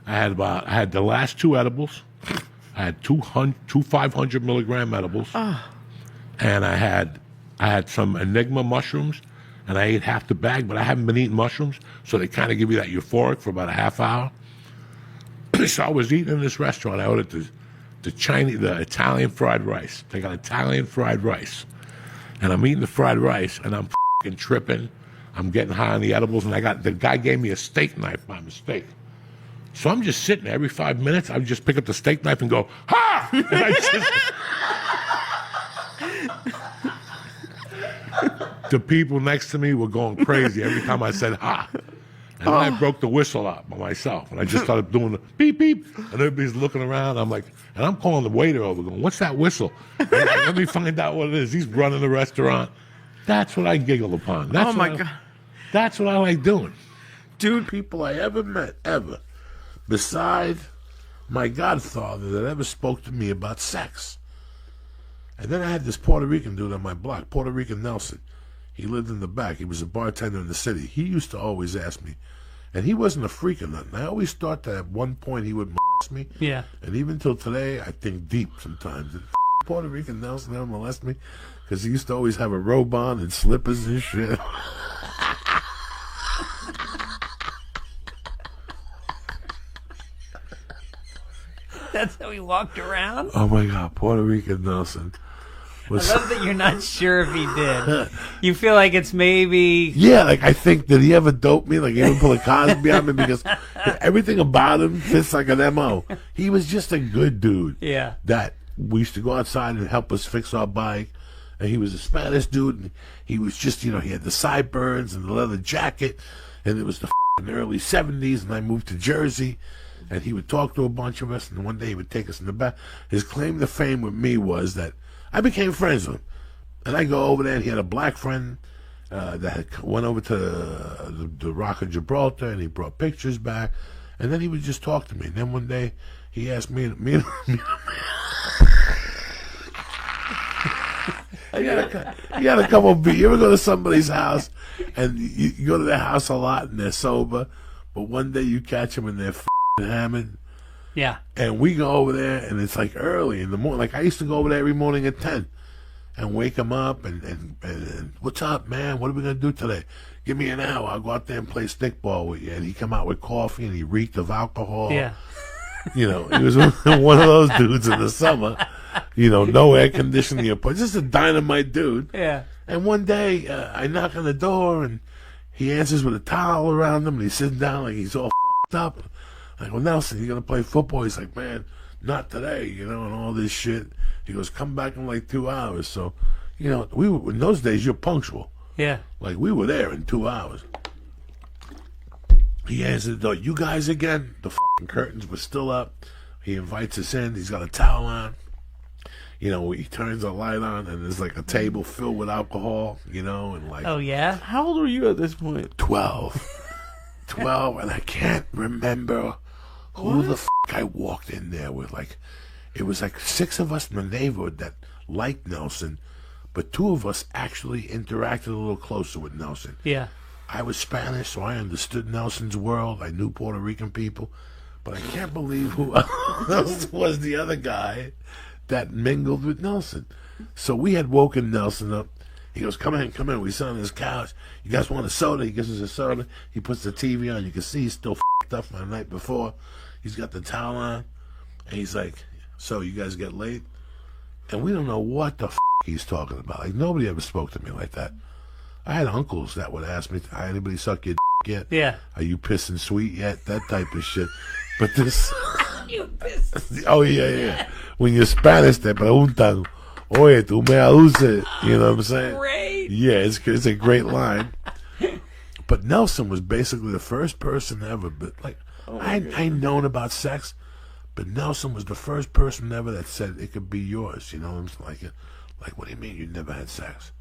I had the last 2 edibles. I had two 500 milligram edibles. And I had some Enigma mushrooms, and I ate half the bag, but I haven't been eating mushrooms, so they kind of give you that euphoric for about a half hour. So I was eating in this restaurant. I ordered the Italian fried rice. They got Italian fried rice. And I'm eating the fried rice, and I'm f***ing tripping. I'm getting high on the edibles, and the guy gave me a steak knife by mistake. So I'm just sitting there every 5 minutes. I would just pick up the steak knife and go, ha! And I just... The people next to me were going crazy every time I said ha. And then I broke the whistle out by myself. And I just started doing the beep, beep. And everybody's looking around. I'm like, and I'm calling the waiter over going, what's that whistle? Let me find out what it is. He's running the restaurant. That's what I giggle upon. That's God. That's what I like doing. Dude, people I ever met, ever, besides my godfather that ever spoke to me about sex. And then I had this Puerto Rican dude on my block, Puerto Rican Nelson. He lived in the back. He was a bartender in the city. He used to always ask me, and he wasn't a freak or nothing. I always thought that at one point he would molest me. Yeah. And even till today, I think deep sometimes. Did Puerto Rican Nelson ever molest me? Because he used to always have a robe on and slippers and shit. That's how he walked around? Oh, my God. Puerto Rican Nelson. I love that you're not sure if he did. You feel like it's maybe... Yeah, like I think, did he ever dope me? Like he ever pull a Cosby on me? Because everything about him fits like an M.O. He was just a good dude. Yeah. That we used to go outside and help us fix our bike. And he was a Spanish dude. And he was just, he had the sideburns and the leather jacket. And it was the early 70s. And I moved to Jersey. And he would talk to a bunch of us. And one day he would take us in the back. His claim to fame with me was that I became friends with him. And I go over there, and he had a black friend that went over to the Rock of Gibraltar, and he brought pictures back. And then he would just talk to me. And then one day, he asked me he had a couple of beers. You ever go to somebody's house, and you go to their house a lot, and they're sober, but one day you catch them, and they're f***ing hammered. Yeah. And we go over there, and it's like early in the morning. Like I used to go over there every morning at 10 and wake him up and what's up, man? What are we going to do today? Give me an hour. I'll go out there and play stickball with you. And he come out with coffee, and he reeked of alcohol. Yeah. He was one of those dudes in the summer. No air conditioning. Just a dynamite dude. Yeah. And one day, I knock on the door, and he answers with a towel around him, and he's sitting down like he's all f***ed up. I go, Nelson, you going to play football? He's like, man, not today, and all this shit. He goes, come back in like 2 hours. So, we were, in those days, you're punctual. Yeah. Like, we were there in 2 hours. He answered the door. You guys again? The fucking curtains were still up. He invites us in. He's got a towel on. You know, he turns a light on, and there's like a table filled with alcohol, you know, and like... Oh, yeah? How old were you at this point? 12. 12, and I can't remember who the fuck I walked in there with. Like, it was like 6 of us in the neighborhood that liked Nelson, but 2 of us actually interacted a little closer with Nelson. Yeah. I was Spanish, so I understood Nelson's world. I knew Puerto Rican people, but I can't believe who else was the other guy that mingled with Nelson. So we had woken Nelson up. He goes, come in. We sit on his couch. You guys want a soda? He gives us a soda. He puts the TV on. You can see he's still f***ed up from the night before. He's got the towel on. And he's like, so you guys get late? And we don't know what the f*** he's talking about. Like, nobody ever spoke to me like that. I had uncles that would ask me, anybody suck your d*** yet? Yeah. Are you pissing sweet yet? That type of shit. But this... You pissing Oh, yeah. When you're Spanish, te preguntan, oye, tú me aduces. You know what I'm saying? Great. Yeah, it's a great line. But Nelson was basically the first person ever, but like, I known about sex, but Nelson was the first person ever that said it could be yours. You know what I'm saying? Like, what do you mean you never had sex?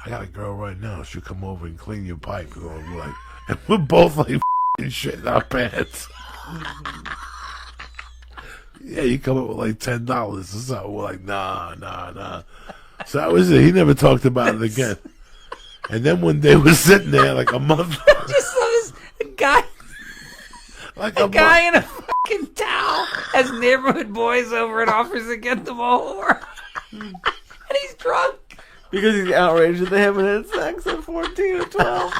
I got a girl right now. She'll come over and clean your pipe. And we're both like f***ing shit in our pants. Yeah, you come up with like $10 or something. We're like, nah. So that was it. He never talked about it again. And then one day we're sitting there like a month. Just saw this guy. Like a guy in a fucking towel has neighborhood boys over and offers to get them a whore. And he's drunk. Because he's outraged that they haven't had sex at 14 or 12.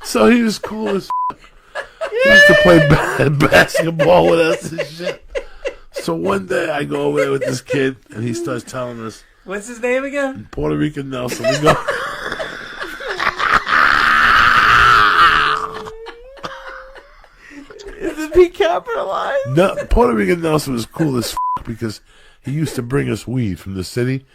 So he was cool as He used to play basketball with us and shit. So one day I go over there with this kid and he starts telling us. What's his name again? Puerto Rican Nelson. We go. Is it be capitalized? No, Puerto Rican Nelson was cool as because he used to bring us weed from the city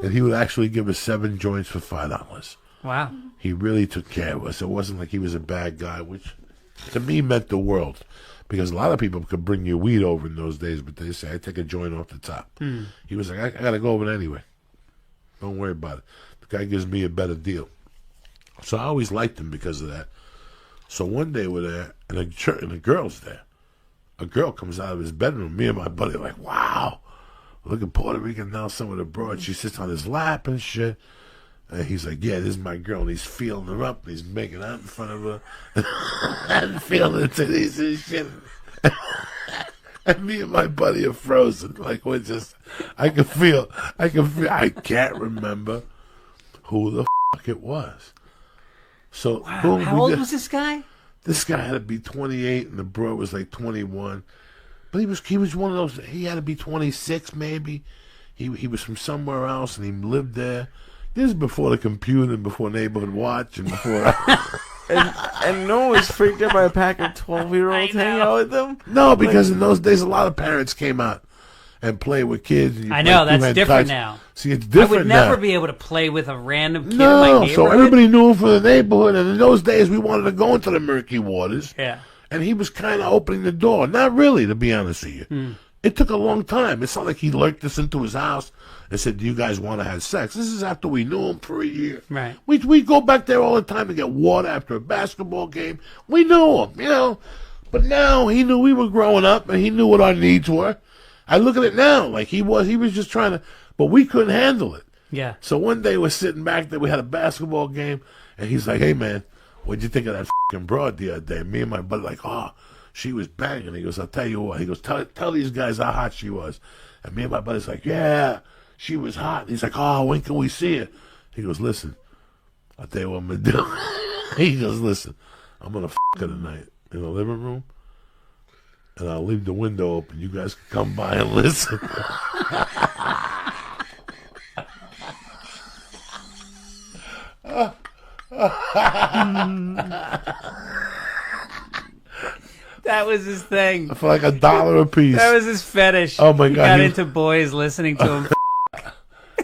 and he would actually give us 7 joints for $5. Wow. He really took care of us. It wasn't like he was a bad guy, which to me meant the world. Because a lot of people could bring you weed over in those days, but they say, I take a joint off the top. He was like, I got to go over it anyway. Don't worry about it. The guy gives me a better deal. So I always liked him because of that. So one day we're there, and a girl's there. A girl comes out of his bedroom. Me and my buddy are like, wow, look at Puerto Rican Nelson with a broad. She sits on his lap and shit. And he's like, yeah, this is my girl. And he's feeling her up. And he's making out in front of her. And feeling her titties and shit. And me and my buddy are frozen. Like, we're just, I can't remember who the fuck it was. So, wow. boom, How old was this guy? This guy had to be 28 and the bro was like 21. But he was one of those, he had to be 26 maybe. He was from somewhere else and he lived there. This is before the computer and before Neighborhood Watch and before... and no one was freaked out by a pack of 12-year-olds hanging out with them? No, because in those days a lot of parents came out and played with kids. And I know, that's different now. See, it's different I would never now. be able to play with a random kid in my neighborhood. So everybody knew him from the neighborhood, and in those days we wanted to go into the murky waters. Yeah. And he was kind of opening the door. Not really, to be honest with you. It took a long time. It's not like he lurked us into his house and said, do you guys want to have sex? This is after we knew him for a year. Right. We go back there all the time to get water after a basketball game. We knew him, you know. But now he knew we were growing up and he knew what our needs were. I look at it now like he was just trying to, but we couldn't handle it. Yeah. So one day we're sitting back there, we had a basketball game, and he's like, hey man, what'd you think of that fucking broad the other day? Me and my buddy like, oh, she was banging. He goes, I'll tell you what. He goes, tell these guys how hot she was. And me and my buddy's like, yeah, she was hot. And he's like, oh, when can we see her? He goes, listen, I'll tell you what I'm going to do. He goes, listen, I'm going to her tonight in the living room, and I'll leave the window open. You guys can come by and listen. That was his thing. For like $1 a piece. That was his fetish. Oh my God. He got into boys listening to him.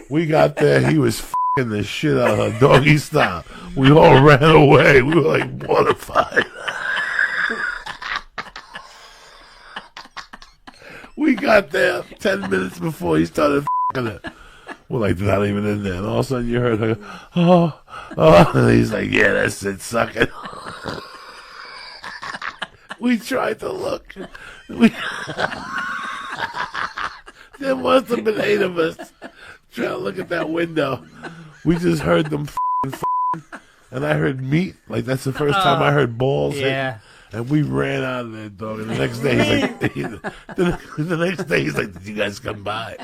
We got there. He was f***ing the shit out of her doggy style. We all ran away. We were like mortified. We got there 10 minutes before he started f***ing it. We're like, not even in there. And all of a sudden you heard her go, oh. And he's like, yeah, that's it, suck it. We tried to look. There must have been 8 of us trying to look at that window. We just heard them f***ing, and I heard meat. Like, that's the first time I heard balls. Yeah. And we ran out of there, dog. And the next day, he's like, the next day, he's like, did you guys come by?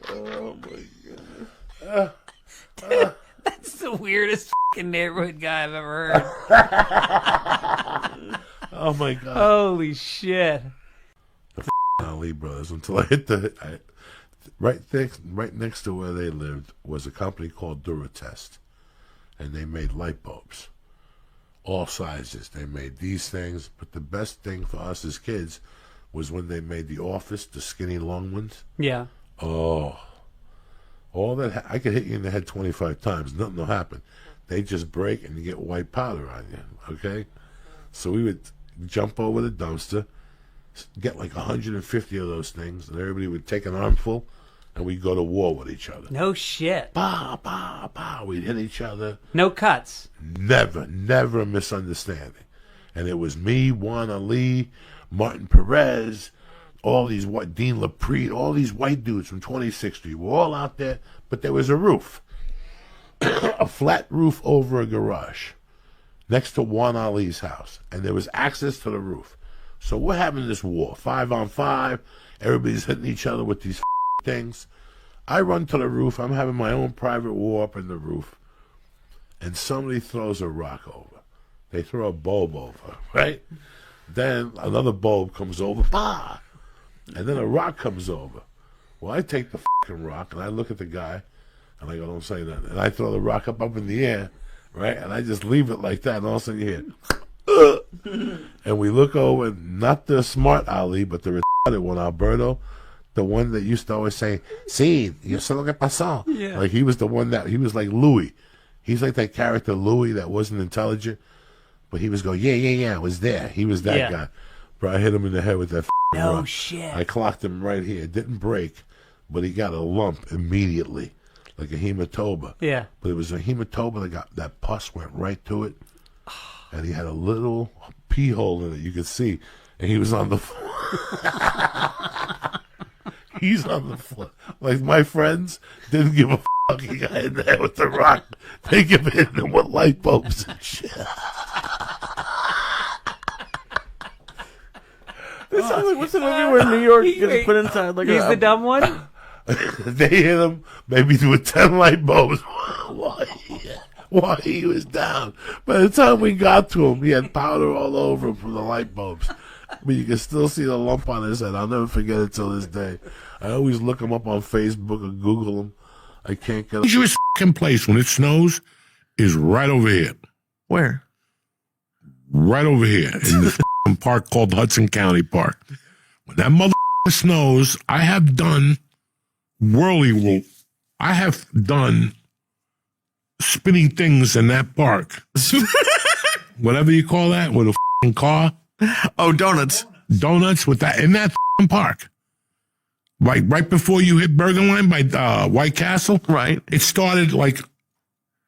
Oh, my God. That's the weirdest fucking neighborhood guy I've ever heard. Oh, my God. Holy shit. The Ali brothers, until I hit right next to where they lived was a company called Duratest. And they made light bulbs. All sizes. They made these things, but the best thing for us as kids was when they made the Office, the skinny long ones. Yeah. Oh, all that I could hit you in the head 25 times, nothing will happen. They just break and you get white powder on you. Okay, so we would jump over the dumpster, get like 150 of those things, and everybody would take an armful, and we'd go to war with each other. No shit. Bah, bah, bah. We'd hit each other. No cuts. Never a misunderstanding. And it was me, Juan Ali, Martin Perez, all these white, Dean Lapre, all these white dudes from 26th Street were all out there, but there was a roof. A flat roof over a garage next to Juan Ali's house. And there was access to the roof. So we're having this war, 5-on-5. Everybody's hitting each other with these things. I run to the roof. I'm having my own private war up in the roof. And somebody throws a rock over. They throw a bulb over, right? Then another bulb comes over. Bah! And then a rock comes over. Well, I take the fucking rock and I look at the guy and I go, don't say nothing. And I throw the rock up in the air, right? And I just leave it like that. And all of a sudden you hear, and we look over, not the smart Ali, but the retarded one, Alberto, the one that used to always say, "Sí, yo sé lo que pasó." Yeah. Like he was the one that, he was like Louis. He's like that character Louis that wasn't intelligent, but he was going, yeah, I was there. He was that guy. Bro, I hit him in the head with that No rock. shit. I clocked him right here. It didn't break, but he got a lump immediately, like a hematoma. Yeah. But it was a hematoma that pus went right to it, and he had a little pee hole in it. You could see, and he was on the floor. He's on the floor. Like my friends didn't give a fuck. He got in there with the rock. They give it him with light bulbs and shit. This sounds like what's the movie where New York gets put inside like He's the dumb one? They hit him maybe with 10 light bulbs while he was down. By the time we got to him, he had powder all over him from the light bulbs. But you can still see the lump on his head. I'll never forget it till this day. I always look him up on Facebook or Google him. I can't get. The dangerous fucking place when it snows is right over here. Where? Right over here in this fucking park called Hudson County Park. When that motherfucker snows, I have done whirly. I have done spinning things in that park. Whatever you call that, with a fucking car. Oh, donuts. Donuts with that in that fucking park. Like right before you hit Burger Line by White Castle. Right. It started like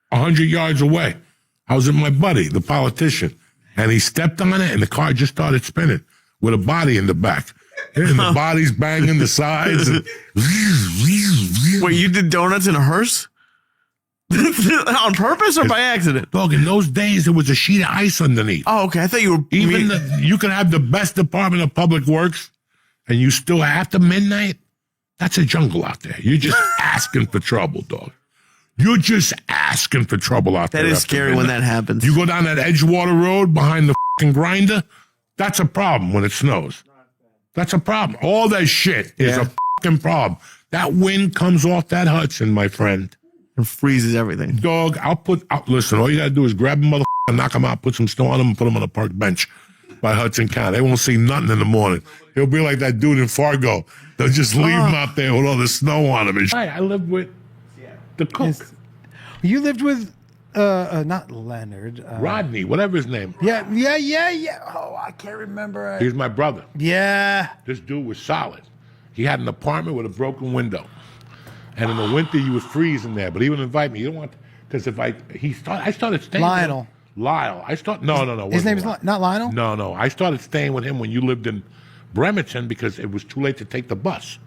100 yards away. I was with my buddy, the politician, and he stepped on it and the car just started spinning with a body in the back. And the body's banging the sides. And Wait, you did donuts in a hearse? On purpose or by accident? Dog, in those days, there was a sheet of ice underneath. Oh, okay. I thought you were... You could have the best Department of Public Works, and you still after midnight, that's a jungle out there. You're just asking for trouble, dog. You're just asking for trouble out there. That is scary when that happens. You go down that Edgewater Road behind the fucking grinder, that's a problem when it snows. That's a problem. All that shit is a fucking problem. That wind comes off that Hudson, my friend. It freezes everything. Dog, listen, all you gotta do is grab a motherfucker, knock him out, put some snow on him, and put him on a park bench by Hudson County. They won't see nothing in the morning. He'll be like that dude in Fargo. They'll just leave him out there with all the snow on him. And I lived with The cook. You lived with, not Leonard. Rodney, whatever his name. Yeah. Oh, I can't remember. He's my brother. Yeah. This dude was solid. He had an apartment with a broken window. And in the winter, you would freeze in there. But he would invite me. You don't want, because I started staying. Lionel. Lyle. No. His name is not Lionel? No. I started staying with him when you lived in Bremerton because it was too late to take the bus.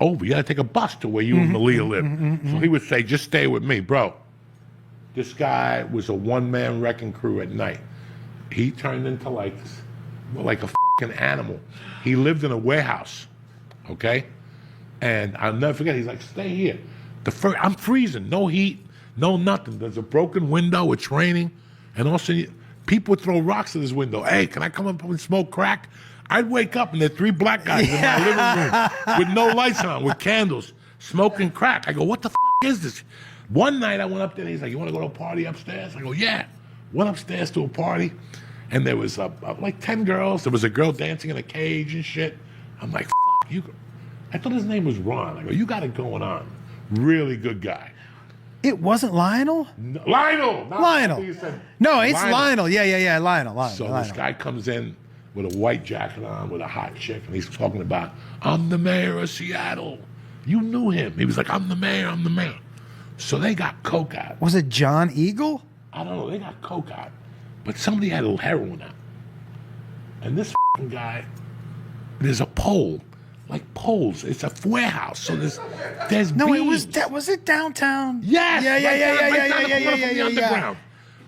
Oh, you got to take a bus to where you and Malia lived. So he would say, just stay with me, bro. This guy was a one-man wrecking crew at night. He turned into like a fucking animal. He lived in a warehouse, okay? And I'll never forget, he's like, stay here. I'm freezing, no heat, no nothing. There's a broken window, it's raining, and all of a sudden, people would throw rocks at his window. Hey, can I come up and smoke crack? I'd wake up and there are 3 black guys in my living room with no lights on, with candles, smoking crack. I go, what the is this? One night I went up there and he's like, you want to go to a party upstairs? I go, yeah. Went upstairs to a party and there was like 10 girls. There was a girl dancing in a cage and shit. I'm like, you. I thought his name was Ron. I go, you got it going on. Really good guy. It wasn't Lionel? No, Lionel! No, it's Lionel. Yeah, Lionel. So this guy comes in with a white jacket on, with a hot chick, and he's talking about, I'm the mayor of Seattle. You knew him. He was like, I'm the mayor. So they got coke out. Was it John Eagle? I don't know. They got coke out. But somebody had a little heroin out. And this guy, there's a pole. Like poles. It's a warehouse. So there's No, beams. was it downtown? Yes. Yeah. Underground.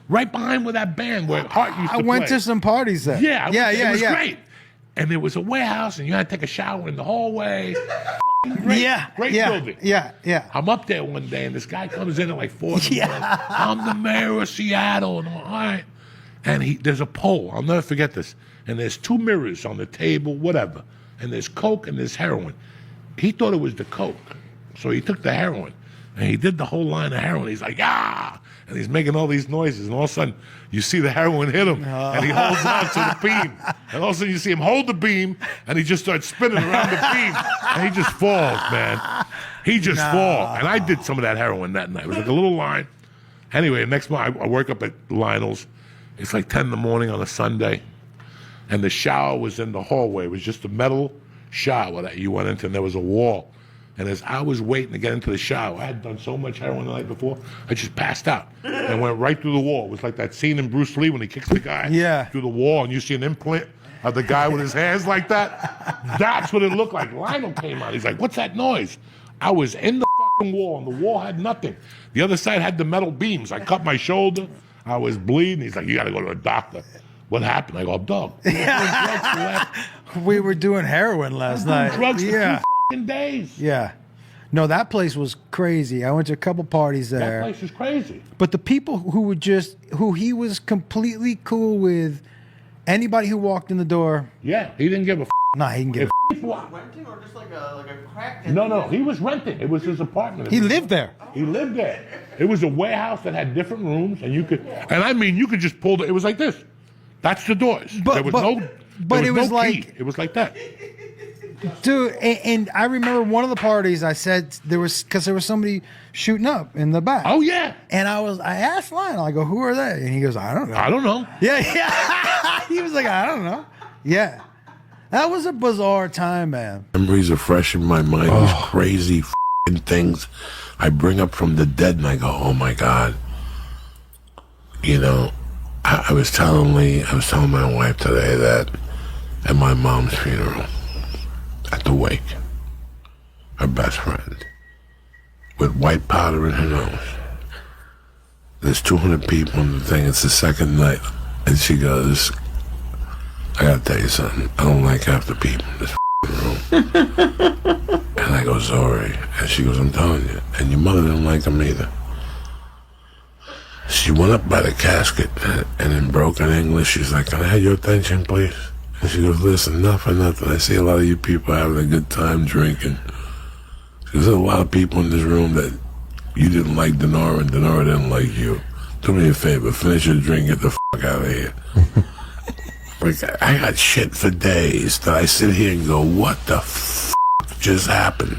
Right behind where that band where Hart used to play. I went to some parties there. Yeah. It was great. And there was a warehouse and you had to take a shower in the hallway. Great building. Yeah. I'm up there one day and this guy comes in at like 4 in the morning. I'm the mayor of Seattle. And I'm like, all right. And there's a pole. I'll never forget this. And there's 2 mirrors on the table, whatever. And there's coke and there's heroin. He thought it was the coke. So he took the heroin and he did the whole line of heroin. He's like, ah! And he's making all these noises. And all of a sudden, you see the heroin hit him. And he holds on to the beam. And all of a sudden, you see him hold the beam. And he just starts spinning around the beam. And he just falls, man. He just falls. And I did some of that heroin that night. It was like a little line. Anyway, next morning, I work up at Lionel's. It's like 10 in the morning on a Sunday. And the shower was in the hallway. It was just a metal shower that you went into, and there was a wall. And as I was waiting to get into the shower, I had done so much heroin the night before, I just passed out and went right through the wall. It was like that scene in Bruce Lee when he kicks the guy through the wall, and you see an implant of the guy with his hands like that. That's what it looked like. Lionel came out. He's like, what's that noise? I was in the fucking wall, and the wall had nothing. The other side had the metal beams. I cut my shoulder. I was bleeding. He's like, you got to go to a doctor. What happened? I go, dog. We were doing heroin last night. Drugs for 2 fucking days. Yeah. No, that place was crazy. I went to a couple parties there. That place was crazy. But the people who he was completely cool with, anybody who walked in the door. Yeah, he didn't give a Nah, he didn't give a Renting or just like a crack? No, he was renting. It was his apartment. He lived there. He lived there. It was a warehouse that had different rooms, and you could just pull it was like this. That's the doors. There was no key. It was like that. Dude, and I remember one of the parties I said because there was somebody shooting up in the back. Oh yeah. And I asked Lionel, I go, who are they? And he goes, I don't know. I don't know. Yeah. He was like, I don't know. Yeah. That was a bizarre time, man. Memories are fresh in my mind. These crazy f***ing things I bring up from the dead, and I go, oh my God. You know, I was telling my wife today that at my mom's funeral, at the wake, her best friend, with white powder in her nose, there's 200 people in the thing, it's the second night, and she goes, I gotta tell you something, I don't like half the people in this room. And I go, Zori, and she goes, I'm telling you, and your mother didn't like them either. She went up by the casket, and in broken English, she's like, can I have your attention, please? And she goes, listen, not for nothing. I see a lot of you people having a good time drinking. She goes, there's a lot of people in this room that you didn't like Denora, and Denora didn't like you. Do me a favor, finish your drink, get the fuck out of here. Like, I got shit for days that I sit here and go, what the fuck just happened?